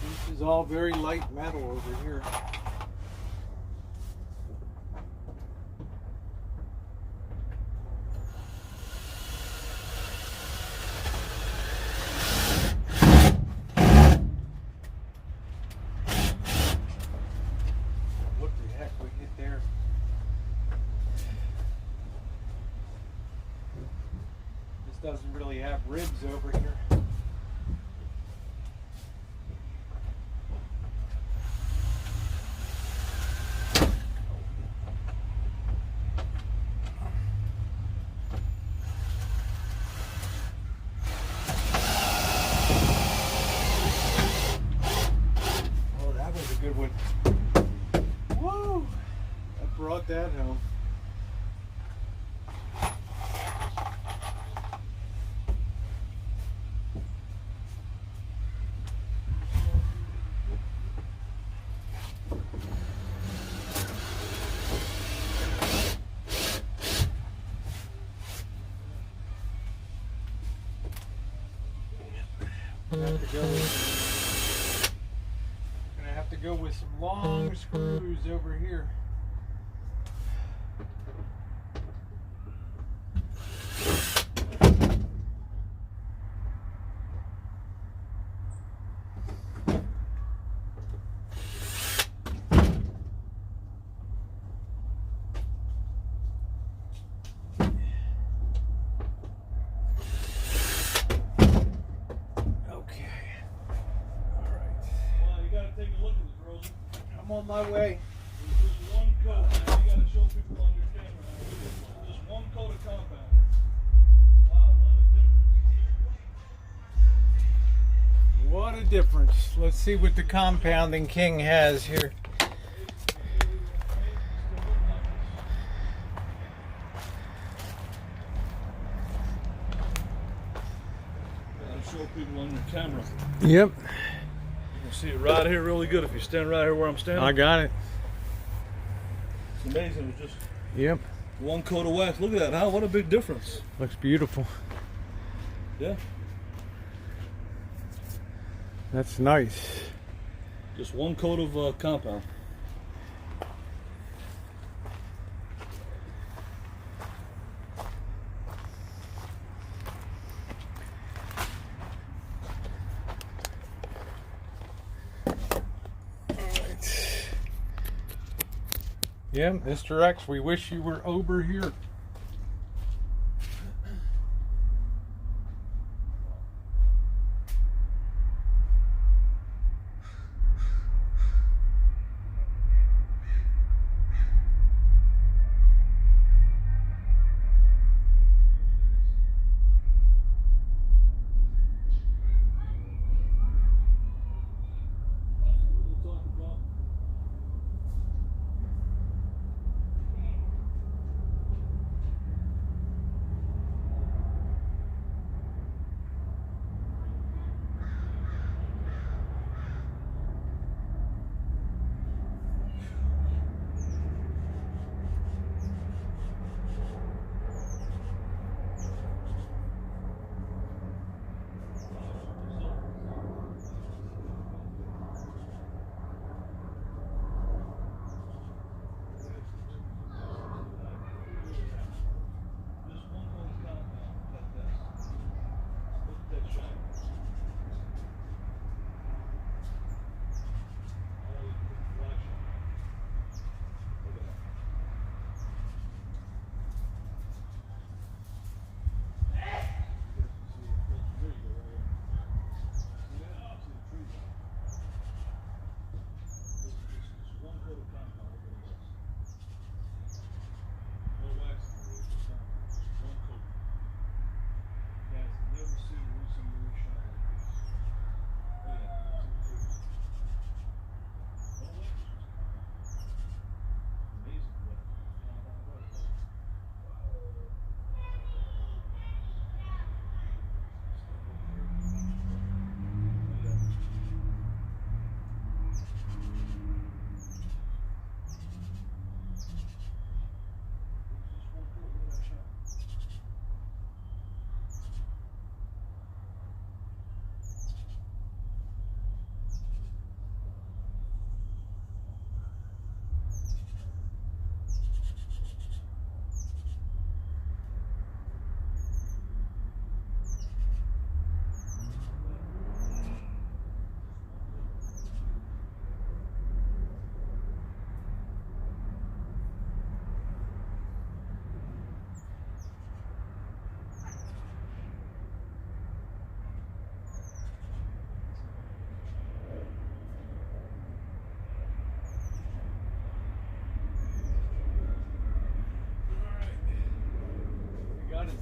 This is all very light metal over here. What the heck we hit there? Doesn't really have ribs over here. Oh, that was a good one. Woo! That brought that home. Gonna have to go with some long screws over here. I'm on my way. Just one coat. Now you gotta show people on your camera how to do this. Just one coat of compound. Wow, What a difference. Let's see what the compounding king has here. Gotta show people on your camera. Yep. You can see it right here really good if you stand right here where I'm standing. I got it. It's amazing. It's just Yep. one coat of wax. Look at that. How? What a big difference. Looks beautiful. Yeah. That's nice. Just one coat of compound. Yeah, Mr. X, we wish you were over here.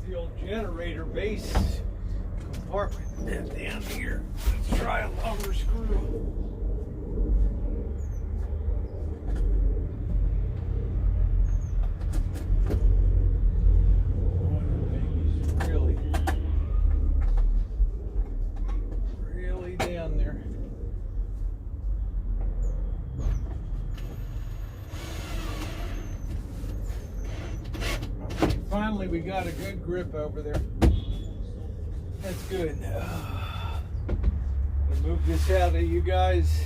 the old generator base compartment down here. Let's try a longer screw. Really down there. Finally, we got a good grip over there. That's good. I'll move this out of you guys.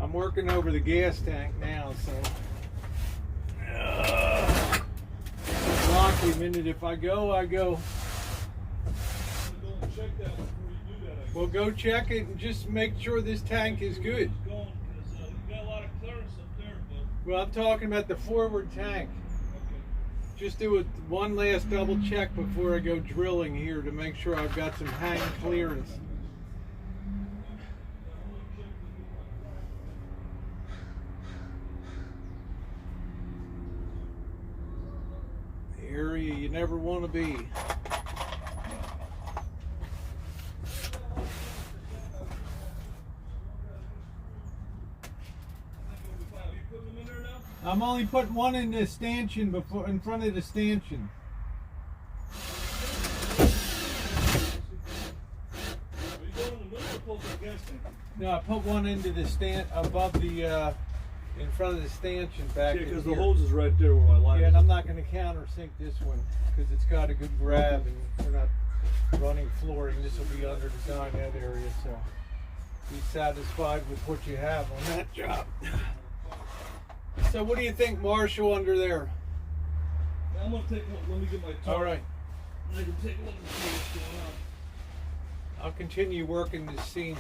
I'm working over the gas tank now, so. Lock a minute. If I go, I go. Go and check that before you do that. Well, go check it and just make sure this tank is good. Going because you got a lot of clearance up there, but Well, I'm talking about the forward tank. okay. Just do one last double check before I go drilling here to make sure I've got some hang clearance. The area you never want to be. Are you putting them in there now? I'm only putting one in the stanchion before in front of the stanchion. Are you going in the middle or close to the gas tank? No, I put one into the stand above the in front of the stanchion back Yeah, in because the here. hose is right there where my line Yeah, is. and I'm not going to countersink this one because it's got a good grab and we're not running flooring. This will be under the dinette area, so be satisfied with what you have on that job. So what do you think, Marshall, under there? I'm gonna take one. Let me get my tarp. All right, I can take a look and see what's going on. I'll continue working this scene.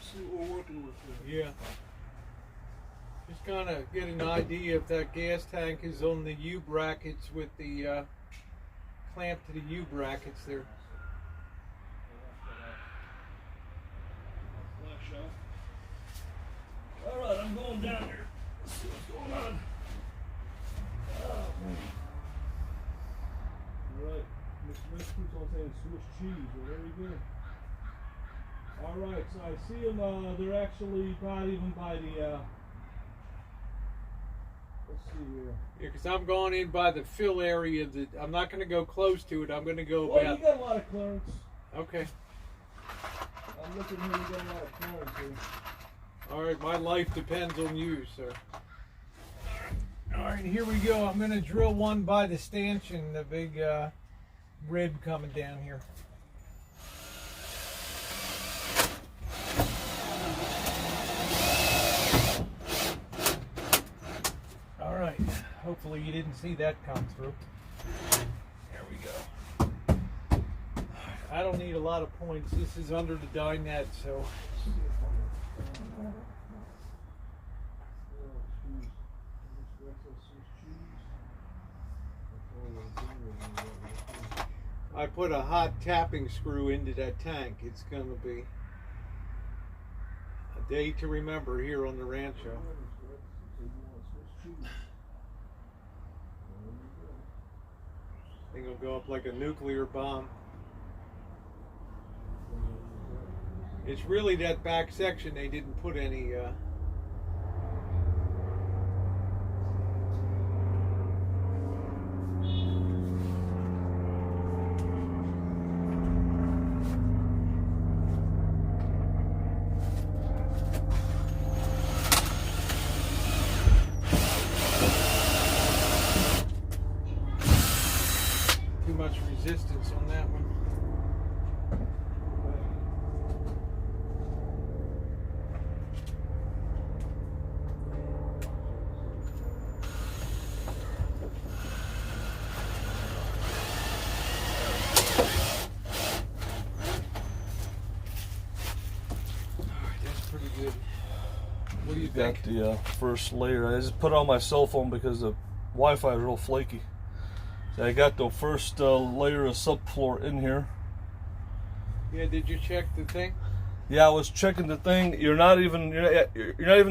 See what we're working with here. Yeah. Just kind of get an idea if that gas tank is on the U brackets with the clamp to the U brackets there. Flash out. All right, I'm going down there. Let's see what's going on. Oh, man. All right, Mr. Keeps on saying Swiss cheese. Well, there we go. All right, so I see them. They're actually not even by the. Let's see here. Yeah, because I'm going in by the fill area. I'm not going to go close to it. I'm going to go Well, about. you got a lot of clearance. Okay. I'm looking here. You got a lot of clearance here. All right. My life depends on you, sir. All right. Here we go. I'm going to drill one by the stanchion, the big rib coming down here. All right. Hopefully you didn't see that come through. There we go. I don't need a lot of points. This is under the dinette, so. I put a hot tapping screw into that tank. It's going to be a day to remember here on the Rancho. I think it'll go up like a nuclear bomb. It's really that back section they didn't put any too much resistance on that one. Pretty good. What do you Got think? the first layer. I just put it on my cell phone because the Wi-Fi is real flaky. So I got the first layer of subfloor in here. Yeah, did you check the thing? Yeah, I was checking the thing. You're not even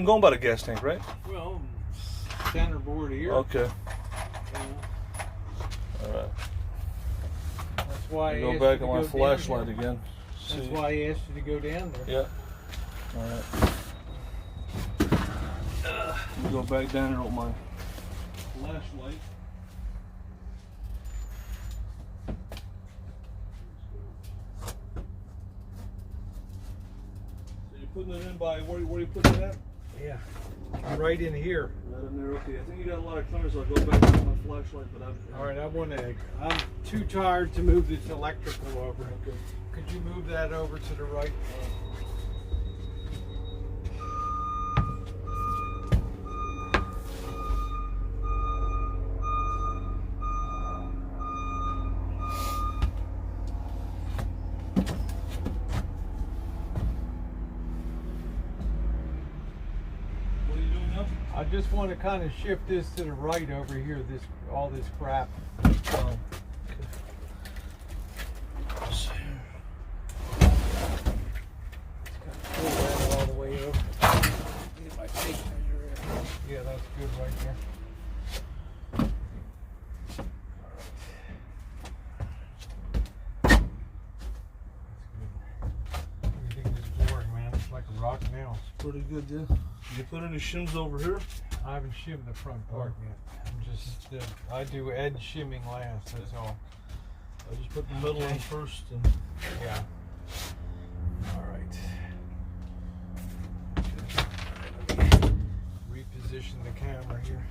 going by the gas tank, right? Well, centerboard here. Okay. Yeah. All right. That's why I Go asked back you to on my go flashlight down there. again. That's See. why I asked you to go down there. Yeah. All right. Go back down here with my flashlight. So you're putting it in by where are you putting it at? Yeah. Right in here. Right in there. Okay. I think you got a lot of colors. So I'll go back with my flashlight, but All right, I'm too tired to move this electrical over. Okay. Could you move that over to the right? What are you doing now? I just want to kind of shift this to the right over here, all this crap. Oh. Pull that all the way over. Get my tape measure in. Yeah, that's good right there. Everything is boring, man. It's like a rock nail. Pretty good, yeah. Did you put any shims over here? I haven't shimmed the front part yet. I'm just, I do edge shimming last, that's all. I just put the middle in Okay. first. And Yeah. All right. Reposition the camera here.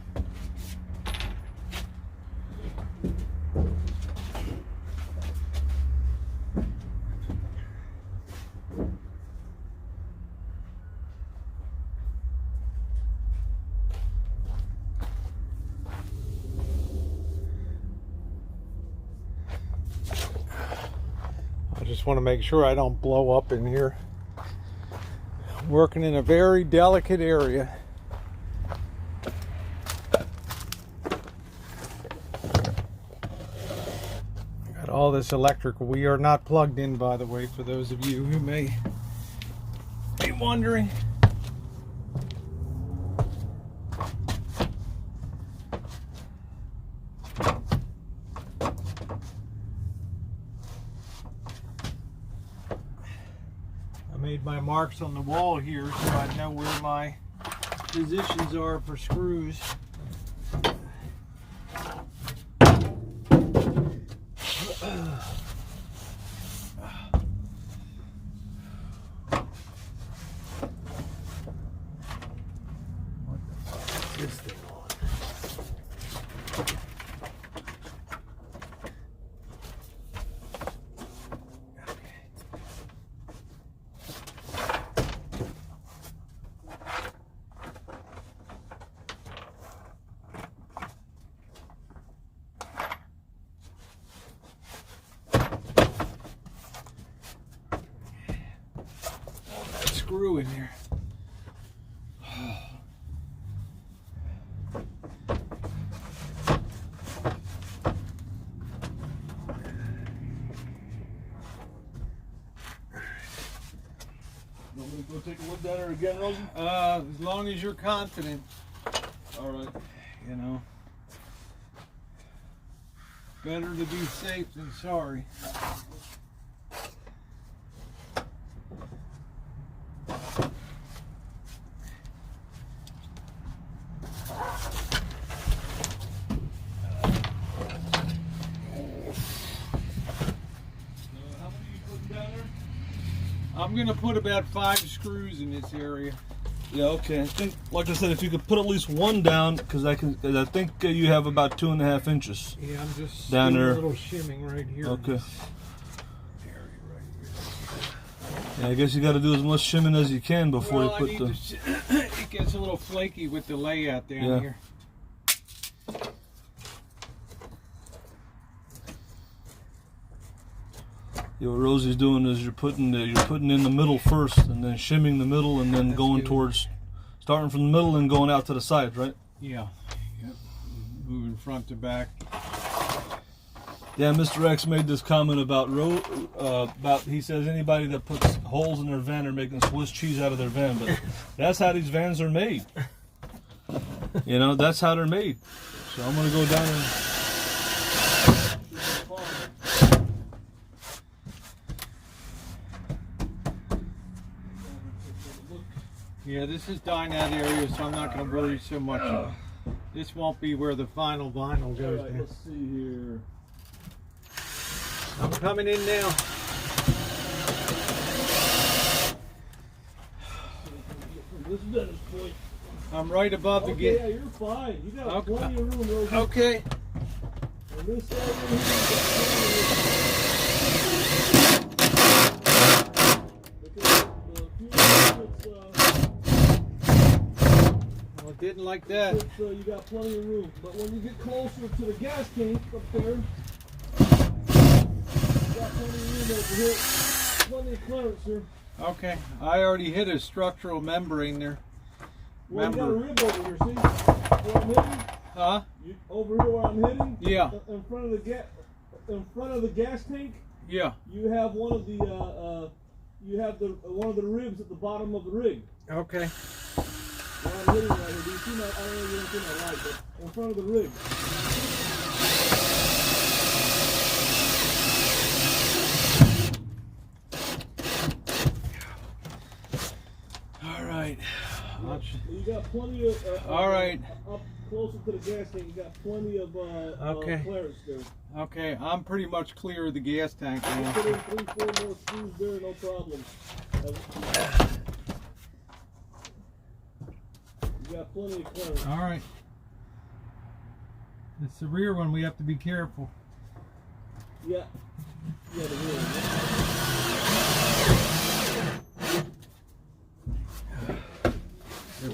I just want to make sure I don't blow up in here. I'm working in a very delicate area. Got all this electrical. We are not plugged in, by the way, for those of you who may be wondering. I made my marks on the wall here so I know where my positions are for screws. What the fuck is this thing on? That screw in there. you want me to go take a look down there again, Rosie? As long as you're confident, All right. you know. Better to be safe than sorry. How many are you putting down there? I'm gonna put about 5 screws in this area. Yeah, okay. I think, like I said, if you could put at least one down, because I think you have about 2.5 inches. Yeah, I'm just Down doing there. a little shimming right here. in Okay. this area right here. Yeah, I guess you got to do as much shimming as you can before Well, you I put need the. to it gets a little flaky with the layout down Yeah. here. Yeah, what Rosie's doing is you're putting in the middle first, and then shimming the middle, and then That's going good. towards, starting from the middle and going out to the sides, right? Yeah. Yep. Moving front to back. Yeah, Mr. X made this comment about he says anybody that puts holes in their van are making Swiss cheese out of their van, but that's how these vans are made. You know, that's how they're made. So I'm gonna go down and Yeah, this is dinette area, so I'm not going to worry so much. This won't be where the final vinyl goes. Alright, let's see here. I'm coming in now. This vantage point. I'm right above the Okay, gate. yeah, you're fine. You got Okay. plenty of room, Rosie. Okay. On this side over here, you got plenty of room. Look at the fuel Well, it didn't like that. you got plenty of room. But when you get closer to the gas tank up there, you got plenty of room over here. Plenty of clearance here. Okay. I already hit a structural membrane there. Well, you got a rib over here, see? Where I'm hitting? Huh? Over here where I'm hitting? Yeah. In front of the gas tank, Yeah. you have one of the one of the ribs at the bottom of the rig. Okay. Where I'm hitting right here. Do you see my? I don't know if you don't see my light, but in front of the rig. All right. You got plenty of. All right. Up closer to the gas tank, you got plenty of Okay. clearance there. Okay, I'm pretty much clear of the gas tank You now. put in 3-4 more screws there, no problem. You got plenty of clearance. All right. It's the rear one we have to be careful. Yeah. Yeah, the rear one. The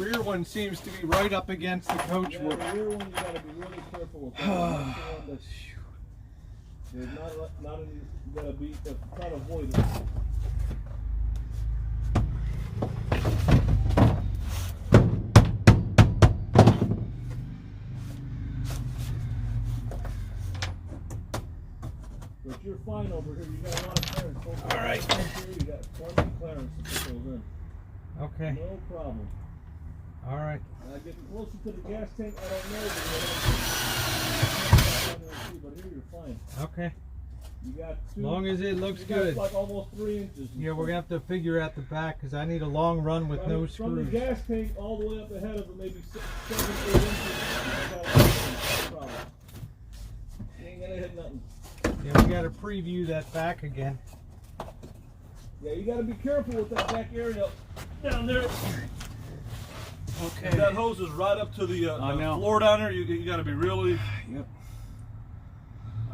rear one seems to be right up against the coach Yeah, wood. the rear one you gotta be really careful with that. That's the one that's- There's not any, you gotta be, try to avoid it. But you're fine over here, you got a lot of clearance. All right. You got plenty of clearance to put those in. Okay. No problem. All right. Now getting closer to the gas tank, I don't know, but here you're fine. Okay. You got As long as it looks you got good. like almost 3 inches. Yeah, we're gonna have to figure out the back because I need a long run with no From the screws. gas tank all the way up ahead of it, maybe 7, 8 inches. No problem. You ain't gonna hit nothing. Yeah, we gotta preview that back again. Yeah, you gotta be careful with that back area down there. Okay. That hose is right up to the I know. floor down there. You gotta be really. Yep.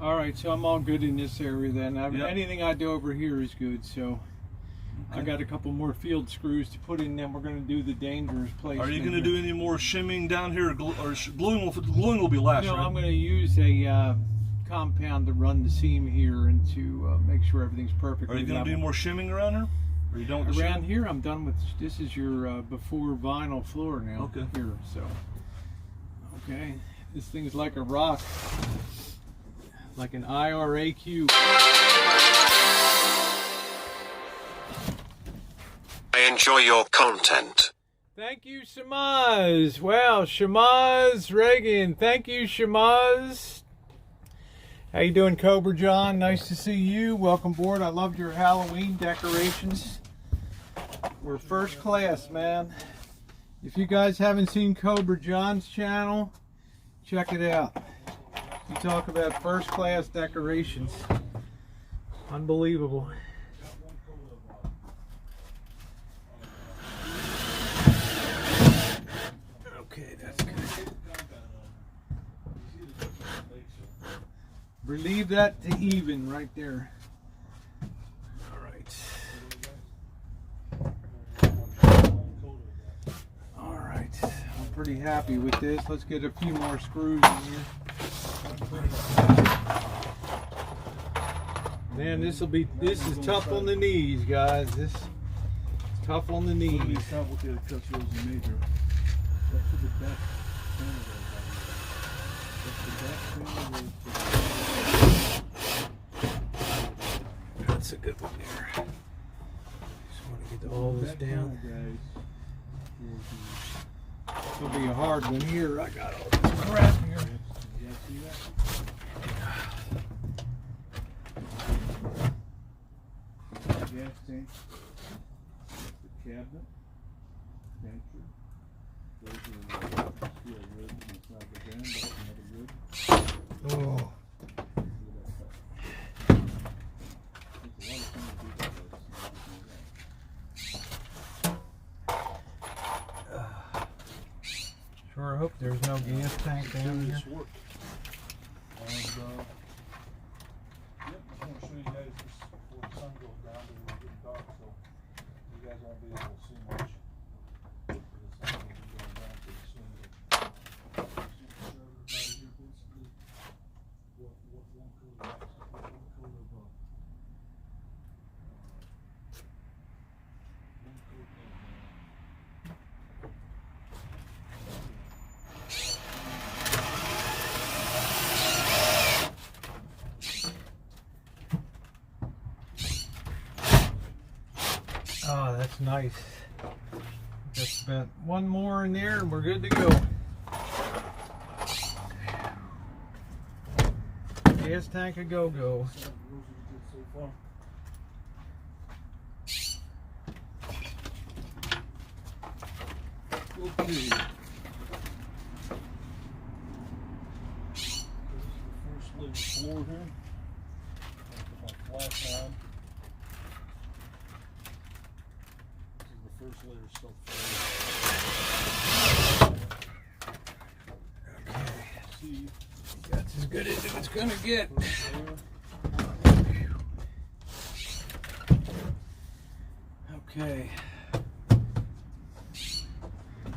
All right, so I'm all good in this area then. Yep. Anything I do over here is good. So I got a couple more field screws to put in. Then we're gonna do the dangerous place. Are you gonna do any more shimming down here, or gluing? Gluing will be last, No, right? I'm gonna use a compound to run the seam here and to make sure everything's perfectly Are you gonna level. do more shimming around here? Or you don't? Around here, I'm done with. This is your before vinyl floor now. Okay. Here, so. Okay, this thing's like a rock, like an IRAQ. I enjoy your content. Thank you, Shamaz. Wow, Shamaz Reagan. Thank you, Shamaz. How you doing, Cobra John? Nice to see you. Welcome aboard. I loved your Halloween decorations. We're first class, man. If you guys haven't seen Cobra John's channel, check it out. You talk about first class decorations. Unbelievable. Okay, that's good. Relieve that to even right there. All right. All right. I'm pretty happy with this. Let's get a few more screws in here. Man, this is tough on the knees, guys. This is tough on the knees. It's complicated because it was a major. That's the best. That's a good one there. Just want to get all this down. It'll be a hard one here. I got all this crap here. Gas tank, the cabinet, pantry. Those are steel ribs inside the van. That's another rib. Oh. There's a lot of things to do that way. Sure hope there's no gas tank down here. This work. And, yep, I want to show you guys this before the sun goes down, but it'll get dark, so you guys won't be able to see much. The sun will be going down pretty soon. But everybody here basically what one coat of Oh, that's nice. Just spent one more in there and we're good to go. Gas tank a go-go. Okay. This is the first layer floor here. Put my flash on. This is the first layer stuff. Okay. See, That's as good as it's gonna get. first layer. Okay.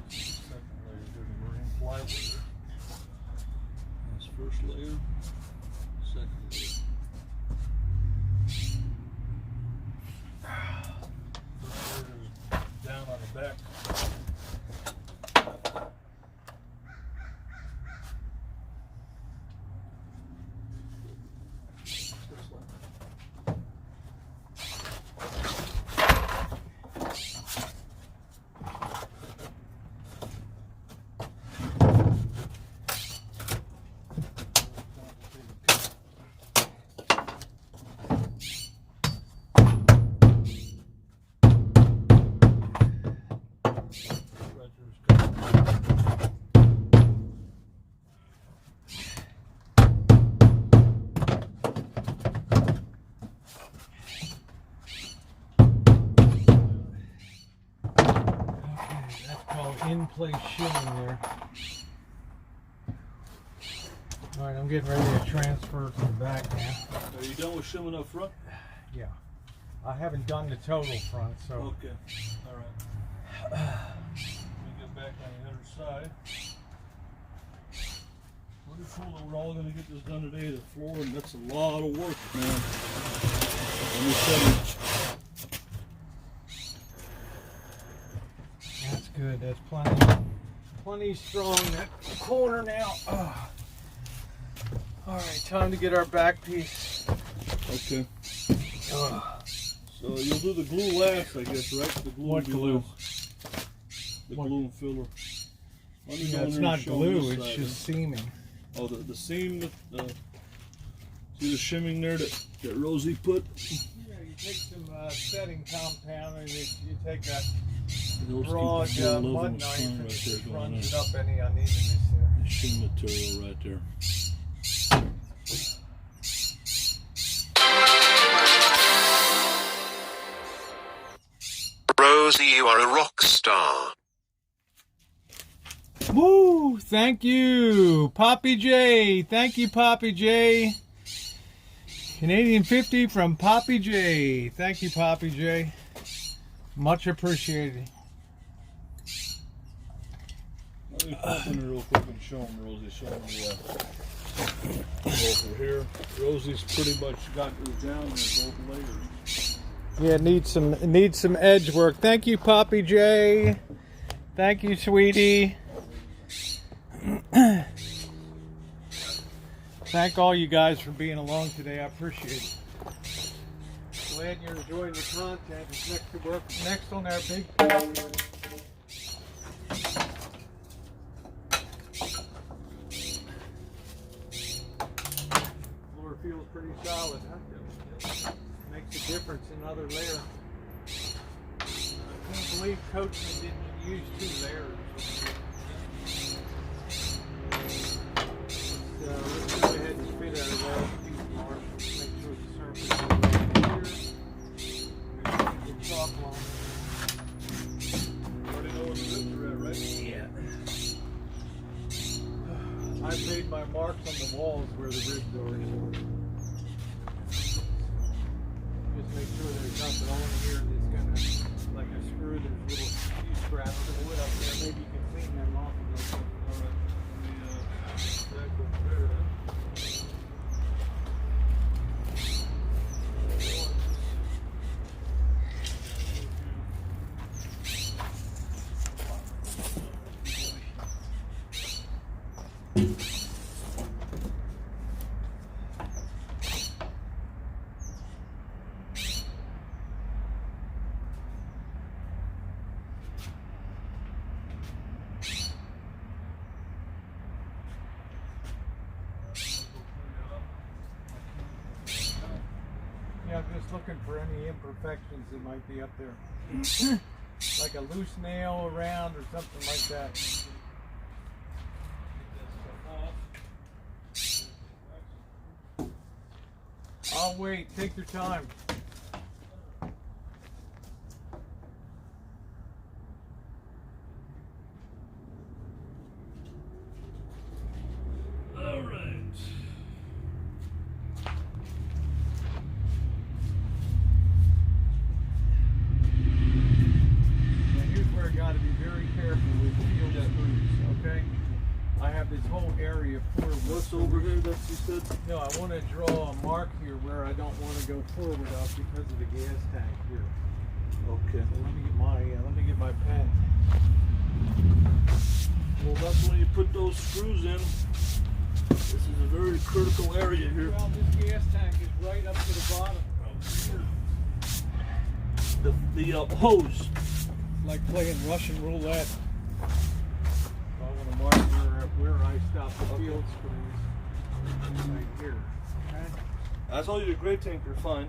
Second layer, dirty marine plywood. That's first layer. Second layer. First layer is down on the back. In-place shimming there. All right, I'm getting ready to transfer to the back now. Are you done with shimming up front? Yeah, I haven't done the total front, so Okay, all right. Let me get back on the other side. Pretty cool that we're all gonna get this done today. The floor, and that's a lot of work, man. Let me tell you. that's good. That's plenty strong. That corner now. Oh. All right, time to get our back piece. Okay. Oh. So you'll do the glue last, I guess, right? The glue. What will be glue? last. The glue and filler. Let me go Yeah, in it's there not and show glue. this It's side, just seaming. Oh, the seam, see the shimming there that Rosie put? Yeah, you take some setting compound and you take a It helps keep broad the floor level mud and knife strong and right it there just going runs in. it up any unevenness there. The shim material right there. Rosie, you are a rock star. Woo! Thank you, Poppy J. Thank you, Poppy J. Canadian 50 from Poppy J. Thank you, Poppy J. Much appreciated. Let me pop in there real quick and show them, Rosie. Show them over here. Rosie's pretty much got it down in both layers. Yeah, needs some edge work. Thank you, Poppy J. Thank you, sweetie. thank all you guys for being along today. I appreciate it. Glad you're enjoying the content. It's next to work next on our big project. Floor feels pretty solid, huh? Makes a difference in other layer. I can't believe Coachman didn't use 2 layers. Let's go ahead and fit our last piece of mark. Make sure the surface is here. Good chalk line. Already know where the ribs are at, right? Yeah. I made my marks on the walls where the ribs are. Just make sure there's nothing on here that's gonna, like a screw, there's little few scraps of wood up there. Maybe you can clean them off a little bit. All right. Stack over there. Yeah, I'm just looking for any imperfections that might be up there. Like a loose nail around or something like that. I'll wait. Take your time. All right. Now here's where you got to be very careful with field screws, okay? I have this whole area for What's over here that you said? No, I want to draw a mark here where I don't want to go forward up because of the gas tank here. Okay. So let me get my pen. Well, that's when you put those screws in. This is a very critical area here. Well, this gas tank is right up to the bottom of here. The hose. Like playing Russian roulette. I want to mark where I stop the field screws. Right here. Okay? I told you the gray tank are fine.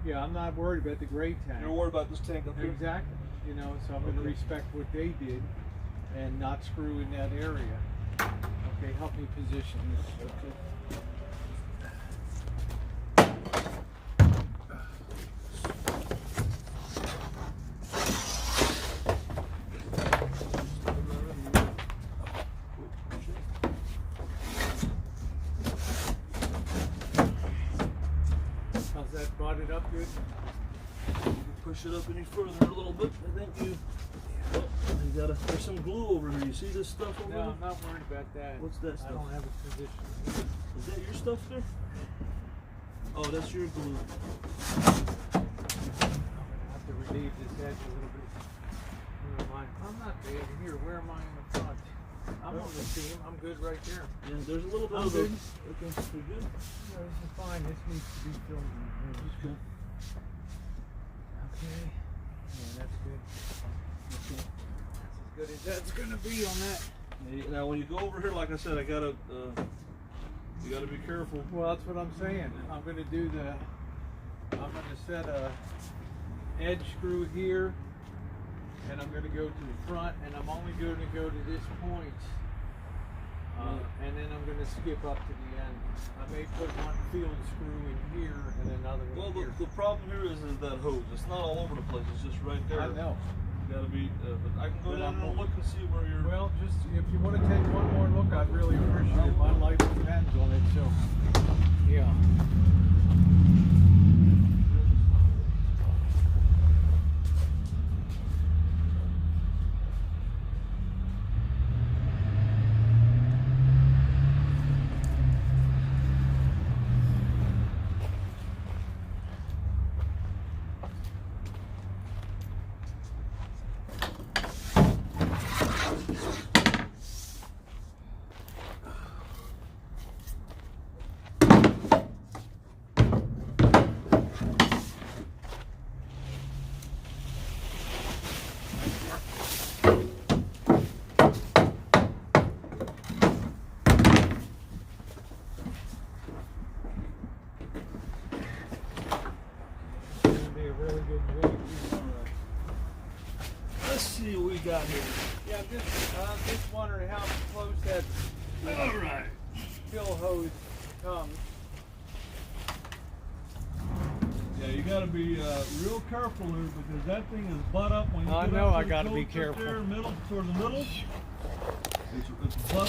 Yeah, I'm not worried about the gray tank. You're worried about this tank up here? Exactly. You know, so I'm going to respect what they did and not screw in that area. Okay, help me position this. Okay. How's that butted up good? Push it up any further a little bit. I think you. Oh, you gotta. There's some glue over here. You see this stuff over No, there? I'm not worried about that. What's that I stuff? don't have a position. Is that your stuff there? Oh, that's your glue. I have to relieve this edge a little bit. Where am I? I'm not bad here. Where am I in the front? I'm on the seam. I'm good right there. Yeah, there's a little bit I'm of good. Okay, pretty good. No, this is fine. This needs to be filled in here. Okay. Okay. Yeah, that's good. Okay. That's as good as that's gonna be on that. Now, when you go over here, like I said, you gotta be careful. Well, that's what I'm saying. I'm gonna do I'm gonna set a edge screw here, and I'm gonna go to the front, and I'm only gonna go to this point, and then I'm gonna skip up to the end. I may put one field screw in here and another Well, in here. the problem here is that hose. It's not all over the place. It's just right there. I know. You gotta be. But I can go But down I'm- and look and see where you're. Well, just if you want to take one more look, I'd really appreciate it. My life depends on it, so yeah. really good weight. Let's see what we got here. Yeah, I'm just wondering how close that All right. fill hose comes. Yeah, you got to be real careful here because that thing is butt up when you I get know up I to gotta the be coats up careful. there, middle toward the middle. It's butt